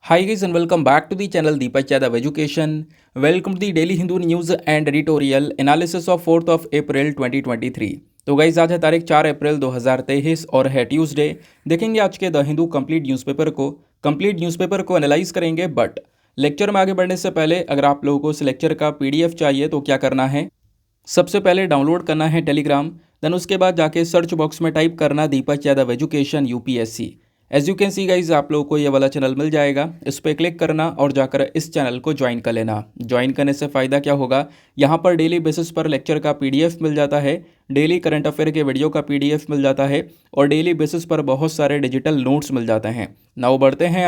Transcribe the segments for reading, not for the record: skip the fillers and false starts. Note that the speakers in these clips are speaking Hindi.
Hi guys and welcome back to the channel Deepak Yadav Education. Welcome to the Daily Hindu News and Editorial Analysis of 4th of April 2023. तो गाइज आज है तारीख 4 अप्रैल 2023 और है ट्यूसडे। देखेंगे आज के द हिंदू कंप्लीट न्यूज़पेपर को एनालाइज करेंगे। बट लेक्चर में आगे बढ़ने से पहले अगर आप लोगों को इस लेक्चर का पीडीएफ चाहिए तो क्या करना है, सबसे पहले डाउनलोड करना है टेलीग्राम। देन उसके बाद जाके सर्च बॉक्स में टाइप करना Deepak Yadav education UPSC. As you can see guys आप लोगों को ये वाला चैनल मिल जाएगा, इस पर क्लिक करना और जाकर इस चैनल को ज्वाइन कर लेना। ज्वाइन करने से फ़ायदा क्या होगा, यहाँ पर डेली बेसिस पर लेक्चर का पीडीएफ मिल जाता है, डेली करंट अफेयर के वीडियो का पीडीएफ मिल जाता है और डेली बेसिस पर बहुत सारे डिजिटल नोट्स मिल जाते हैं। नाउ बढ़ते हैं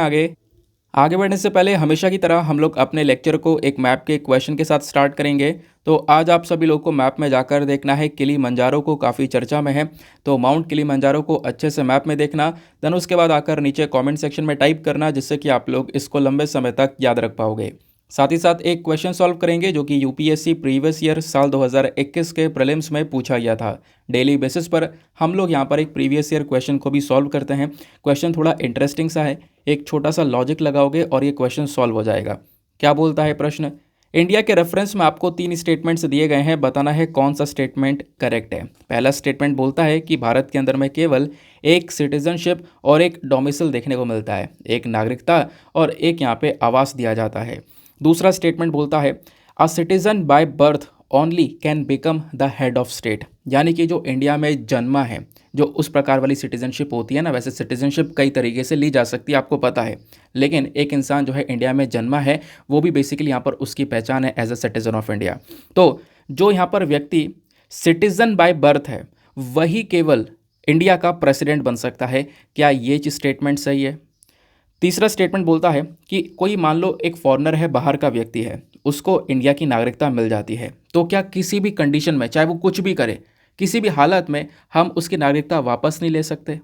आगे बढ़ने से पहले हमेशा की तरह हम लोग अपने लेक्चर को एक मैप के क्वेश्चन के साथ स्टार्ट करेंगे। तो आज आप सभी लोग को मैप में जाकर देखना है किलिमंजारो को, काफ़ी चर्चा में है, तो माउंट किलिमंजारो को अच्छे से मैप में देखना। देन उसके बाद आकर नीचे कमेंट सेक्शन में टाइप करना, जिससे कि आप लोग इसको लंबे समय तक याद रख पाओगे। साथ ही साथ एक क्वेश्चन सॉल्व करेंगे जो कि यूपीएससी प्रीवियस ईयर साल 2021 के प्रीलिम्स में पूछा गया था। डेली बेसिस पर हम लोग यहाँ पर एक प्रीवियस ईयर क्वेश्चन को भी सॉल्व करते हैं। क्वेश्चन थोड़ा इंटरेस्टिंग सा है, एक छोटा सा लॉजिक लगाओगे और ये क्वेश्चन सॉल्व हो जाएगा। क्या बोलता है प्रश्न, इंडिया के रेफरेंस में आपको 3 स्टेटमेंट्स दिए गए हैं, बताना है कौन सा स्टेटमेंट करेक्ट है। पहला स्टेटमेंट बोलता है कि भारत के अंदर में केवल एक सिटीजनशिप और एक डोमिसाइल देखने को मिलता है, एक नागरिकता और एक यहाँ पे आवास दिया जाता है। दूसरा स्टेटमेंट बोलता है a citizen by birth only can become the head of state, यानी कि जो इंडिया में जन्मा है, जो उस प्रकार वाली सिटीजनशिप होती है ना, वैसे सिटीजनशिप कई तरीके से ली जा सकती है, आपको पता है, लेकिन एक इंसान जो है इंडिया में जन्मा है वो भी बेसिकली यहाँ पर उसकी पहचान है as a citizen of India. तो जो यहाँ पर व्यक्ति सिटीजन बाय बर्थ है वही केवल इंडिया का प्रेसिडेंट बन सकता है। क्या ये स्टेटमेंट सही है? तीसरा स्टेटमेंट बोलता है कि कोई मान लो एक फॉरेनर है, बाहर का व्यक्ति है, उसको इंडिया की नागरिकता मिल जाती है, तो क्या किसी भी कंडीशन में, चाहे वो कुछ भी करे, किसी भी हालत में हम उसकी नागरिकता वापस नहीं ले सकते?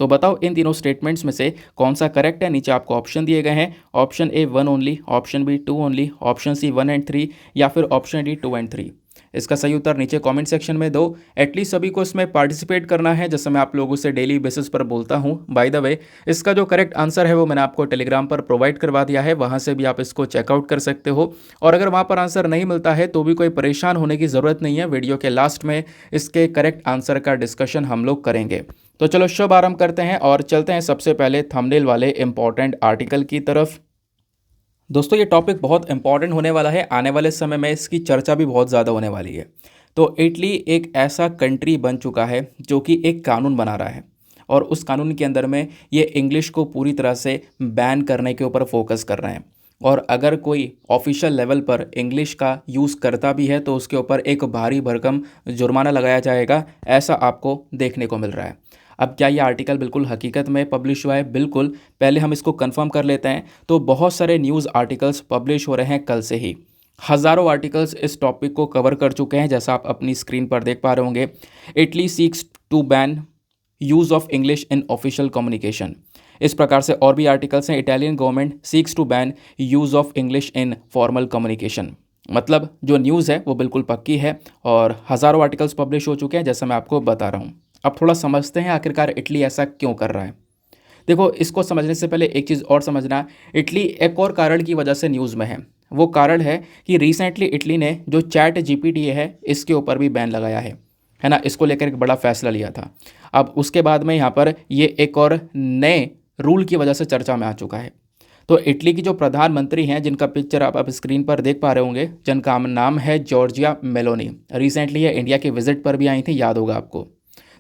तो बताओ इन तीनों स्टेटमेंट्स में से कौन सा करेक्ट है। नीचे आपको ऑप्शन दिए गए हैं, option A 1 only, option B 2 only, option C 1 and 3 या फिर ऑप्शन डी 2 एंड 3। इसका सही उत्तर नीचे कमेंट सेक्शन में दो। एटलीस्ट सभी को इसमें पार्टिसिपेट करना है, जैसे मैं आप लोगों से डेली बेसिस पर बोलता हूँ। बाय द वे, इसका जो करेक्ट आंसर है वो मैंने आपको टेलीग्राम पर प्रोवाइड करवा दिया है, वहाँ से भी आप इसको चेकआउट कर सकते हो। और अगर वहाँ पर आंसर नहीं मिलता है तो भी कोई परेशान होने की ज़रूरत नहीं है, वीडियो के लास्ट में इसके करेक्ट आंसर का डिस्कशन हम लोग करेंगे। तो चलो शुभ आरंभ करते हैं और चलते हैं सबसे पहले थंबनेल वाले इंपॉर्टेंट आर्टिकल की तरफ। दोस्तों ये टॉपिक बहुत इंपॉर्टेंट होने वाला है, आने वाले समय में इसकी चर्चा भी बहुत ज़्यादा होने वाली है। तो इटली एक ऐसा कंट्री बन चुका है जो कि एक कानून बना रहा है और उस कानून के अंदर में ये इंग्लिश को पूरी तरह से बैन करने के ऊपर फोकस कर रहे हैं। और अगर कोई ऑफिशियल लेवल पर इंग्लिश का यूज़ करता भी है तो उसके ऊपर एक भारी भरकम जुर्माना लगाया जाएगा, ऐसा आपको देखने को मिल रहा है। अब क्या ये आर्टिकल बिल्कुल हकीकत में पब्लिश हुआ है? बिल्कुल, पहले हम इसको कंफर्म कर लेते हैं। तो बहुत सारे न्यूज़ आर्टिकल्स पब्लिश हो रहे हैं कल से ही, हज़ारों आर्टिकल्स इस टॉपिक को कवर कर चुके हैं, जैसा आप अपनी स्क्रीन पर देख पा रहे होंगे। Italy seeks to ban use of English in official communication, इस प्रकार से और भी आर्टिकल्स हैं। Italian government seeks to ban use of English in formal communication, मतलब जो न्यूज़ है वो बिल्कुल पक्की है और हज़ारों आर्टिकल्स पब्लिश हो चुके हैं, जैसा मैं आपको बता रहा हूँ। अब थोड़ा समझते हैं आखिरकार इटली ऐसा क्यों कर रहा है। देखो, इसको समझने से पहले एक चीज़ और समझना, इटली एक और कारण की वजह से न्यूज़ में है। वो कारण है कि रिसेंटली इटली ने जो चैट जीपीटी है इसके ऊपर भी बैन लगाया है ना, इसको लेकर एक बड़ा फैसला लिया था। अब उसके बाद में यहाँ पर ये एक और नए रूल की वजह से चर्चा में आ चुका है। तो इटली की जो प्रधानमंत्री हैं, जिनका पिक्चर आप स्क्रीन पर देख पा रहे होंगे, जिनका नाम है जॉर्जिया मेलोनी, रिसेंटली ये इंडिया के विजिट पर भी आई थी, याद होगा आपको।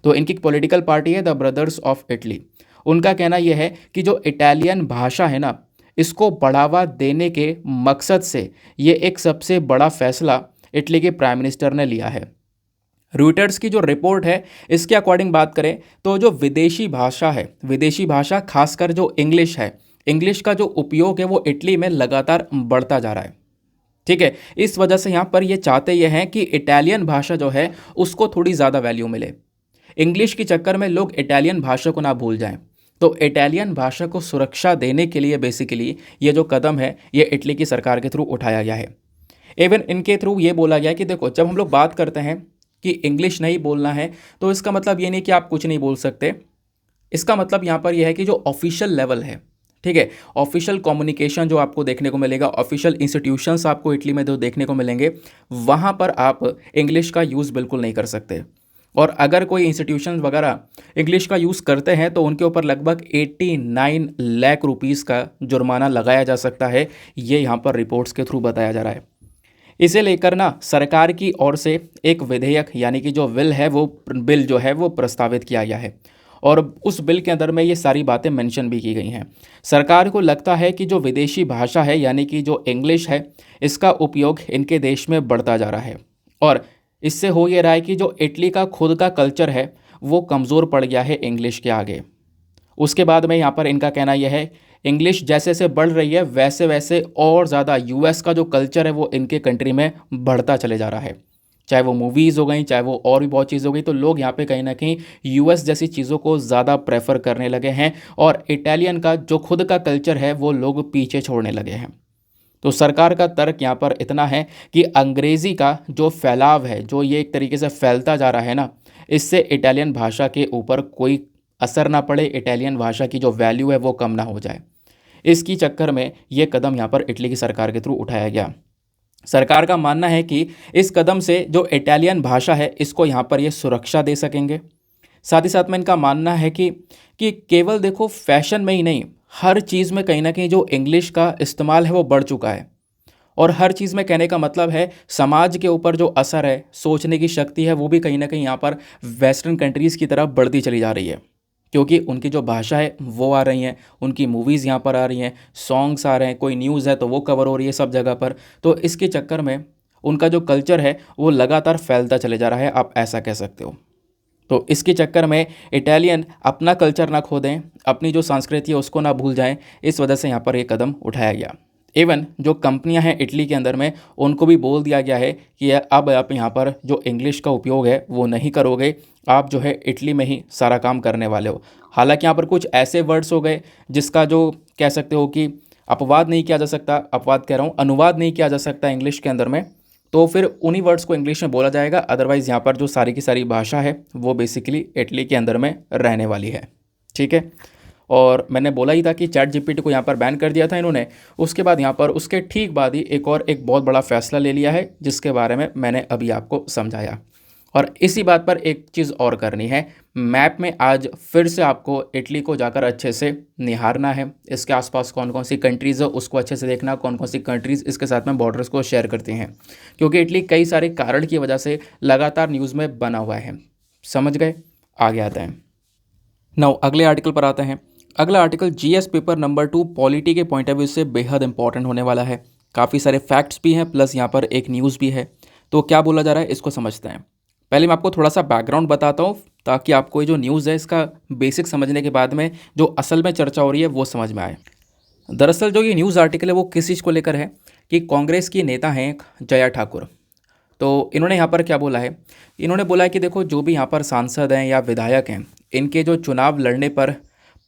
तो इनकी पॉलिटिकल पार्टी है द ब्रदर्स ऑफ इटली। उनका कहना यह है कि जो इटालियन भाषा है ना, इसको बढ़ावा देने के मकसद से ये एक सबसे बड़ा फैसला इटली के प्राइम मिनिस्टर ने लिया है। रॉयटर्स की जो रिपोर्ट है इसके अकॉर्डिंग बात करें तो जो विदेशी भाषा है, विदेशी भाषा खासकर जो इंग्लिश है, इंग्लिश का जो उपयोग है वो इटली में लगातार बढ़ता जा रहा है। ठीक है, इस वजह से यहाँ पर ये चाहते ये हैं कि इटालियन भाषा जो है उसको थोड़ी ज़्यादा वैल्यू मिले। इंग्लिश के चक्कर में लोग इटालियन भाषा को ना भूल जाएं। तो इटालियन भाषा को सुरक्षा देने के लिए बेसिकली ये जो कदम है ये इटली की सरकार के थ्रू उठाया गया है। इवन इनके थ्रू ये बोला गया कि देखो, जब हम लोग बात करते हैं कि इंग्लिश नहीं बोलना है तो इसका मतलब ये नहीं कि आप कुछ नहीं बोल सकते। इसका मतलब यहाँ पर यह है कि जो ऑफिशियल लेवल है, ठीक है। ऑफिशियल कम्युनिकेशन जो आपको देखने को मिलेगा, ऑफिशियल इंस्टीट्यूशंस आपको इटली में जो देखने को मिलेंगे, वहाँ पर आप इंग्लिश का यूज़ बिल्कुल नहीं कर सकते। और अगर कोई इंस्टीट्यूशन वगैरह इंग्लिश का यूज़ करते हैं तो उनके ऊपर लगभग 89 लाख रुपीस का जुर्माना लगाया जा सकता है। ये यहाँ पर रिपोर्ट्स के थ्रू बताया जा रहा है। इसे लेकर ना सरकार की ओर से एक विधेयक यानी कि जो बिल जो है वो प्रस्तावित किया गया है, और उस बिल के अंदर में ये सारी बातें मेंशन भी की गई हैं। सरकार को लगता है कि जो विदेशी भाषा है यानी कि जो इंग्लिश है, इसका उपयोग इनके देश में बढ़ता जा रहा है, और इससे हो ये रहा है कि जो इटली का खुद का कल्चर है वो कमज़ोर पड़ गया है इंग्लिश के आगे। उसके बाद में यहाँ पर इनका कहना यह है, इंग्लिश जैसे जैसे बढ़ रही है वैसे वैसे और ज़्यादा यूएस का जो कल्चर है वो इनके कंट्री में बढ़ता चले जा रहा है। चाहे वो मूवीज़ हो गई, चाहे वो और भी बहुत चीज़ हो गई, तो लोग यहाँ पे कहीं ना कहीं यूएस जैसी चीज़ों को ज़्यादा प्रेफर करने लगे हैं, और इटालियन का जो खुद का कल्चर है वो लोग पीछे छोड़ने लगे हैं। तो सरकार का तर्क यहाँ पर इतना है कि अंग्रेज़ी का जो फैलाव है, जो ये एक तरीके से फैलता जा रहा है ना, इससे इटालियन भाषा के ऊपर कोई असर ना पड़े, इटालियन भाषा की जो वैल्यू है वो कम ना हो जाए। इसकी चक्कर में ये कदम यहाँ पर इटली की सरकार के थ्रू उठाया गया। सरकार का मानना है कि इस कदम से जो इटालियन भाषा है इसको यहाँ पर ये सुरक्षा दे सकेंगे। साथ ही साथ में इनका मानना है कि केवल देखो फैशन में ही नहीं, हर चीज़ में कहीं ना कहीं जो इंग्लिश का इस्तेमाल है वो बढ़ चुका है। और हर चीज़ में कहने का मतलब है समाज के ऊपर जो असर है, सोचने की शक्ति है, वो भी कहीं ना कहीं यहाँ पर वेस्टर्न कंट्रीज़ की तरफ बढ़ती चली जा रही है, क्योंकि उनकी जो भाषा है वो आ रही हैं, उनकी मूवीज़ यहाँ पर आ रही हैं, सॉन्ग्स आ रहे हैं, कोई न्यूज़ है तो वो कवर हो रही है सब जगह पर। तो इसके चक्कर में उनका जो कल्चर है वो लगातार फैलता चले जा रहा है, आप ऐसा कह सकते हो। तो इसके चक्कर में इटालियन अपना कल्चर ना खो दें, अपनी जो संस्कृति है उसको ना भूल जाएं, इस वजह से यहाँ पर ये कदम उठाया गया। इवन जो कंपनियां हैं इटली के अंदर में, उनको भी बोल दिया गया है कि अब आप यहाँ पर जो इंग्लिश का उपयोग है वो नहीं करोगे, आप जो है इटली में ही सारा काम करने वाले हो। हालांकि यहाँ पर कुछ ऐसे वर्ड्स हो गए जिसका जो कह सकते हो कि अपवाद नहीं किया जा सकता, अपवाद कह रहा हूँ, अनुवाद नहीं किया जा सकता इंग्लिश के अंदर में, तो फिर उन्हीं वर्ड्स को इंग्लिश में बोला जाएगा। अदरवाइज़ यहाँ पर जो सारी की सारी भाषा है वो बेसिकली इटली के अंदर में रहने वाली है। ठीक है। और मैंने बोला ही था कि चैट जीपीटी को यहाँ पर बैन कर दिया था इन्होंने, उसके बाद यहाँ पर उसके ठीक बाद ही एक बहुत बड़ा फैसला ले लिया है, जिसके बारे में मैंने अभी आपको समझाया। और इसी बात पर एक चीज़ और करनी है, मैप में आज फिर से आपको इटली को जाकर अच्छे से निहारना है। इसके आसपास कौन कौन सी कंट्रीज़ है उसको अच्छे से देखना, कौन कौन सी कंट्रीज़ इसके साथ में बॉर्डर्स को शेयर करती हैं, क्योंकि इटली कई सारे कारण की वजह से लगातार न्यूज़ में बना हुआ है। समझ गए? आगे आते हैं। नाउ अगले आर्टिकल पर आते हैं। अगला article GS paper number 2 polity के पॉइंट ऑफ व्यू से बेहद इंपॉर्टेंट होने वाला है। काफ़ी सारे फैक्ट्स भी हैं, प्लस यहाँ पर एक न्यूज़ भी है। तो क्या बोला जा रहा है इसको समझते हैं। पहले मैं आपको थोड़ा सा बैकग्राउंड बताता हूँ, ताकि आपको ये जो न्यूज़ है इसका बेसिक समझने के बाद में जो असल में चर्चा हो रही है वो समझ में आए। दरअसल जो ये न्यूज़ आर्टिकल है वो किस चीज़ को लेकर है कि कांग्रेस की नेता हैं जया ठाकुर। तो इन्होंने यहाँ पर क्या बोला है, इन्होंने बोला है कि देखो जो भी यहाँ पर सांसद हैं या विधायक हैं, इनके जो चुनाव लड़ने पर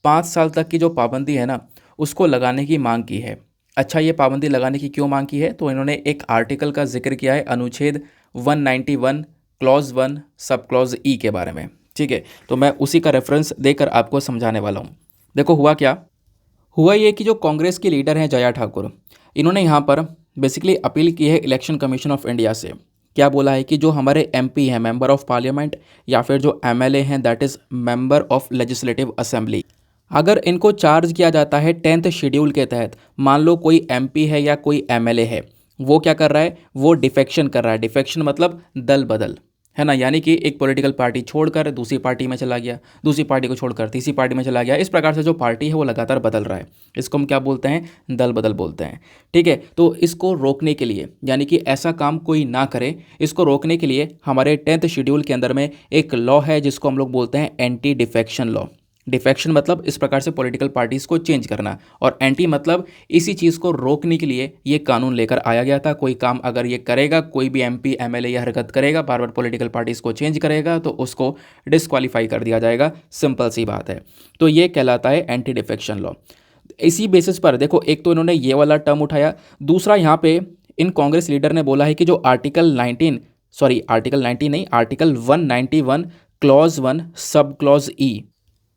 5 साल तक की जो पाबंदी है ना, उसको लगाने की मांग की है। अच्छा, ये पाबंदी लगाने की क्यों मांग की है, तो इन्होंने एक आर्टिकल का जिक्र किया है, अनुच्छेद 191 क्लॉज 1 सब क्लॉज ई के बारे में। ठीक है, तो मैं उसी का रेफरेंस देकर आपको समझाने वाला हूँ। देखो हुआ ये कि जो कांग्रेस की लीडर हैं जया ठाकुर, इन्होंने यहाँ पर बेसिकली अपील की है इलेक्शन कमीशन ऑफ इंडिया से। क्या बोला है कि जो हमारे एमपी हैं, मेंबर ऑफ पार्लियामेंट, या फिर जो एमएलए हैं, that is member of legislative assembly, अगर इनको चार्ज किया जाता है 10th शेड्यूल के तहत, मान लो कोई एमपी है या कोई एमएलए है, वो क्या कर रहा है, वो डिफेक्शन कर रहा है। डिफेक्शन मतलब दल बदल, है ना, यानी कि एक पॉलिटिकल पार्टी छोड़कर दूसरी पार्टी में चला गया, दूसरी पार्टी को छोड़कर तीसरी पार्टी में चला गया। इस प्रकार से जो पार्टी है वो लगातार बदल रहा है, इसको हम क्या बोलते हैं, दल बदल बोलते हैं। ठीक है, तो इसको रोकने के लिए, यानी कि ऐसा काम कोई ना करे, इसको रोकने के लिए हमारे 10th शेड्यूल के अंदर में एक लॉ है जिसको हम लोग बोलते हैं एंटी डिफेक्शन लॉ। डिफेक्शन मतलब इस प्रकार से पॉलिटिकल पार्टीज़ को चेंज करना, और एंटी मतलब इसी चीज़ को रोकने के लिए ये कानून लेकर आया गया था। कोई काम अगर ये करेगा, कोई भी एमपी एमएलए ये हरकत करेगा, बार बार पॉलिटिकल पार्टीज़ को चेंज करेगा, तो उसको डिस्क्वालीफाई कर दिया जाएगा। सिंपल सी बात है। तो ये कहलाता है एंटी डिफेक्शन लॉ। इसी बेसिस पर देखो, एक तो इन्होंने ये वाला टर्म उठाया, दूसरा यहाँ पे इन कांग्रेस लीडर ने बोला है कि जो आर्टिकल 191 क्लॉज 1 सब क्लॉज ई,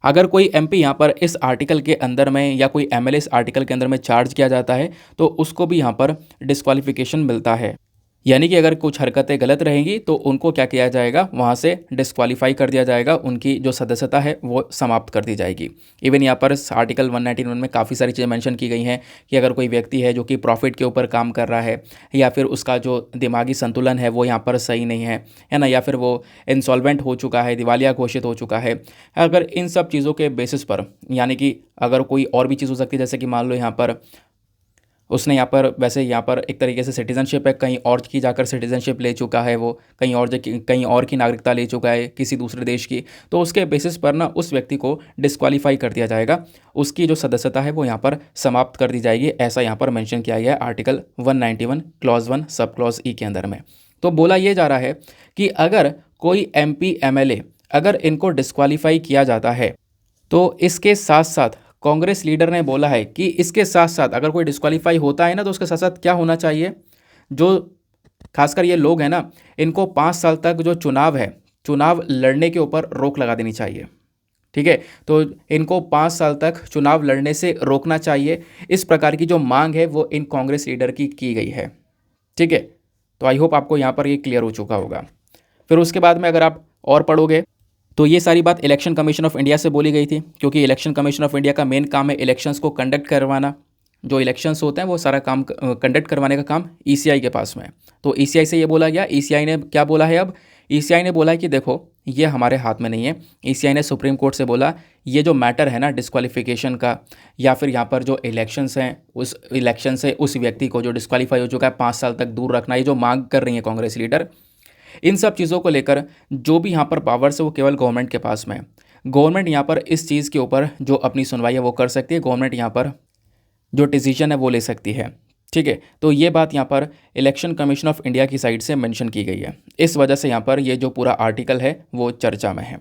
अगर कोई एमपी यहाँ पर इस आर्टिकल के अंदर में या कोई एमएलए इस आर्टिकल के अंदर में चार्ज किया जाता है तो उसको भी यहाँ पर डिस्क्वालिफिकेशन मिलता है। यानी कि अगर कुछ हरकतें गलत रहेंगी तो उनको क्या किया जाएगा, वहाँ से डिस्क्वालीफाई कर दिया जाएगा, उनकी जो सदस्यता है वो समाप्त कर दी जाएगी। इवन यहाँ पर इस आर्टिकल 191 में काफ़ी सारी चीज़ें मेंशन की गई हैं कि अगर कोई व्यक्ति है जो कि प्रॉफिट के ऊपर काम कर रहा है या फिर उसका जो दिमागी संतुलन है वो यहाँ पर सही नहीं है ना, या फिर वो इंसॉल्वेंट हो चुका है, दिवालिया घोषित हो चुका है, अगर इन सब चीज़ों के बेसिस पर, यानी कि अगर कोई और भी चीज़ हो सकती है, जैसे कि मान लो यहाँ पर उसने यहाँ पर वैसे यहाँ पर एक तरीके से सिटीजनशिप है, कहीं और की जाकर सिटीजनशिप ले चुका है, वो कहीं और की नागरिकता ले चुका है किसी दूसरे देश की, तो उसके बेसिस पर ना उस व्यक्ति को डिस्क्वालीफाई कर दिया जाएगा, उसकी जो सदस्यता है वो यहाँ पर समाप्त कर दी जाएगी। ऐसा यहाँ पर मेंशन किया गया है आर्टिकल 191 क्लॉज 1 सब क्लॉज ई के अंदर में। तो बोला ये जा रहा है कि अगर कोई एमपी एमएलए अगर इनको डिस्क्वालीफाई किया जाता है तो इसके साथ साथ कांग्रेस लीडर ने बोला है कि इसके साथ साथ अगर कोई डिस्क्वालीफाई होता है ना तो उसके साथ साथ क्या होना चाहिए, जो खासकर ये लोग हैं ना, इनको 5 साल तक जो चुनाव है, चुनाव लड़ने के ऊपर रोक लगा देनी चाहिए। ठीक है, तो इनको 5 साल तक चुनाव लड़ने से रोकना चाहिए। इस प्रकार की जो मांग है वो इन कांग्रेस लीडर की गई है। ठीक है, तो आई होप आपको यहाँ पर ये क्लियर हो चुका होगा। फिर उसके बाद में अगर आप और पढ़ोगे तो ये सारी बात इलेक्शन कमीशन ऑफ इंडिया से बोली गई थी, क्योंकि इलेक्शन कमीशन ऑफ इंडिया का मेन काम है इलेक्शंस को कंडक्ट करवाना। जो इलेक्शंस होते हैं वो सारा काम कंडक्ट करवाने का काम ईसीआई के पास में है। तो ईसीआई से ये बोला गया, ईसीआई ने क्या बोला है, अब ईसीआई ने बोला है कि देखो ये हमारे हाथ में नहीं है। ईसीआई ने सुप्रीम कोर्ट से बोला ये जो मैटर है ना डिस्क्वालिफिकेशन का, या फिर यहाँ पर जो इलेक्शंस हैं उस इलेक्शन से उस व्यक्ति को जो डिस्क्वालीफाई हो चुका है 5 साल तक दूर रखना, ये जो मांग कर रही है कांग्रेस लीडर, इन सब चीज़ों को लेकर जो भी यहाँ पर पावर्स है वो केवल गवर्नमेंट के पास में है। गवर्नमेंट यहाँ पर इस चीज़ के ऊपर जो अपनी सुनवाई है वो कर सकती है, गवर्नमेंट यहाँ पर जो डिसीजन है वो ले सकती है। ठीक है, तो ये बात यहाँ पर इलेक्शन कमीशन ऑफ इंडिया की साइड से मेंशन की गई है। इस वजह से यहाँ पर ये जो पूरा आर्टिकल है वो चर्चा में है।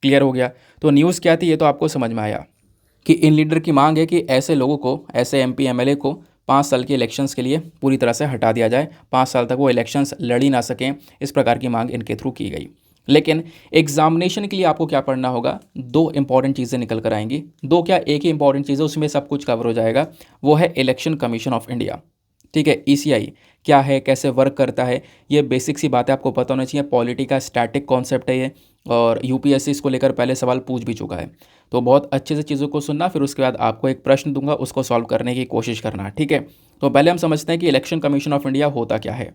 क्लियर हो गया? तो न्यूज़ क्या थी ये तो आपको समझ में आया कि इन लीडर की मांग है कि ऐसे लोगों को, ऐसे एमपी एमएलए को 5 साल के इलेक्शंस के लिए पूरी तरह से हटा दिया जाए, 5 साल तक वो इलेक्शंस लड़ ही ना सकें, इस प्रकार की मांग इनके थ्रू की गई। लेकिन एग्जामिनेशन के लिए आपको क्या पढ़ना होगा, 2 इंपॉर्टेंट चीज़ें निकल कर आएंगी। 2 क्या, एक ही इंपॉर्टेंट चीज़ है, उसमें सब कुछ कवर हो जाएगा। वो है इलेक्शन कमीशन ऑफ इंडिया। ठीक है, ईसीआई क्या है, कैसे वर्क करता है, ये बेसिक सी बातें आपको पता होना चाहिए। पॉलिटी का स्टैटिक कॉन्सेप्ट है ये, और यूपीएससी इसको लेकर पहले सवाल पूछ भी चुका है। तो बहुत अच्छे से चीज़ों को सुनना, फिर उसके बाद आपको एक प्रश्न दूंगा, उसको सॉल्व करने की कोशिश करना। ठीक है, तो पहले हम समझते हैं कि इलेक्शन कमीशन ऑफ इंडिया होता क्या है।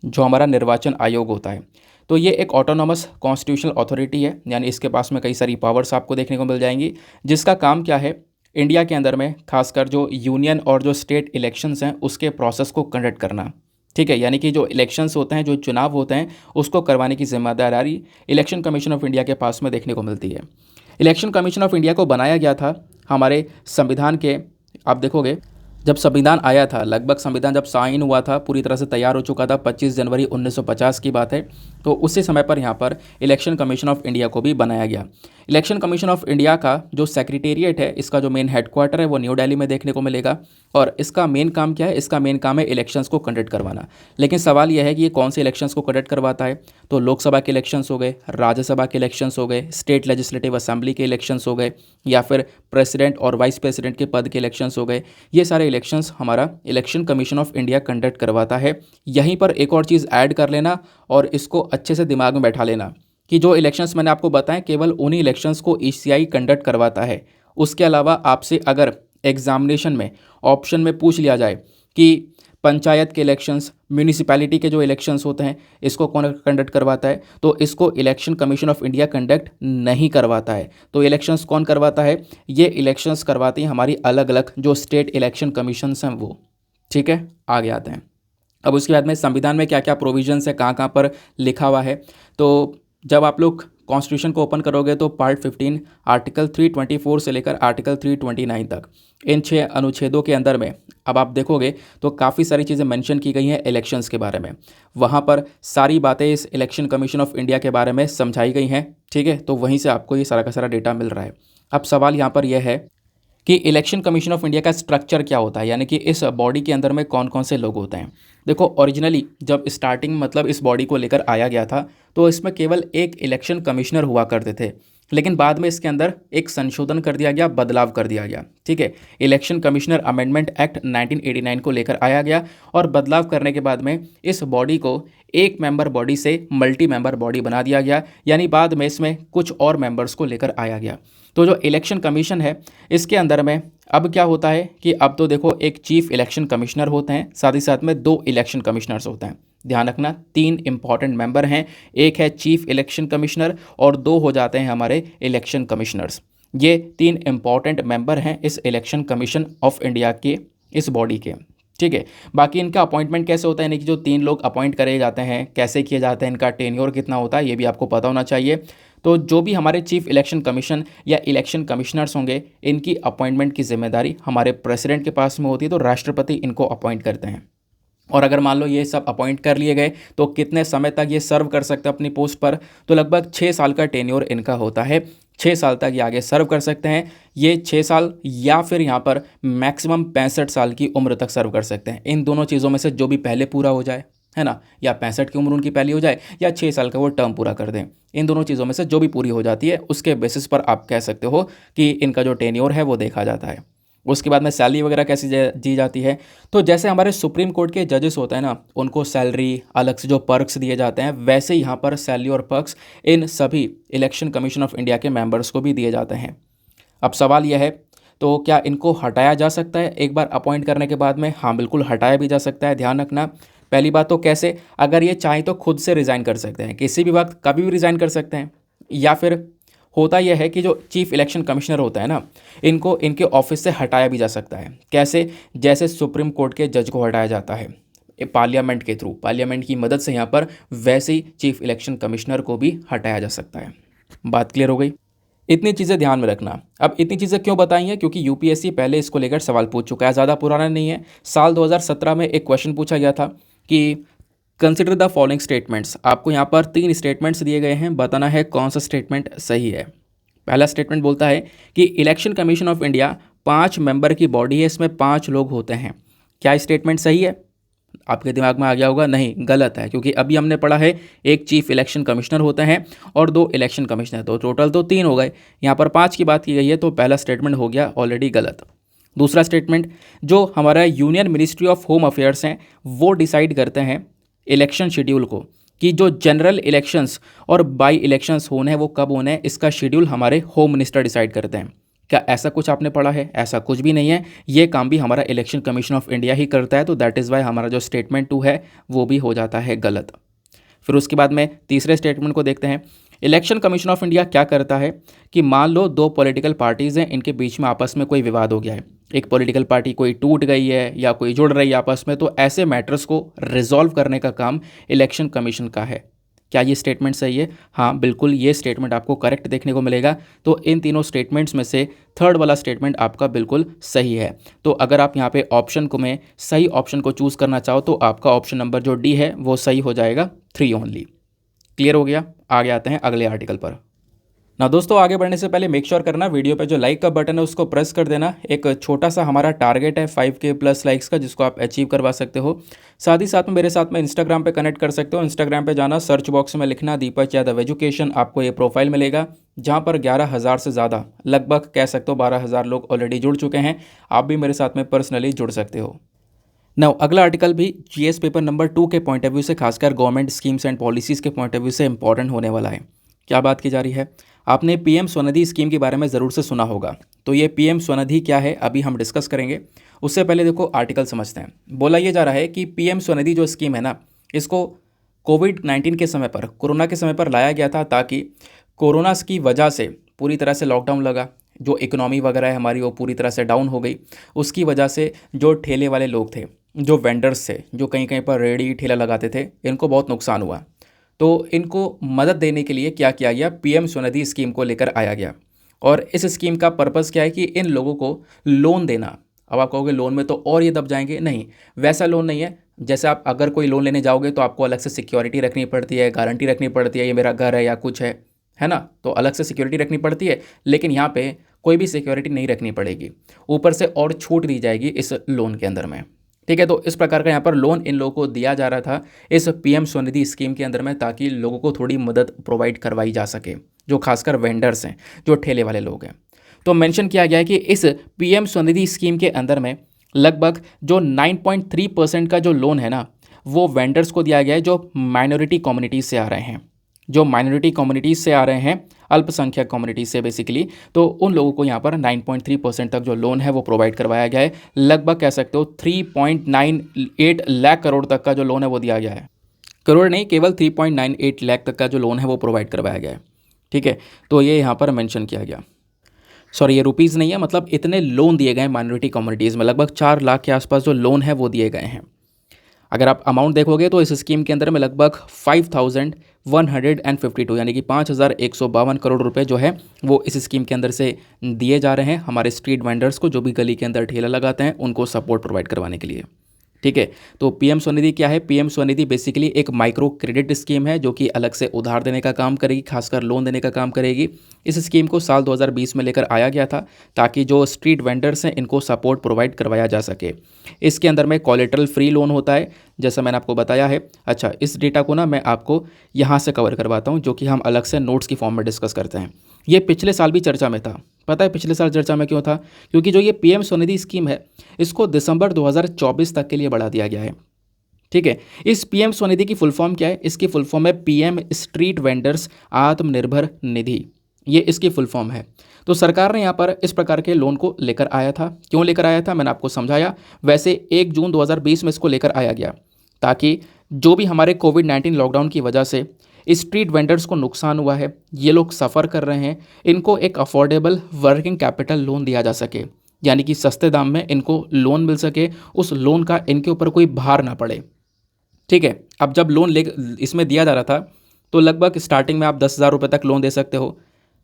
जो हमारा निर्वाचन आयोग होता है, तो ये एक ऑटोनॉमस कॉन्स्टिट्यूशनल अथॉरिटी है, यानी इसके पास में कई सारी पावर्स आपको देखने को मिल जाएंगी, जिसका काम क्या है, इंडिया के अंदर में खासकर जो यूनियन और जो स्टेट इलेक्शंस हैं उसके प्रोसेस को कंडक्ट करना। ठीक है, यानी कि जो इलेक्शंस होते हैं, जो चुनाव होते हैं, उसको करवाने की जिम्मेदारी इलेक्शन कमीशन ऑफ इंडिया के पास में देखने को मिलती है। इलेक्शन कमीशन ऑफ इंडिया को बनाया गया था हमारे संविधान के, आप देखोगे जब संविधान आया था, लगभग संविधान जब साइन हुआ था, पूरी तरह से तैयार हो चुका था, 25 जनवरी 1950 की बात है, तो उसी समय पर यहाँ पर इलेक्शन कमीशन ऑफ इंडिया को भी बनाया गया। इलेक्शन कमीशन ऑफ इंडिया का जो सेक्रेटेरिएट है, इसका जो मेन हेडक्वार्टर है वो न्यू दिल्ली में देखने को मिलेगा। और इसका मेन काम क्या है, इसका मेन काम है इलेक्शंस को कंडक्ट करवाना। लेकिन सवाल यह है कि ये कौन से इलेक्शंस को कंडक्ट करवाता है, तो लोकसभा के इलेक्शंस हो गए, राज्यसभा के इलेक्शंस हो गए, स्टेट लेजिस्लेटिव असेंबली के इलेक्शंस हो गए, या फिर प्रेसिडेंट और वाइस प्रेसिडेंट के पद के इलेक्शंस हो गए। ये सारे इलेक्शंस हमारा election commission of India conduct करवाता है। यहीं पर एक और चीज़ ऐड कर लेना और इसको अच्छे से दिमाग में बैठा लेना कि जो इलेक्शंस मैंने आपको बताएं केवल उन्हीं इलेक्शंस को ईसीआई कंडक्ट करवाता है। उसके अलावा आपसे अगर एग्जामिनेशन में ऑप्शन में पूछ लिया जाए कि पंचायत के इलेक्शंस, म्यूनिसिपैलिटी के जो इलेक्शंस होते हैं, इसको कौन कंडक्ट करवाता है, तो इसको election commission of India conduct नहीं करवाता है। तो इलेक्शंस कौन करवाता है, ये इलेक्शंस करवाती हैं हमारी अलग अलग जो स्टेट इलेक्शन कमीशंस हैं वो। ठीक है, आगे आते हैं। अब उसके बाद में संविधान में क्या क्या प्रोविजंस है, कहाँ कहाँ पर लिखा हुआ है, तो जब आप लोग कॉन्स्टिट्यूशन को ओपन करोगे तो पार्ट 15 आर्टिकल 324 से लेकर आर्टिकल 329 तक, इन 6 अनुच्छेदों के अंदर में अब आप देखोगे तो काफ़ी सारी चीज़ें मेंशन की गई हैं इलेक्शंस के बारे में। वहाँ पर सारी बातें इस इलेक्शन कमीशन ऑफ इंडिया के बारे में समझाई गई हैं। ठीक है, तो वहीं से आपको ये सारा का सारा डेटा मिल रहा है। अब सवाल यहाँ पर यह है कि इलेक्शन कमीशन ऑफ इंडिया का स्ट्रक्चर क्या होता है, यानी कि इस बॉडी के अंदर में कौन कौन से लोग होते हैं। देखो ओरिजिनली जब स्टार्टिंग मतलब इस बॉडी को लेकर आया गया था तो इसमें केवल एक इलेक्शन कमिश्नर हुआ करते थे, लेकिन बाद में इसके अंदर एक संशोधन कर दिया गया, बदलाव कर दिया गया। ठीक है, इलेक्शन कमिश्नर अमेंडमेंट एक्ट 1989 को लेकर आया गया और बदलाव करने के बाद में इस बॉडी को एक मेंबर बॉडी से मल्टी मेंबर बॉडी बना दिया गया, यानी बाद में इसमें कुछ और मेंबर्स को लेकर आया गया। तो जो इलेक्शन कमीशन है इसके अंदर में अब क्या होता है कि अब तो देखो एक चीफ इलेक्शन कमिश्नर होते हैं, साथ ही साथ में दो इलेक्शन कमिश्नर्स होते हैं। ध्यान रखना, तीन इंपॉर्टेंट मेंबर हैं, एक है चीफ इलेक्शन कमिश्नर और दो हो जाते हैं हमारे इलेक्शन कमिश्नर्स। ये तीन इंपॉर्टेंट मेंबर हैं इस इलेक्शन कमीशन ऑफ इंडिया के, इस बॉडी के। ठीक है, बाकी इनका अपॉइंटमेंट कैसे होता है, यानी कि जो तीन लोग अपॉइंट करे जाते हैं कैसे किए जाते हैं, इनका टेन्योर कितना होता है, ये भी आपको पता होना चाहिए। तो जो भी हमारे चीफ इलेक्शन कमीशन या इलेक्शन कमिश्नर्स होंगे इनकी अपॉइंटमेंट की जिम्मेदारी हमारे प्रेसिडेंट के पास में होती है, तो राष्ट्रपति इनको अपॉइंट करते हैं। और अगर मान लो ये सब अपॉइंट कर लिए गए तो कितने समय तक ये सर्व कर सकते हैं अपनी पोस्ट पर, तो लगभग 6 साल का टेन्योर इनका होता है। 6 साल तक ये आगे सर्व कर सकते हैं, ये 6 साल या फिर यहाँ पर मैक्सिमम 65 साल की उम्र तक सर्व कर सकते हैं। इन दोनों चीज़ों में से जो भी पहले पूरा हो जाए, है ना, या 65 की उम्र उनकी पहली हो जाए या 6 साल का वो टर्म पूरा कर दें, इन दोनों चीज़ों में से जो भी पूरी हो जाती है उसके बेसिस पर आप कह सकते हो कि इनका जो टेन्योर है वो देखा जाता है। उसके बाद में सैलरी वगैरह कैसी दी जाती है, तो जैसे हमारे सुप्रीम कोर्ट के जजेस होते हैं ना, उनको सैलरी अलग से जो पर्क्स दिए जाते हैं, वैसे ही यहाँ पर सैलरी और पर्क्स इन सभी इलेक्शन कमीशन ऑफ इंडिया के मेंबर्स को भी दिए जाते हैं। अब सवाल यह है, तो क्या इनको हटाया जा सकता है एक बार अपॉइंट करने के बाद में? हाँ बिल्कुल हटाया भी जा सकता है। ध्यान रखना, पहली बात तो कैसे, अगर ये चाहें तो खुद से रिज़ाइन कर सकते हैं, किसी भी वक्त कभी भी रिज़ाइन कर सकते हैं, या फिर होता यह है कि जो चीफ इलेक्शन कमिश्नर होता है ना, इनको इनके ऑफिस से हटाया भी जा सकता है। कैसे? जैसे सुप्रीम कोर्ट के जज को हटाया जाता है पार्लियामेंट के थ्रू, पार्लियामेंट की मदद से यहाँ पर, वैसे ही चीफ इलेक्शन कमिश्नर को भी हटाया जा सकता है। बात क्लियर हो गई? इतनी चीज़ें ध्यान में रखना। अब इतनी चीज़ें क्यों बताई हैं? क्योंकि यूपीएससी पहले इसको लेकर सवाल पूछ चुका है, ज़्यादा पुराना नहीं है। साल 2017 में एक क्वेश्चन पूछा गया था कि कंसिडर द फॉलोइंग स्टेटमेंट्स। आपको यहाँ पर 3 स्टेटमेंट्स दिए गए हैं, बताना है कौन सा स्टेटमेंट सही है। पहला स्टेटमेंट बोलता है कि election commission of India 5 member की बॉडी है, इसमें 5 लोग होते हैं। क्या स्टेटमेंट सही है? आपके दिमाग में आ गया होगा नहीं, गलत है, क्योंकि अभी हमने पढ़ा है एक चीफ इलेक्शन कमिश्नर होते हैं और 2 इलेक्शन कमिश्नर, तो टोटल तो 3 हो गए, यहाँ पर 5 की बात की गई है, तो पहला स्टेटमेंट हो गया ऑलरेडी गलत। दूसरा स्टेटमेंट, जो हमारा union ministry of home affairs हैं वो डिसाइड करते हैं इलेक्शन शेड्यूल को, कि जो जनरल इलेक्शंस और बाई इलेक्शंस होने हैं वो कब होने हैं, इसका शेड्यूल हमारे होम मिनिस्टर डिसाइड करते हैं। क्या ऐसा कुछ आपने पढ़ा है? ऐसा कुछ भी नहीं है, ये काम भी हमारा इलेक्शन कमीशन ऑफ इंडिया ही करता है, तो दैट इज़ वाई हमारा जो स्टेटमेंट 2 है वो भी हो जाता है गलत। फिर उसके बाद में तीसरे स्टेटमेंट को देखते हैं। इलेक्शन कमीशन ऑफ इंडिया क्या करता है कि मान लो 2 पॉलिटिकल पार्टीज़ हैं, इनके बीच में आपस में कोई विवाद हो गया है, एक पॉलिटिकल पार्टी कोई टूट गई है या कोई जुड़ रही है आपस में, तो ऐसे मैटर्स को रिजॉल्व करने का काम इलेक्शन कमीशन का है। क्या ये स्टेटमेंट सही है? हाँ बिल्कुल, ये स्टेटमेंट आपको करेक्ट देखने को मिलेगा। तो इन तीनों स्टेटमेंट्स में से थर्ड वाला स्टेटमेंट आपका बिल्कुल सही है। तो अगर आप यहाँ पे ऑप्शन को में सही ऑप्शन को चूज़ करना चाहो तो आपका ऑप्शन नंबर जो डी है वो सही हो जाएगा, 3 ओनली। क्लियर हो गया? आगे आते हैं अगले आर्टिकल पर ना। दोस्तों आगे बढ़ने से पहले मेक श्योर करना वीडियो पे जो लाइक का बटन है उसको प्रेस कर देना। एक छोटा सा हमारा टारगेट है 5K प्लस लाइक्स का, जिसको आप अचीव करवा सकते हो। साथ ही साथ में मेरे साथ में इंस्टाग्राम पे कनेक्ट कर सकते हो। इंस्टाग्राम पे जाना, सर्च बॉक्स में लिखना दीपक यादव एजुकेशन, आपको ये प्रोफाइल मिलेगा जहाँ पर 11,000 से ज़्यादा, लगभग कह सकते हो 12,000 लोग ऑलरेडी जुड़ चुके हैं। आप भी मेरे साथ में पर्सनली जुड़ सकते हो। नाउ अगला आर्टिकल भी GS पेपर नंबर 2 के पॉइंट ऑफ व्यू से, खासकर गवर्नमेंट स्कीम्स एंड पॉलिसीज़ के पॉइंट ऑफ व्यू से इंपॉर्टेंट होने वाला है। क्या बात की जा रही है? आपने PM स्वनिधि स्कीम के बारे में ज़रूर से सुना होगा, तो ये PM स्वनिधि क्या है अभी हम डिस्कस करेंगे। उससे पहले देखो आर्टिकल समझते हैं। बोला ये जा रहा है कि PM स्वनिधि जो स्कीम है ना, इसको कोविड-19 के समय पर, कोरोना के समय पर लाया गया था, ताकि कोरोना की वजह से पूरी तरह से लॉकडाउन लगा, जो इकोनॉमी वगैरह है हमारी वो पूरी तरह से डाउन हो गई। उसकी वजह से जो ठेले वाले लोग थे, जो वेंडर्स थे, जो कहीं कहीं पर रेडी ठेला लगाते थे, इनको बहुत नुकसान हुआ। तो इनको मदद देने के लिए क्या किया गया, PM स्वनिधि स्कीम को लेकर आया गया। और इस स्कीम का पर्पज़ क्या है कि इन लोगों को लोन देना। अब आप कहोगे लोन में तो और ये दब जाएंगे, नहीं, वैसा लोन नहीं है। जैसे आप अगर कोई लोन लेने जाओगे तो आपको अलग से सिक्योरिटी रखनी पड़ती है, गारंटी रखनी पड़ती है, ये मेरा घर है या कुछ है ना, तो अलग से सिक्योरिटी रखनी पड़ती है। लेकिन यहाँ पे कोई भी सिक्योरिटी नहीं रखनी पड़ेगी, ऊपर से और छूट दी जाएगी इस लोन के अंदर में। ठीक है, तो इस प्रकार का यहाँ पर लोन इन लोगों को दिया जा रहा था इस पीएम स्वनिधि स्कीम के अंदर में, ताकि लोगों को थोड़ी मदद प्रोवाइड करवाई जा सके, जो खासकर वेंडर्स हैं, जो ठेले वाले लोग हैं। तो मेंशन किया गया है कि इस पीएम स्वनिधि स्कीम के अंदर में लगभग जो 9.3% का जो लोन है ना, वो वेंडर्स को दिया गया है जो माइनॉरिटी कम्युनिटीज़ से आ रहे हैं, जो माइनॉरिटी कम्युनिटीज़ से आ रहे हैं, अल्पसंख्यक कम्युनिटीज़ से बेसिकली। तो उन लोगों को यहाँ पर 9.3% तक जो लोन है वो प्रोवाइड करवाया गया है। लगभग कह सकते हो 3.98 लाख करोड़ तक का जो लोन है वो दिया गया है। करोड़ नहीं, केवल 3.98 लाख तक का जो लोन है वो प्रोवाइड करवाया गया है। ठीक है, तो ये यहाँ पर मेंशन किया गया। सॉरी, ये रुपीज़ नहीं है, मतलब इतने लोन दिए गए हैं माइनॉरिटी कम्युनिटीज़ में, लगभग 4 लाख के आसपास जो लोन है वो दिए गए हैं। अगर आप अमाउंट देखोगे तो इस स्कीम के अंदर में लगभग 5,152 यानी कि 5,152 करोड़ रुपए जो है वो इस स्कीम के अंदर से दिए जा रहे हैं हमारे स्ट्रीट वेंडर्स को, जो भी गली के अंदर ठेला लगाते हैं, उनको सपोर्ट प्रोवाइड करवाने के लिए। ठीक है, तो पीएम स्वनिधि क्या है? पीएम स्वनिधि बेसिकली एक माइक्रो क्रेडिट स्कीम है जो कि अलग से उधार देने का काम करेगी, खासकर लोन देने का काम करेगी। इस स्कीम को साल 2020 में लेकर आया गया था ताकि जो स्ट्रीट वेंडर्स हैं इनको सपोर्ट प्रोवाइड करवाया जा सके। इसके अंदर में कोलेटरल फ्री लोन होता है, जैसा मैंने आपको बताया है। अच्छा, इस डेटा को ना मैं आपको यहाँ से कवर करवाता हूँ, जो कि हम अलग से नोट्स की फॉर्म में डिस्कस करते हैं। ये पिछले साल भी चर्चा में था। पता है पिछले साल चर्चा में क्यों था? क्योंकि जो ये पीएम स्वनिधि स्कीम है इसको दिसंबर 2024 तक के लिए बढ़ा दिया गया है। ठीक है, इस पीएम स्वनिधि की फुल फॉर्म क्या है? इसकी फुल फॉर्म है PM street vendors Atmanirbhar Nidhi, ये इसकी फुल फॉर्म है। तो सरकार ने यहाँ पर इस प्रकार के लोन को लेकर आया था। क्यों लेकर आया था मैंने आपको समझाया। वैसे 1 जून 2020 में इसको लेकर आया गया ताकि जो भी हमारे कोविड-19 लॉकडाउन की वजह से स्ट्रीट वेंडर्स को नुकसान हुआ है, ये लोग सफ़र कर रहे हैं, इनको एक अफोर्डेबल वर्किंग कैपिटल लोन दिया जा सके, यानी कि सस्ते दाम में इनको लोन मिल सके, उस लोन का इनके ऊपर कोई भार ना पड़े। ठीक है, अब जब लोन ले इसमें दिया जा रहा था तो लगभग स्टार्टिंग में आप 10,000 रुपये तक लोन दे सकते हो,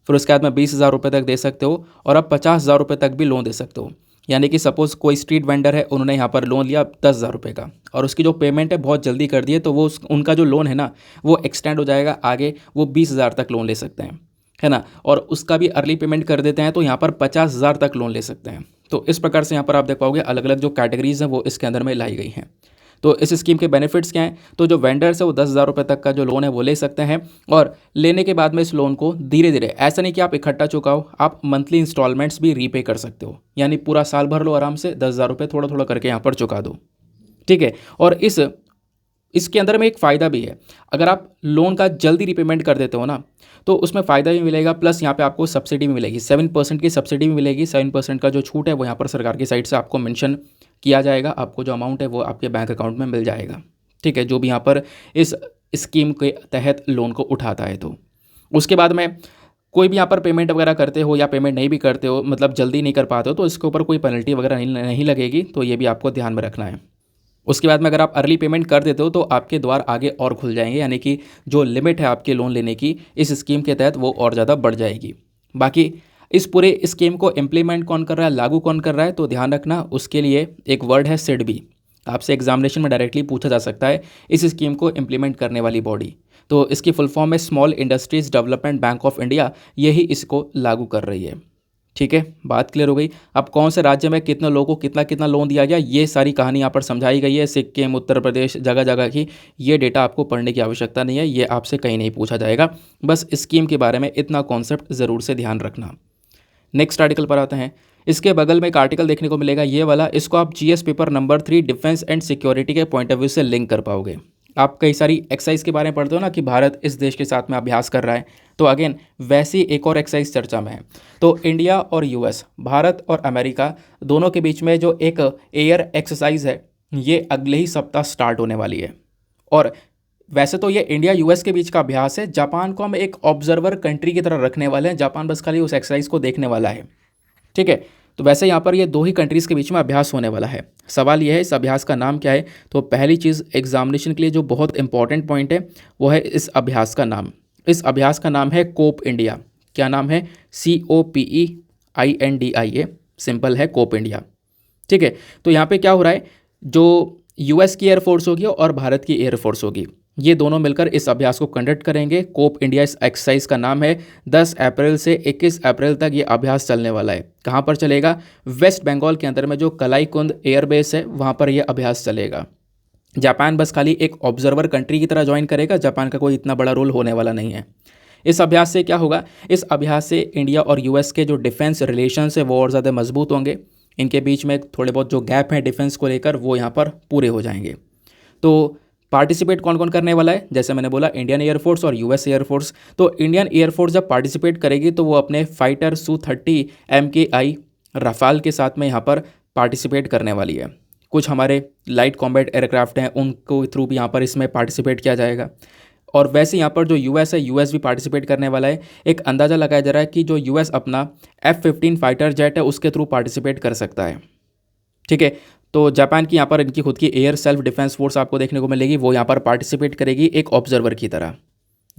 फिर उसके बाद में 20,000 रुपये तक दे सकते हो, और अब 50,000 रुपये तक भी लोन दे सकते हो। यानी कि सपोज़ कोई स्ट्रीट वेंडर है, उन्होंने यहाँ पर लोन लिया 10,000 रुपये का, और उसकी जो पेमेंट है बहुत जल्दी कर दी है, तो वो उनका जो लोन है ना वो एक्सटेंड हो जाएगा आगे, वो 20,000 तक लोन ले सकते हैं, है ना। और उसका भी अर्ली पेमेंट कर देते हैं तो यहाँ पर 50,000 तक लोन ले सकते हैं। तो इस प्रकार से यहाँ पर आप देख पाओगे अलग अलग जो कैटेगरीज हैं वो इसके अंदर में लाई गई हैं। तो इस स्कीम के बेनिफिट्स क्या हैं? तो जो वेंडर्स है वो 10,000 रुपये तक का जो लोन है वो ले सकते हैं, और लेने के बाद में इस लोन को धीरे धीरे, ऐसा नहीं कि आप इकट्ठा चुकाओ, आप मंथली इंस्टॉलमेंट्स भी रीपे कर सकते हो, यानी पूरा साल भर लो आराम से, 10,000 रुपये थोड़ा थोड़ा करके यहाँ पर चुका दो। ठीक है, और इसके अंदर में एक फ़ायदा भी है। अगर आप लोन का जल्दी रिपेमेंट कर देते हो ना तो उसमें फ़ायदा भी मिलेगा, प्लस यहाँ पे आपको सब्सिडी भी मिलेगी, 7% की सब्सिडी भी मिलेगी। 7% का जो छूट है वो यहाँ पर सरकार की साइड से आपको मेंशन किया जाएगा, आपको जो अमाउंट है वो आपके बैंक अकाउंट में मिल जाएगा। ठीक है, जो भी यहाँ पर इस स्कीम के तहत लोन को उठाता है। तो उसके बाद में कोई भी यहाँ पर पेमेंट वगैरह करते हो या पेमेंट नहीं भी करते हो, मतलब जल्दी नहीं कर पाते हो, तो इसके ऊपर कोई पेनल्टी वगैरह नहीं लगेगी, तो ये भी आपको ध्यान में रखना है। उसके बाद में अगर आप अर्ली पेमेंट कर देते हो तो आपके द्वार आगे और खुल जाएंगे, यानी कि जो लिमिट है आपके लोन लेने की इस स्कीम के तहत वो और ज़्यादा बढ़ जाएगी। बाकी इस पूरे स्कीम को इम्प्लीमेंट कौन कर रहा है, लागू कौन कर रहा है, तो ध्यान रखना उसके लिए एक वर्ड है सिडबी। आपसे एग्जामिनेशन में डायरेक्टली पूछा जा सकता है इस स्कीम को इम्प्लीमेंट करने वाली बॉडी। तो इसकी फुल फॉर्म है small industries development bank of India, यही इसको लागू कर रही है। ठीक है, बात क्लियर हो गई। अब कौन से राज्य में कितने लोगों को कितना कितना लोन दिया गया, ये सारी कहानी यहाँ पर समझाई गई है। सिक्किम, उत्तर प्रदेश, जगह जगह की, ये डेटा आपको पढ़ने की आवश्यकता नहीं है, ये आपसे कहीं नहीं पूछा जाएगा। बस स्कीम के बारे में इतना कॉन्सेप्ट ज़रूर से ध्यान रखना। नेक्स्ट आर्टिकल पर आते हैं। इसके बगल में एक आर्टिकल देखने को मिलेगा, ये वाला, इसको आप GS paper number 3 defence and security के पॉइंट ऑफ व्यू से लिंक कर पाओगे। आप कई सारी एक्सरसाइज के बारे में पढ़ते हो ना कि भारत इस देश के साथ में अभ्यास कर रहा है, तो अगेन वैसी एक और एक्सरसाइज चर्चा में है। तो इंडिया और यूएस, भारत और अमेरिका दोनों के बीच में जो एक एयर एक्सरसाइज है ये अगले ही सप्ताह स्टार्ट होने वाली है। और वैसे तो ये इंडिया यूएस के बीच का अभ्यास है, जापान को हम एक ऑब्जर्वर कंट्री की तरह रखने वाले हैं, जापान बस खाली उस एक्सरसाइज को देखने वाला है। ठीक है, तो वैसे यहाँ पर ये 2 ही कंट्रीज़ के बीच में अभ्यास होने वाला है। सवाल यह है इस अभ्यास का नाम क्या है? तो पहली चीज़ एग्जामिनेशन के लिए जो बहुत इंपॉर्टेंट पॉइंट है वो है इस अभ्यास का नाम। इस अभ्यास का नाम है कोप इंडिया। क्या नाम है? COPEINDIA, सिंपल है, कोप इंडिया। ठीक है, तो यहाँ पे क्या हो रहा है, जो यूएस की एयरफोर्स होगी और भारत की एयरफोर्स होगी, ये दोनों मिलकर इस अभ्यास को कंडक्ट करेंगे। कोप इंडिया इस एक्सरसाइज का नाम है। 10 अप्रैल से 21 अप्रैल तक ये अभ्यास चलने वाला है। कहाँ पर चलेगा? वेस्ट बंगाल के अंदर में जो कलाईकुंद एयरबेस है वहाँ पर यह अभ्यास चलेगा। जापान बस खाली एक ऑब्जर्वर कंट्री की तरह ज्वाइन करेगा, जापान का कोई इतना बड़ा रोल होने वाला नहीं है। इस अभ्यास से क्या होगा? इस अभ्यास से इंडिया और यूएस के जो डिफेंस रिलेशंस है वो और ज़्यादा मजबूत होंगे। इनके बीच में थोड़े बहुत जो गैप हैं डिफेंस को लेकर वो यहाँ पर पूरे हो जाएंगे। तो पार्टिसिपेट कौन कौन करने वाला है? जैसे मैंने बोला इंडियन एयरफोर्स और यूएस एयरफोर्स। तो इंडियन एयरफोर्स जब पार्टिसिपेट करेगी तो वो अपने फाइटर Su-30 MKI राफाल के साथ में यहाँ पर पार्टिसिपेट करने वाली है। कुछ हमारे लाइट कॉम्बैट एयरक्राफ्ट हैं उनको थ्रू भी यहाँ पर इसमें पार्टिसिपेट किया जाएगा। और वैसे यहाँ पर जो यूएस है, यूएस भी पार्टिसिपेट करने वाला है। एक अंदाज़ा लगाया जा रहा है कि जो यूएस अपना F-15 फाइटर जेट है उसके थ्रू पार्टिसिपेट कर सकता है। ठीक है। तो जापान की यहाँ पर इनकी खुद की एयर सेल्फ डिफेंस फोर्स आपको देखने को मिलेगी, वो यहाँ पर पार्टिसिपेट करेगी एक ऑब्जर्वर की तरह।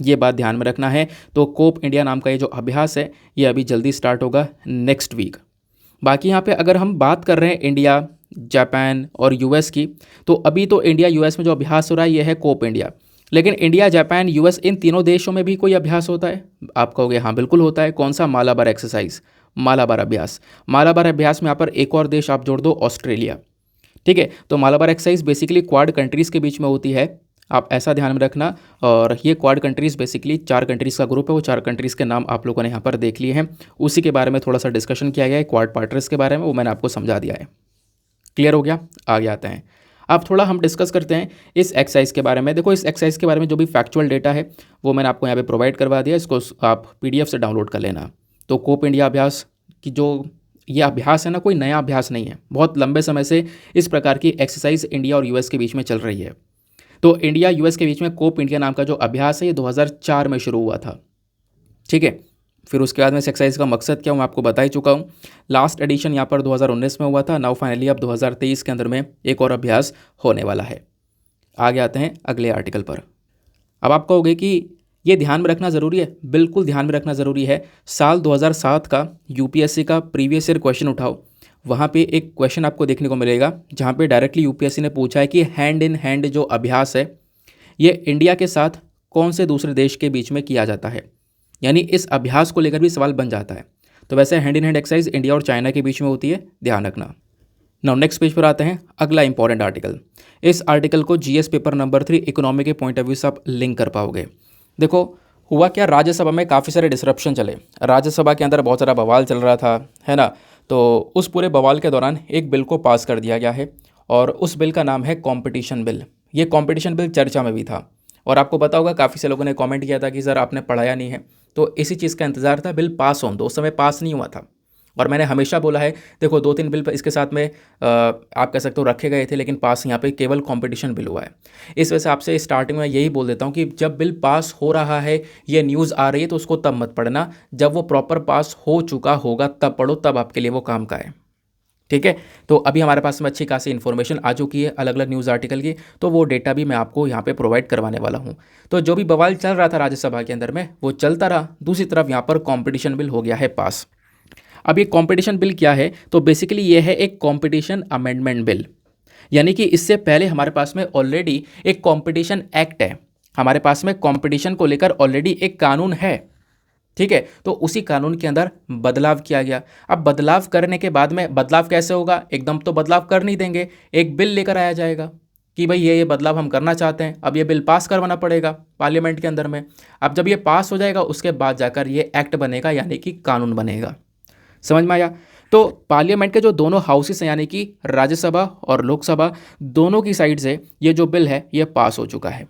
ये बात ध्यान में रखना है। तो कोप इंडिया नाम का ये जो अभ्यास है ये अभी जल्दी स्टार्ट होगा नेक्स्ट वीक। बाकी यहाँ पे अगर हम बात कर रहे हैं इंडिया, जापान और यूएस की, तो अभी तो इंडिया यूएस में जो अभ्यास हो रहा है ये है कोप इंडिया। लेकिन इंडिया, जापान, यूएस इन तीनों देशों में भी कोई अभ्यास होता है? आप कहोगे हाँ बिल्कुल होता है। कौन सा? मालाबार एक्सरसाइज, मालाबार अभ्यास। मालाबार अभ्यास में यहाँ पर एक और देश आप जोड़ दो, ऑस्ट्रेलिया। ठीक है। तो Malabar exercise basically quad countries के बीच में होती है, आप ऐसा ध्यान में रखना। और ये क्वाड कंट्रीज़ बेसिकली 4 कंट्रीज़ का ग्रुप है, वो 4 कंट्रीज़ के नाम आप लोगों ने यहाँ पर देख लिए हैं। उसी के बारे में थोड़ा सा डिस्कशन किया गया है, क्वाड पार्टनर्स के बारे में, वो मैंने आपको समझा दिया है। क्लियर हो गया? आगे आते हैं। अब थोड़ा हम डिस्कस करते हैं इस एक्सरसाइज के बारे में। देखो इस एक्सरसाइज के बारे में जो भी फैक्चुअल डेटा है वो मैंने आपको यहाँ पे प्रोवाइड करवा दिया, इसको आप PDF से डाउनलोड कर लेना। तो कोप इंडिया अभ्यास की जो ये अभ्यास है ना, कोई नया अभ्यास नहीं है। बहुत लंबे समय से इस प्रकार की एक्सरसाइज इंडिया और यूएस के बीच में चल रही है। तो इंडिया यूएस के बीच में कोप इंडिया नाम का जो अभ्यास है ये 2004 में शुरू हुआ था। ठीक है। फिर उसके बाद में इस एक्सरसाइज का मकसद क्या, मैं आपको बता ही चुका हूँ। लास्ट एडिशन यहाँ पर 2019 में हुआ था। नाउ फाइनली अब 2023 के अंदर में एक और अभ्यास होने वाला है। आगे आते हैं अगले आर्टिकल पर। अब आप कहोगे कि ये ध्यान में रखना ज़रूरी है। बिल्कुल ध्यान में रखना ज़रूरी है। साल 2007 का यूपीएससी का प्रीवियस ईयर क्वेश्चन उठाओ, वहाँ पे एक क्वेश्चन आपको देखने को मिलेगा जहाँ पे डायरेक्टली यूपीएससी ने पूछा है कि हैंड इन हैंड जो अभ्यास है ये इंडिया के साथ कौन से दूसरे देश के बीच में किया जाता है। यानी इस अभ्यास को लेकर भी सवाल बन जाता है। तो वैसे hand in hand exercise India और चाइना के बीच में होती है, ध्यान रखना। नाउ नेक्स्ट पेज पर आते हैं, अगला इंपॉर्टेंट आर्टिकल। इस आर्टिकल को जीएस पेपर नंबर 3 इकोनॉमी के पॉइंट ऑफ व्यू से आप लिंक कर पाओगे। देखो हुआ क्या, राज्यसभा में काफ़ी सारे डिसरप्शन चले। राज्यसभा के अंदर बहुत सारा बवाल चल रहा था, है ना। तो उस पूरे बवाल के दौरान एक बिल को पास कर दिया गया है और उस बिल का नाम है कॉम्पिटिशन बिल। ये कॉम्पिटिशन बिल चर्चा में भी था और आपको पता होगा काफ़ी से लोगों ने कमेंट किया था कि सर आपने पढ़ाया नहीं है। तो इसी चीज़ का इंतज़ार था, बिल पास हो। उस समय पास नहीं हुआ था और मैंने हमेशा बोला है, देखो 2-3 बिल इसके साथ में आप कह सकते हो रखे गए थे, लेकिन पास यहाँ पे केवल कंपटीशन बिल हुआ है। इस वजह से आपसे स्टार्टिंग में यही बोल देता हूँ कि जब बिल पास हो रहा है, ये न्यूज़ आ रही है, तो उसको तब मत पढ़ना, जब वो प्रॉपर पास हो चुका होगा तब पढ़ो, तब आपके लिए वो काम का है। ठीक है। तो अभी हमारे पास में अच्छी खासी इन्फॉर्मेशन आ चुकी है अलग अलग न्यूज़ आर्टिकल की, तो वो डेटा भी मैं आपको यहाँ पे प्रोवाइड करवाने वाला हूँ। तो जो भी बवाल चल रहा था राज्यसभा के अंदर में वो चलता रहा। दूसरी तरफ यहाँ पर कॉम्पिटिशन बिल हो गया है पास। अब ये कॉम्पिटिशन बिल क्या है, तो बेसिकली ये है एक कॉम्पिटिशन अमेंडमेंट बिल। यानी कि इससे पहले हमारे पास में ऑलरेडी एक कॉम्पिटिशन एक्ट है, हमारे पास में कॉम्पिटिशन को लेकर ऑलरेडी एक कानून है। ठीक है। तो उसी कानून के अंदर बदलाव किया गया। अब बदलाव करने के बाद में बदलाव कैसे होगा, एकदम तो बदलाव कर नहीं देंगे, एक बिल लेकर आया जाएगा कि भाई ये बदलाव हम करना चाहते हैं। अब ये बिल पास करवाना पड़ेगा पार्लियामेंट के अंदर में। अब जब ये पास हो जाएगा उसके बाद जाकर ये एक्ट बनेगा, यानी कि कानून बनेगा। समझ में आया? तो पार्लियामेंट के जो दोनों हाउसेस हैं, यानी कि राज्यसभा और लोकसभा, दोनों की साइड से ये जो बिल है ये पास हो चुका है।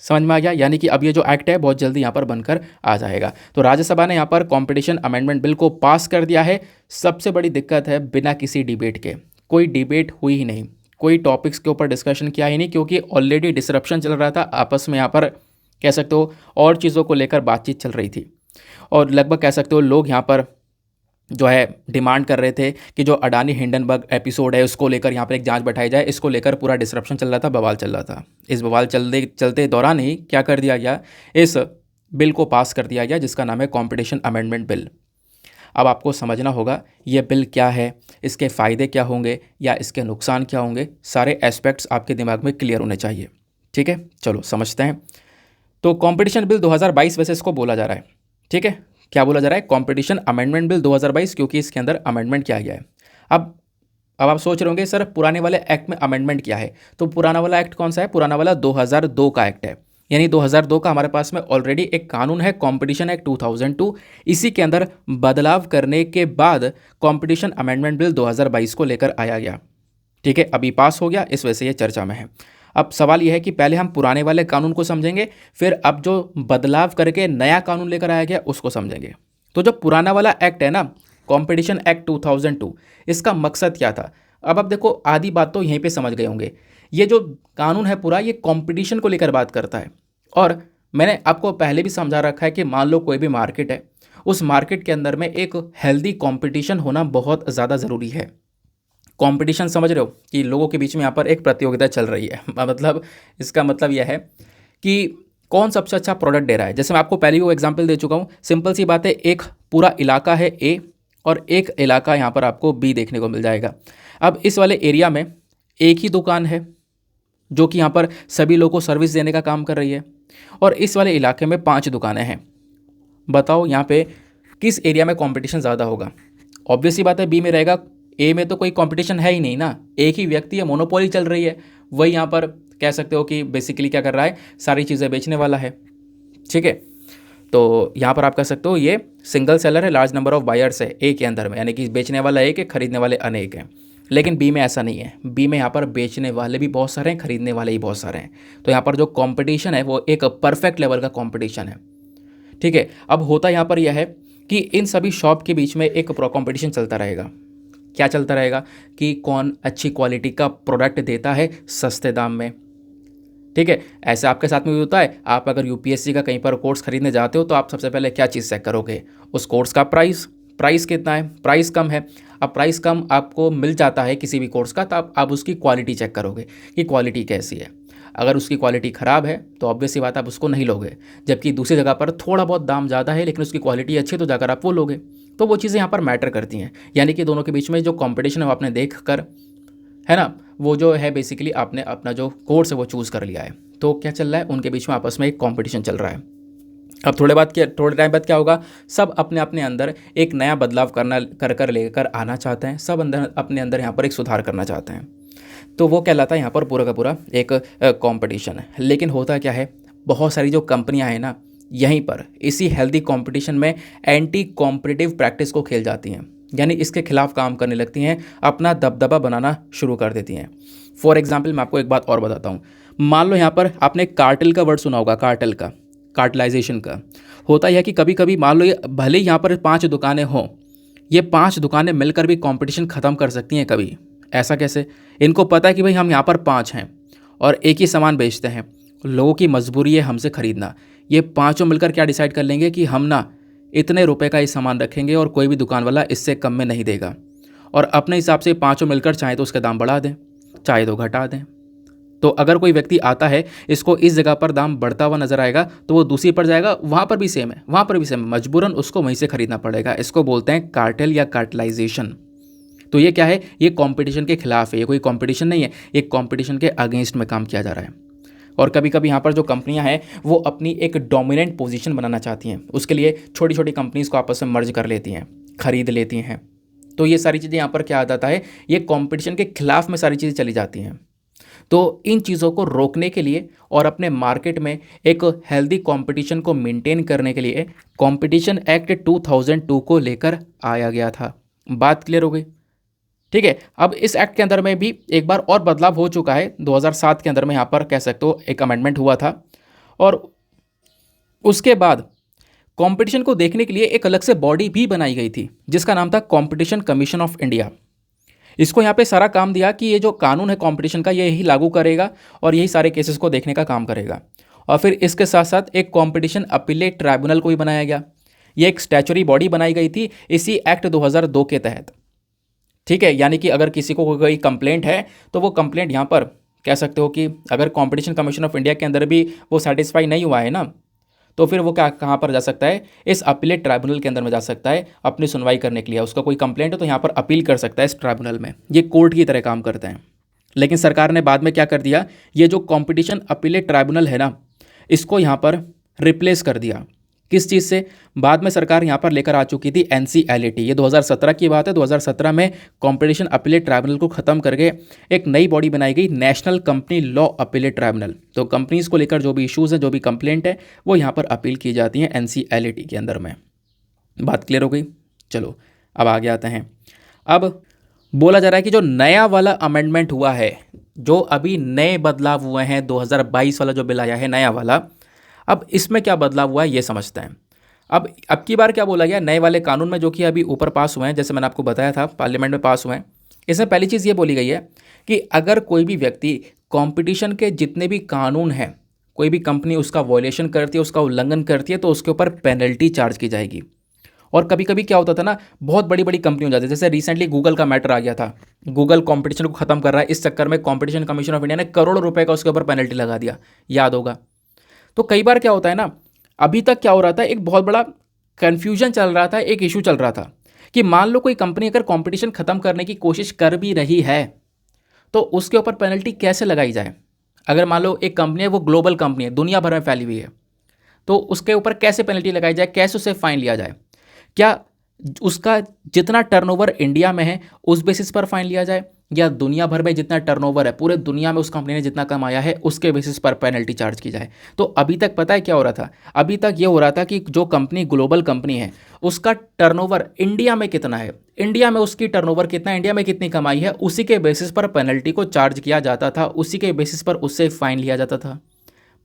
समझ में आ गया? यानी कि अब ये जो एक्ट है बहुत जल्दी यहाँ पर बनकर आ जाएगा। तो राज्यसभा ने यहाँ पर कॉम्पिटिशन अमेंडमेंट बिल को पास कर दिया है। सबसे बड़ी दिक्कत है बिना किसी डिबेट के, कोई डिबेट हुई ही नहीं, कोई टॉपिक्स के ऊपर डिस्कशन किया ही नहीं, क्योंकि ऑलरेडी डिसरप्शन चल रहा था आपस में। यहाँ पर कह सकते हो और चीज़ों को लेकर बातचीत चल रही थी और लगभग कह सकते हो लोग यहाँ पर जो है डिमांड कर रहे थे कि जो अडानी हिंडनबर्ग एपिसोड है उसको लेकर यहाँ पर एक जांच बैठाई जाए। इसको लेकर पूरा डिसरप्शन चल रहा था, बवाल चल रहा था। इस बवाल चलते दौरान ही क्या कर दिया गया, इस बिल को पास कर दिया गया जिसका नाम है कॉम्पिटिशन अमेंडमेंट बिल। अब आपको समझना होगा ये बिल क्या है, इसके फ़ायदे क्या होंगे या इसके नुकसान क्या होंगे, सारे एस्पेक्ट्स आपके दिमाग में क्लियर होने चाहिए। ठीक है, चलो समझते हैं। तो कंपटीशन बिल 2022 वैसे इसको बोला जा रहा है। ठीक है, क्या बोला जा रहा है? कंपटीशन अमेंडमेंट बिल 2022, क्योंकि इसके अंदर अमेंडमेंट किया गया है। अब आप सोच रहे होंगे सर पुराने वाले एक्ट में अमेंडमेंट क्या है? तो पुराना वाला एक्ट कौन सा है? पुराना वाला 2002 का एक्ट है। यानी 2002 का हमारे पास में ऑलरेडी एक कानून है, कंपटीशन एक्ट 2002। इसी के अंदर बदलाव करने के बाद कंपटीशन अमेंडमेंट बिल 2022 को लेकर आया गया। ठीक है, अभी पास हो गया, इस वजह से ये चर्चा में है। अब सवाल यह है कि पहले हम पुराने वाले कानून को समझेंगे, फिर अब जो बदलाव करके नया कानून लेकर आया गया उसको समझेंगे। तो जो पुराना वाला एक्ट है ना, कंपटीशन एक्ट 2002, इसका मकसद क्या था? अब आप देखो, आधी बात तो यहीं पे समझ गए होंगे। ये जो कानून है पूरा, ये कंपटीशन को लेकर बात करता है। और मैंने आपको पहले भी समझा रखा है कि मान लो कोई भी मार्केट है, उस मार्केट के अंदर में एक हेल्दी कंपटीशन होना बहुत ज़्यादा ज़रूरी है। कंपटीशन समझ रहे हो कि लोगों के बीच में यहाँ पर एक प्रतियोगिता चल रही है। मतलब इसका मतलब यह है कि कौन सबसे अच्छा प्रोडक्ट दे रहा है। जैसे मैं आपको पहले ही वो एग्जांपल दे चुका हूँ, सिंपल सी बात है, एक पूरा इलाका है ए और एक इलाका यहाँ पर आपको बी देखने को मिल जाएगा। अब इस वाले एरिया में एक ही दुकान है जो कि यहाँ पर सभी लोगों को सर्विस देने का काम कर रही है, और इस वाले इलाके में 5 दुकानें हैं। बताओ यहाँ पे किस एरिया में कंपटीशन ज़्यादा होगा? ऑब्वियस सी बात है, बी में रहेगा। ए में तो कोई कंपटीशन है ही नहीं ना, एक ही व्यक्ति है, मोनोपोली चल रही है। वही यहाँ पर कह सकते हो कि बेसिकली क्या कर रहा है, सारी चीज़ें बेचने वाला है। ठीक है, तो यहाँ पर आप कह सकते हो ये सिंगल सेलर है, लार्ज नंबर ऑफ बायर्स है ए के अंदर में, यानी कि बेचने वाला एक है, खरीदने वाले अनेक हैं। लेकिन बी में ऐसा नहीं है, बी में यहाँ पर बेचने वाले भी बहुत सारे हैं, खरीदने वाले ही बहुत सारे हैं। तो यहाँ पर जो कंपटीशन है वो एक परफेक्ट लेवल का कंपटीशन है। ठीक है, अब होता यहाँ पर यह है कि इन सभी शॉप के बीच में एक कंपटीशन चलता रहेगा। क्या चलता रहेगा? कि कौन अच्छी क्वालिटी का प्रोडक्ट देता है सस्ते दाम में। ठीक है, ऐसे आपके साथ में भी होता है। आप अगर यूपीएससी का कहीं पर कोर्स खरीदने जाते हो तो आप सबसे पहले क्या चीज़ चेक करोगे? उस कोर्स का प्राइस कितना है। प्राइस कम है, अब प्राइस कम आपको मिल जाता है किसी भी कोर्स का, तो आप उसकी क्वालिटी चेक करोगे कि क्वालिटी कैसी है। अगर उसकी क्वालिटी ख़राब है तो ऑब्वियस सी बात आप उसको नहीं लोगे। जबकि दूसरी जगह पर थोड़ा बहुत दाम ज़्यादा है लेकिन उसकी क्वालिटी अच्छी है तो जाकर आप वो लोगे। तो वो चीज़ें यहाँ पर मैटर करती हैं। यानी कि दोनों के बीच में जो कंपटीशन है वो आपने देख कर, है ना, वो जो है बेसिकली आपने अपना जो कोर्स है वो चूज़ कर लिया है। तो क्या चल रहा है, उनके बीच में आपस में एक कंपटीशन चल रहा है। अब थोड़े टाइम बाद क्या होगा, सब अपने अपने अंदर एक नया बदलाव कर लेकर आना चाहते हैं। सब अपने अंदर यहाँ पर एक सुधार करना चाहते हैं। तो वो कहलाता है यहाँ पर पूरा का पूरा एक कंपटीशन है। लेकिन होता क्या है, बहुत सारी जो कंपनियाँ हैं ना, यहीं पर इसी हेल्दी कंपटीशन में एंटी कॉम्पिटिटिव प्रैक्टिस को खेल जाती हैं। यानी इसके खिलाफ काम करने लगती हैं, अपना दबदबा बनाना शुरू कर देती हैं। फॉर एग्जाम्पल मैं आपको एक बात और बताता हूँ। मान लो यहाँ पर आपने कार्टेल का वर्ड सुना होगा, कार्टेल का, कार्टलाइजेशन का। होता यह है कि कभी कभी मान लो ये भले ही यहाँ पर 5 दुकानें हों, ये 5 दुकानें मिलकर भी कंपटीशन ख़त्म कर सकती हैं कभी। ऐसा कैसे? इनको पता है कि भाई हम यहाँ पर 5 हैं और एक ही सामान बेचते हैं, लोगों की मजबूरी है हमसे ख़रीदना। ये पाँचों मिलकर क्या डिसाइड कर लेंगे कि हम ना इतने रुपए का ये सामान रखेंगे और कोई भी दुकान वाला इससे कम में नहीं देगा। और अपने हिसाब से पाँचों मिलकर चाहे तो उसके दाम बढ़ा दें, चाहे तो घटा दें। तो अगर कोई व्यक्ति आता है, इसको इस जगह पर दाम बढ़ता हुआ नजर आएगा तो वो दूसरी पर जाएगा, वहाँ पर भी सेम है, वहाँ पर भी सेम है, मजबूरन उसको वहीं से खरीदना पड़ेगा। इसको बोलते हैं कार्टेल या कार्टलाइजेशन। तो ये क्या है? ये कंपटीशन के खिलाफ है, ये कोई कंपटीशन नहीं है, ये कंपटीशन के अगेंस्ट में काम किया जा रहा है। और कभी कभी यहाँ पर जो कंपनियाँ हैं वो अपनी एक डोमिनेंट पोजीशन बनाना चाहती हैं, उसके लिए छोटी छोटी कंपनीज़ को आपस में मर्ज कर लेती हैं, खरीद लेती हैं। तो ये सारी चीज़ें यहाँ पर क्या आ जाता है, ये कंपटीशन के खिलाफ में सारी चीज़ें चली जाती हैं। तो इन चीज़ों को रोकने के लिए और अपने मार्केट में एक हेल्दी कंपटीशन को मेंटेन करने के लिए कंपटीशन एक्ट 2002 को लेकर आया गया था। बात क्लियर हो गई? ठीक है, अब इस एक्ट के अंदर में भी एक बार और बदलाव हो चुका है। 2007 के अंदर में यहाँ पर कह सकते हो एक अमेंडमेंट हुआ था, और उसके बाद कंपटीशन को देखने के लिए एक अलग से बॉडी भी बनाई गई थी जिसका नाम था कंपटीशन कमीशन ऑफ इंडिया। इसको यहाँ पे सारा काम दिया कि ये जो कानून है कंपटीशन का, ये यही लागू करेगा और यही सारे केसेस को देखने का काम करेगा। और फिर इसके साथ साथ एक कंपटीशन अपीलेट ट्राइब्यूनल को भी बनाया गया। ये एक स्टैचुरी बॉडी बनाई गई थी इसी एक्ट 2002 के तहत। ठीक है, यानी कि अगर किसी को कोई कंप्लेंट है तो वो कंप्लेंट यहाँ पर कह सकते हो कि अगर कंपटीशन कमीशन ऑफ इंडिया के अंदर भी वो सेटिस्फाई नहीं हुआ है ना, तो फिर वो क्या कहाँ पर जा सकता है, इस अपीलेट ट्राइब्यूनल के अंदर में जा सकता है अपनी सुनवाई करने के लिए। उसका कोई कंप्लेंट है तो यहाँ पर अपील कर सकता है इस ट्राइब्यूनल में। ये कोर्ट की तरह काम करते हैं। लेकिन सरकार ने बाद में क्या कर दिया, ये जो कंपटीशन अपीलेट ट्राइब्यूनल है ना, इसको यहाँ पर रिप्लेस कर दिया। किस चीज़ से? बाद में सरकार यहाँ पर लेकर आ चुकी थी एनसीएलटी। ये 2017 की बात है। 2017 में कंपटीशन अपीलेट ट्राइब्यूनल को ख़त्म करके एक नई बॉडी बनाई गई, national company law appellate tribunal. तो कंपनीज़ को लेकर जो भी इश्यूज़ हैं, जो भी कंप्लेंट है, वो यहाँ पर अपील की जाती हैं एनसीएलटी के अंदर में। बात क्लियर हो गई? चलो अब आगे आते हैं। अब बोला जा रहा है कि जो नया वाला अमेंडमेंट हुआ है, जो अभी नए बदलाव हुए हैं, 2022 वाला जो बिल आया है नया वाला, अब इसमें क्या बदलाव हुआ है ये समझते हैं। अब की बार क्या बोला गया नए वाले कानून में, जो कि अभी ऊपर पास हुए हैं, जैसे मैंने आपको बताया था पार्लियामेंट में पास हुए हैं। इसमें पहली चीज़ ये बोली गई है कि अगर कोई भी व्यक्ति कंपटीशन के जितने भी कानून हैं, कोई भी कंपनी उसका वॉयलेशन करती है, उसका उल्लंघन करती है, तो उसके ऊपर पेनल्टी चार्ज की जाएगी। और कभी कभी क्या होता था ना, बहुत बड़ी बड़ी कंपनी हो जाती है, जैसे रिसेंटली गूगल का मैटर आ गया था। गूगल कंपटीशन को खत्म कर रहा है, इस चक्कर में कंपटीशन कमीशन ऑफ इंडिया ने करोड़ों रुपए का उसके ऊपर पेनल्टी लगा दिया, याद होगा। तो कई बार क्या होता है ना, अभी तक क्या हो रहा था, एक बहुत बड़ा कन्फ्यूजन चल रहा था, एक इशू चल रहा था कि मान लो कोई कंपनी अगर कंपटीशन खत्म करने की कोशिश कर भी रही है, तो उसके ऊपर पेनल्टी कैसे लगाई जाए। अगर मान लो एक कंपनी है, वो ग्लोबल कंपनी है, दुनिया भर में फैली हुई है, तो उसके ऊपर कैसे पेनल्टी लगाई जाए, कैसे उसे फाइन लिया जाए। क्या उसका जितना टर्नओवर इंडिया में है उस बेसिस पर फाइन लिया जाए, या दुनिया भर में जितना टर्नओवर है, पूरे दुनिया में उस कंपनी ने जितना कमाया है उसके बेसिस पर पेनल्टी चार्ज की जाए। तो अभी तक पता है क्या हो रहा था, अभी तक ये हो रहा था कि जो कंपनी ग्लोबल कंपनी है, उसका टर्नओवर इंडिया में कितना है, इंडिया में उसकी टर्नओवर कितना है, इंडिया में कितनी कमाई है, उसी के बेसिस पर पेनल्टी को चार्ज किया जाता था, उसी के बेसिस पर उससे फाइन लिया जाता था।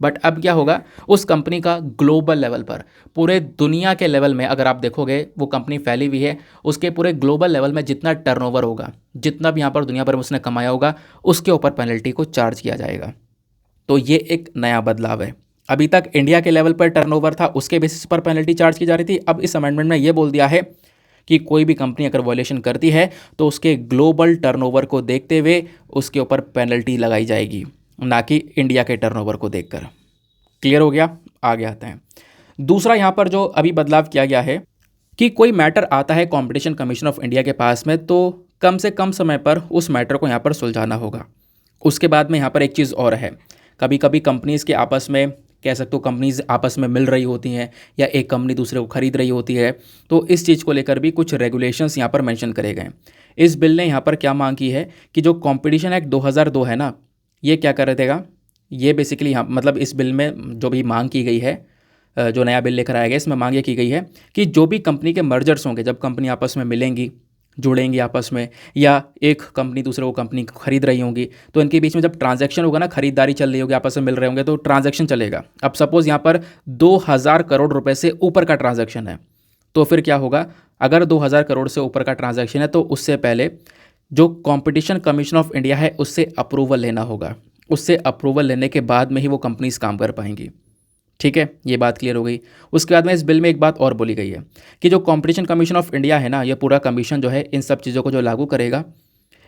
बट अब क्या होगा, उस कंपनी का ग्लोबल लेवल पर, पूरे दुनिया के लेवल में अगर आप देखोगे, वो कंपनी फैली हुई है, उसके पूरे ग्लोबल लेवल में जितना टर्नओवर होगा, जितना भी यहाँ पर दुनिया भर में उसने कमाया होगा, उसके ऊपर पेनल्टी को चार्ज किया जाएगा। तो ये एक नया बदलाव है। अभी तक इंडिया के लेवल पर टर्नओवर था, उसके बेसिस पर पेनल्टी चार्ज की जा रही थी। अब इस अमेंडमेंट में ये बोल दिया है कि कोई भी कंपनी अगर वॉयलेशन करती है तो उसके ग्लोबल टर्नओवर को देखते हुए उसके ऊपर पेनल्टी लगाई जाएगी, ना कि इंडिया के टर्नओवर को देखकर। क्लियर हो गया? आगे आते हैं। दूसरा यहाँ पर जो अभी बदलाव किया गया है कि कोई मैटर आता है कंपटीशन कमीशन ऑफ इंडिया के पास में, तो कम से कम समय पर उस मैटर को यहाँ पर सुलझाना होगा। उसके बाद में यहाँ पर एक चीज़ और है, कभी कभी कंपनीज़ के आपस में, कह सकते हो कंपनीज आपस में मिल रही होती हैं, या एक कंपनी दूसरे को खरीद रही होती है, तो इस चीज़ को लेकर भी कुछ रेगुलेशंस यहाँ पर मेंशन करे गए। इस बिल ने यहाँ पर क्या मांग की है कि जो कंपटीशन एक्ट 2002 है ना, ये क्या कर देगा, ये बेसिकली यहाँ मतलब इस बिल में जो भी मांग की गई है, जो नया बिल लेकर आया गया, इसमें मांग ये की गई है कि जो भी कंपनी के मर्जर्स होंगे, जब कंपनी आपस में मिलेंगी, जुड़ेंगी आपस में, या एक कंपनी दूसरे को कंपनी को खरीद रही होंगी, तो इनके बीच में जब ट्रांजैक्शन होगा ना, खरीदारी चल रही होगी, आपस में मिल रहे होंगे, तो ट्रांजैक्शन चलेगा। अब सपोज़ यहाँ पर 2000 करोड़ रुपए से ऊपर का ट्रांजैक्शन है, तो फिर क्या होगा, अगर 2000 करोड़ से ऊपर का ट्रांजैक्शन है, तो उससे पहले जो कॉम्पिटिशन कमीशन ऑफ इंडिया है उससे अप्रूवल लेना होगा। उससे अप्रूवल लेने के बाद में ही वो कंपनीज काम कर पाएंगी। ठीक है, ये बात क्लियर हो गई। उसके बाद में इस बिल में एक बात और बोली गई है कि जो कंपटीशन कमीशन ऑफ इंडिया है ना, ये पूरा कमीशन जो है इन सब चीज़ों को जो लागू करेगा,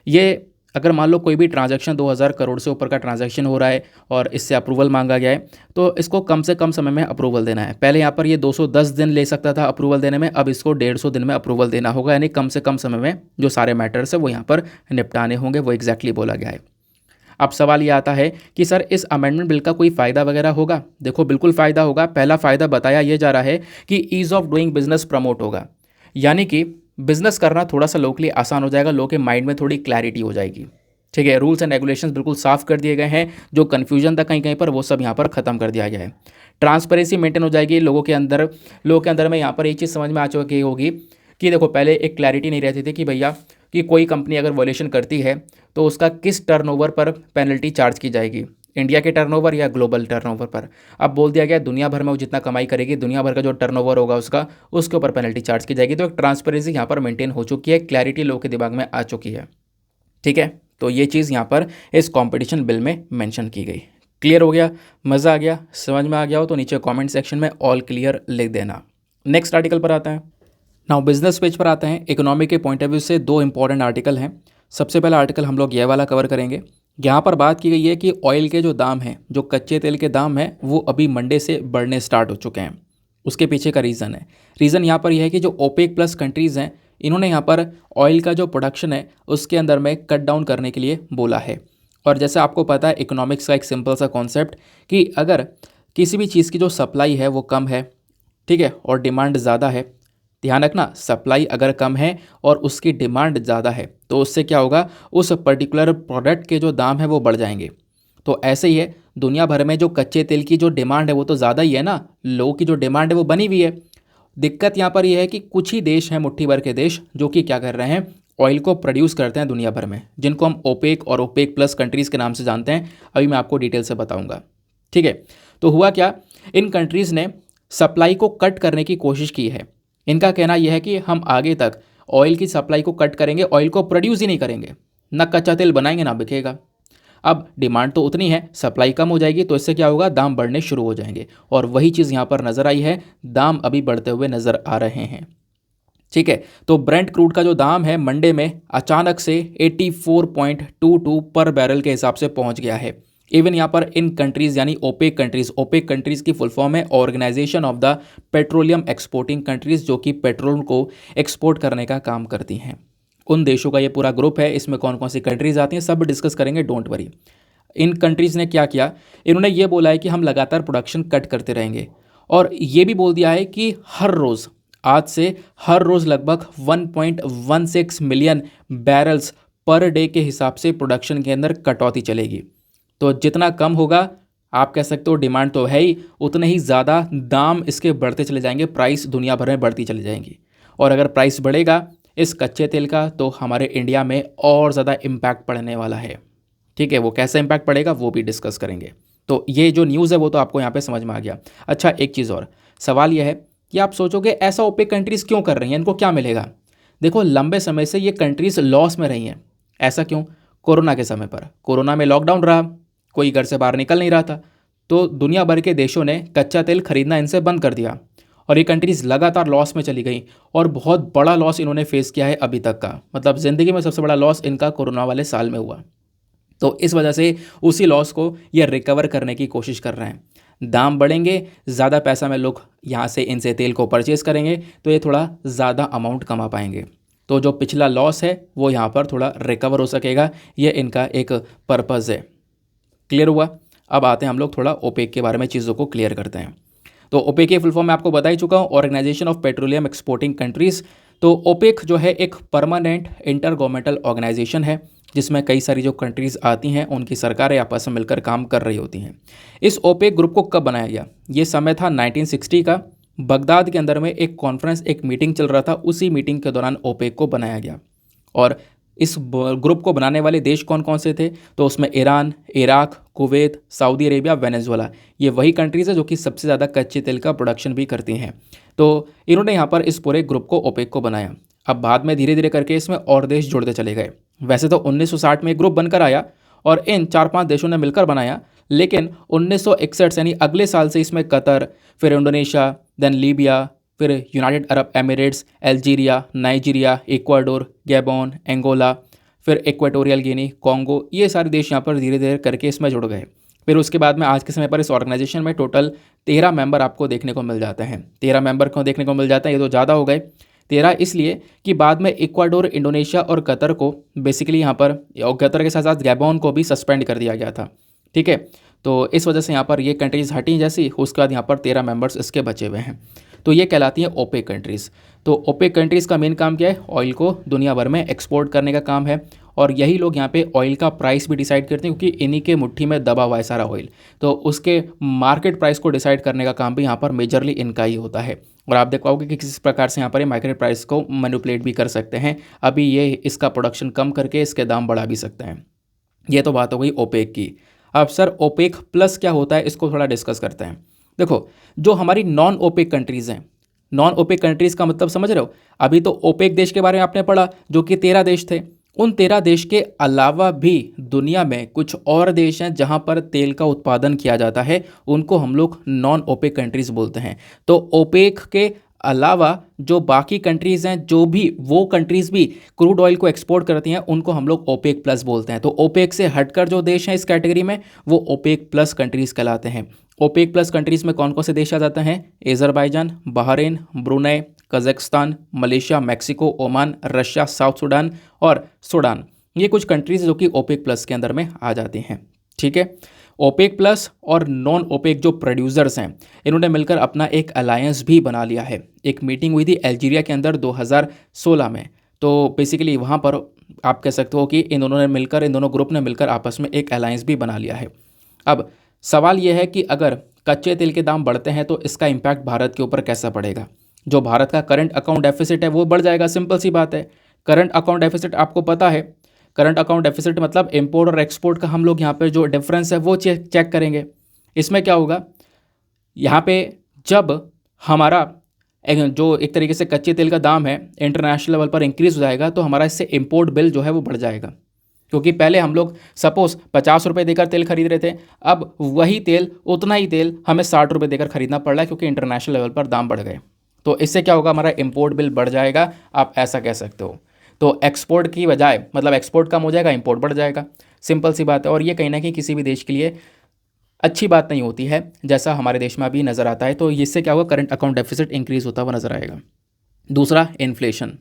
ये अगर मान लो कोई भी ट्रांजैक्शन 2000 करोड़ से ऊपर का ट्रांजैक्शन हो रहा है और इससे अप्रूवल मांगा गया है, तो इसको कम से कम समय में अप्रूवल देना है। पहले यहाँ पर ये 210 दिन ले सकता था अप्रूवल देने में, अब इसको 150 दिन में अप्रूवल देना होगा, यानी कम से कम समय में जो सारे मैटर्स है वो यहाँ पर निपटाने होंगे, वो एग्जैक्टली बोला गया है। अब सवाल ये आता है कि सर इस अमेंडमेंट बिल का कोई फ़ायदा वगैरह होगा? देखो बिल्कुल फ़ायदा होगा। पहला फ़ायदा बताया ये जा रहा है कि ease of doing business promote होगा, यानी कि बिजनेस करना थोड़ा सा लोगों के लिए आसान हो जाएगा, लोगों के माइंड में थोड़ी क्लैरिटी हो जाएगी। ठीक है, रूल्स एंड रेगुलेशंस बिल्कुल साफ कर दिए गए हैं, जो कन्फ्यूजन था कहीं कहीं पर वो सब यहाँ पर ख़त्म कर दिया गया है। ट्रांसपेरेंसी मेंटेन हो जाएगी लोगों के अंदर में यहाँ पर एक चीज़ समझ में आ चुकी होगी कि देखो पहले एक क्लैरिटी नहीं रहती थी कि भैया कि कोई कंपनी अगर वॉल्यूशन करती है तो उसका किस टर्नओवर पर पेनल्टी चार्ज की जाएगी, इंडिया के टर्नओवर या ग्लोबल टर्नओवर पर। अब बोल दिया गया दुनिया भर में वो जितना कमाई करेगी, दुनिया भर का जो टर्नओवर होगा उसके ऊपर पेनल्टी चार्ज की जाएगी। तो एक ट्रांसपेरेंसी यहाँ पर मेंटेन हो चुकी है, क्लैरिटी लोगों के दिमाग में आ चुकी है। ठीक है, तो ये चीज़ यहाँ पर इस कॉम्पिटिशन बिल में मेंशन की गई। क्लियर हो गया? मज़ा आ गया? समझ में आ गया हो तो नीचे कमेंट सेक्शन में ऑल क्लियर लिख देना। नेक्स्ट आर्टिकल पर आता है। नाउ बिजनेस पेज पर आते हैं। इकोनॉमी के पॉइंट ऑफ व्यू से दो इंपॉर्टेंट आर्टिकल हैं। सबसे पहला आर्टिकल हम लोग ये वाला कवर करेंगे। यहाँ पर बात की गई है कि ऑयल के जो दाम हैं, जो कच्चे तेल के दाम हैं, वो अभी मंडे से बढ़ने स्टार्ट हो चुके हैं। उसके पीछे का रीज़न यहाँ पर यह है कि जो ओपेक प्लस कंट्रीज़ हैं, इन्होंने यहाँ पर ऑयल का जो प्रोडक्शन है उसके अंदर में कट डाउन करने के लिए बोला है। और जैसे आपको पता है इकोनॉमिक्स का एक सिंपल सा कॉन्सेप्ट कि अगर किसी भी चीज़ की जो सप्लाई है वो कम है, ठीक है, और डिमांड ज़्यादा है, ध्यान रखना सप्लाई अगर कम है और उसकी डिमांड ज़्यादा है तो उससे क्या होगा, उस पर्टिकुलर प्रोडक्ट के जो दाम है वो बढ़ जाएंगे। तो ऐसे ही है, दुनिया भर में जो कच्चे तेल की जो डिमांड है वो तो ज़्यादा ही है ना, लोगों की जो डिमांड है वो बनी हुई है। दिक्कत यहाँ पर यह है कि कुछ ही देश हैं, मुट्ठी भर के देश, जो कि क्या कर रहे हैं, ऑयल को प्रोड्यूस करते हैं दुनिया भर में, जिनको हम ओपेक और ओपेक प्लस कंट्रीज़ के नाम से जानते हैं। अभी मैं आपको डिटेल से बताऊंगा, ठीक है। तो हुआ क्या, इन कंट्रीज़ ने सप्लाई को कट करने की कोशिश की है। इनका कहना यह है कि हम आगे तक ऑयल की सप्लाई को कट करेंगे, ऑयल को प्रोड्यूस ही नहीं करेंगे, ना कच्चा तेल बनाएंगे ना बिकेगा। अब डिमांड तो उतनी है, सप्लाई कम हो जाएगी, तो इससे क्या होगा, दाम बढ़ने शुरू हो जाएंगे। और वही चीज़ यहाँ पर नज़र आई है, दाम अभी बढ़ते हुए नज़र आ रहे हैं, ठीक है। तो ब्रेंट क्रूड का जो दाम है मंडे में अचानक से 84.22 पर बैरल के हिसाब से पहुंच गया है। इवन यहाँ पर इन कंट्रीज़ यानी ओपेक कंट्रीज़ की फुल फॉर्म है organization of the petroleum exporting countries, जो कि पेट्रोल को एक्सपोर्ट करने का काम करती हैं। उन देशों का ये पूरा ग्रुप है, इसमें कौन कौन सी कंट्रीज़ आती हैं सब डिस्कस करेंगे, डोंट वरी। इन कंट्रीज़ ने क्या किया, इन्होंने ये बोला है कि हम लगातार प्रोडक्शन कट करते रहेंगे, और ये भी बोल दिया है कि हर रोज़, आज से हर रोज़ लगभग 1.16 मिलियन बैरल्स पर डे के हिसाब से प्रोडक्शन के अंदर कटौती चलेगी। तो जितना कम होगा, आप कह सकते हो डिमांड तो है ही, उतने ही ज़्यादा दाम इसके बढ़ते चले जाएंगे, प्राइस दुनिया भर में बढ़ती चली जाएंगी। और अगर प्राइस बढ़ेगा इस कच्चे तेल का तो हमारे इंडिया में और ज़्यादा इम्पैक्ट पड़ने वाला है, ठीक है। वो कैसे इम्पैक्ट पड़ेगा वो भी डिस्कस करेंगे। तो ये जो न्यूज़ है वो तो आपको यहाँ पे समझ में आ गया। अच्छा, एक चीज़ और, सवाल यह है कि आप सोचोगे ऐसा ओपेक कंट्रीज़ क्यों कर रही हैं, इनको क्या मिलेगा। देखो, लंबे समय से ये कंट्रीज़ लॉस में रही हैं। ऐसा क्यों, कोरोना के समय पर, कोरोना में लॉकडाउन रहा, कोई घर से बाहर निकल नहीं रहा था, तो दुनिया भर के देशों ने कच्चा तेल खरीदना इनसे बंद कर दिया, और ये कंट्रीज़ लगातार लॉस में चली गई, और बहुत बड़ा लॉस इन्होंने फेस किया है अभी तक का, मतलब ज़िंदगी में सबसे बड़ा लॉस इनका कोरोना वाले साल में हुआ। तो इस वजह से उसी लॉस को ये रिकवर करने की कोशिश कर रहे हैं। दाम बढ़ेंगे, ज़्यादा पैसा में लोग यहाँ से इनसे तेल को परचेज़ करेंगे, तो ये थोड़ा ज़्यादा अमाउंट कमा पाएंगे। तो जो पिछला लॉस है वो यहाँ पर थोड़ा रिकवर हो सकेगा, ये इनका एक पर्पज़ है। क्लियर हुआ। अब आते हैं हम लोग थोड़ा ओपेक के बारे में चीज़ों को क्लियर करते हैं। तो ओपेक के फुल फॉर्म मैं आपको बता ही चुका हूँ, organization of petroleum exporting countries. तो ओपेक जो है एक परमानेंट इंटर गवर्नमेंटल ऑर्गेनाइजेशन है, जिसमें कई सारी जो कंट्रीज़ आती हैं उनकी सरकारें आपस में मिलकर काम कर रही होती हैं। इस ओपेक ग्रुप को कब बनाया गया, ये समय था 1960 का। बगदाद के अंदर में एक कॉन्फ्रेंस, एक मीटिंग चल रहा था, उसी मीटिंग के दौरान ओपेक को बनाया गया। और इस ग्रुप को बनाने वाले देश कौन कौन से थे, तो उसमें Iran, Iraq, Kuwait, Saudi Arabia, Venezuela, ये वही कंट्रीज़ है जो कि सबसे ज़्यादा कच्चे तेल का प्रोडक्शन भी करती हैं। तो इन्होंने यहाँ पर इस पूरे ग्रुप को ओपेक को बनाया। अब बाद में धीरे धीरे करके इसमें और देश जुड़ते चले गए। वैसे तो 1960 में एक ग्रुप बनकर आया और इन 4-5 देशों ने मिलकर बनाया, लेकिन 1961 यानी अगले साल से इसमें कतर, फिर इंडोनेशिया, देन लीबिया, फिर United Arab Emirates, Algeria, Nigeria, Ecuador, Gabon, Angola, फिर इक्वेटोरियल गिनी, कॉन्गो, ये सारे देश यहाँ पर धीरे धीरे करके इसमें जुड़ गए। फिर उसके बाद में आज के समय पर इस ऑर्गेनाइजेशन में टोटल 13 मेंबर आपको देखने को मिल जाते हैं। 13 मेंबर क्यों देखने को मिल जाते हैं, ये तो ज़्यादा हो गए। 13 इसलिए कि बाद में इक्वाडोर, इंडोनेशिया और कतर को बेसिकली यहाँ पर, और कतर के साथ साथ गैबोन को भी सस्पेंड कर दिया गया था, ठीक है। तो इस वजह से यहाँ पर ये कंट्रीज़ हटी जैसी, उसके बाद यहाँ पर 13 मेंबर्स इसके बचे हुए हैं। तो ये कहलाती हैं ओपेक कंट्रीज़। तो ओपेक कंट्रीज़ का मेन काम क्या है, ऑयल को दुनिया भर में एक्सपोर्ट करने का काम है, और यही लोग यहाँ पे ऑयल का प्राइस भी डिसाइड करते हैं, क्योंकि इन्हीं के मुट्ठी में दबा हुआ है सारा ऑयल। तो उसके मार्केट प्राइस को डिसाइड करने का काम भी यहाँ पर मेजरली इनका ही होता है। और आप देख पाओगे कि किस प्रकार से यहाँ पर ये मार्केट प्राइस को मैनिपुलेट भी कर सकते हैं। अभी ये इसका प्रोडक्शन कम करके इसके दाम बढ़ा भी सकते हैं। ये तो बात हो गई ओपेक की। अब सर ओपेक प्लस क्या होता है, इसको थोड़ा डिस्कस करते हैं। देखो, जो हमारी नॉन ओपेक कंट्रीज़ हैं, नॉन ओपेक कंट्रीज़ का मतलब समझ रहे हो, अभी तो ओपेक देश के बारे में आपने पढ़ा जो कि 13 देश थे। उन 13 देश के अलावा भी दुनिया में कुछ और देश हैं जहां पर तेल का उत्पादन किया जाता है, उनको हम लोग नॉन ओपेक कंट्रीज़ बोलते हैं। तो ओपेक के अलावा जो बाकी कंट्रीज़ हैं, जो भी वो कंट्रीज़ भी क्रूड ऑयल को एक्सपोर्ट करती हैं, उनको हम लोग ओपेक प्लस बोलते हैं। तो ओपेक से हटकर जो देश हैं इस कैटेगरी में, वो ओपेक प्लस कंट्रीज़ कहलाते हैं। ओपेक प्लस कंट्रीज़ में कौन कौन से देश आ जाते हैं, Azerbaijan, Bahrain, Brunei, Kazakhstan, Malaysia, Mexico, Oman, Russia, south Sudan और सूडान। ये कुछ कंट्रीज जो कि ओपेक प्लस के अंदर में आ जाती हैं। ठीक है, ओपेक प्लस और नॉन ओपेक जो प्रोड्यूसर्स हैं इन्होंने मिलकर अपना एक अलायंस भी बना लिया है। एक मीटिंग हुई थी अल्जीरिया के अंदर 2016 में, तो बेसिकली वहाँ पर आप कह सकते हो कि इन दोनों ग्रुप ने मिलकर आपस में एक अलायंस भी बना लिया है। अब सवाल यह है कि अगर कच्चे तेल के दाम बढ़ते हैं तो इसका इम्पैक्ट भारत के ऊपर कैसा पड़ेगा। जो भारत का करंट अकाउंट डेफिसिट है वो बढ़ जाएगा, सिंपल सी बात है। करंट अकाउंट डेफिसिट आपको पता है, करंट अकाउंट डेफिसिट मतलब इंपोर्ट और एक्सपोर्ट का हम लोग यहाँ पे जो डिफरेंस है वो चेक करेंगे। इसमें क्या होगा, यहाँ पे जब हमारा जो एक तरीके से कच्चे तेल का दाम है इंटरनेशनल लेवल पर इंक्रीज हो जाएगा तो हमारा इससे इंपोर्ट बिल जो है वो बढ़ जाएगा। क्योंकि पहले हम लोग सपोज 50 रुपये देकर तेल खरीद रहे थे, अब वही तेल उतना ही तेल हमें 60 रुपये देकर खरीदना पड़ रहा है क्योंकि इंटरनेशनल लेवल पर दाम बढ़ गए। तो इससे क्या होगा, हमारा इंपोर्ट बिल बढ़ जाएगा, आप ऐसा कह सकते हो। तो एक्सपोर्ट की बजाय मतलब एक्सपोर्ट कम हो जाएगा, इंपोर्ट बढ़ जाएगा, सिंपल सी बात है। और ये कहीं ना कहीं किसी भी देश के लिए अच्छी बात नहीं होती है, जैसा हमारे देश में अभी नज़र आता है। तो इससे क्या होगा, करंट अकाउंट डेफिसिट इंक्रीज होता हुआ नजर आएगा। दूसरा, इन्फ्लेशन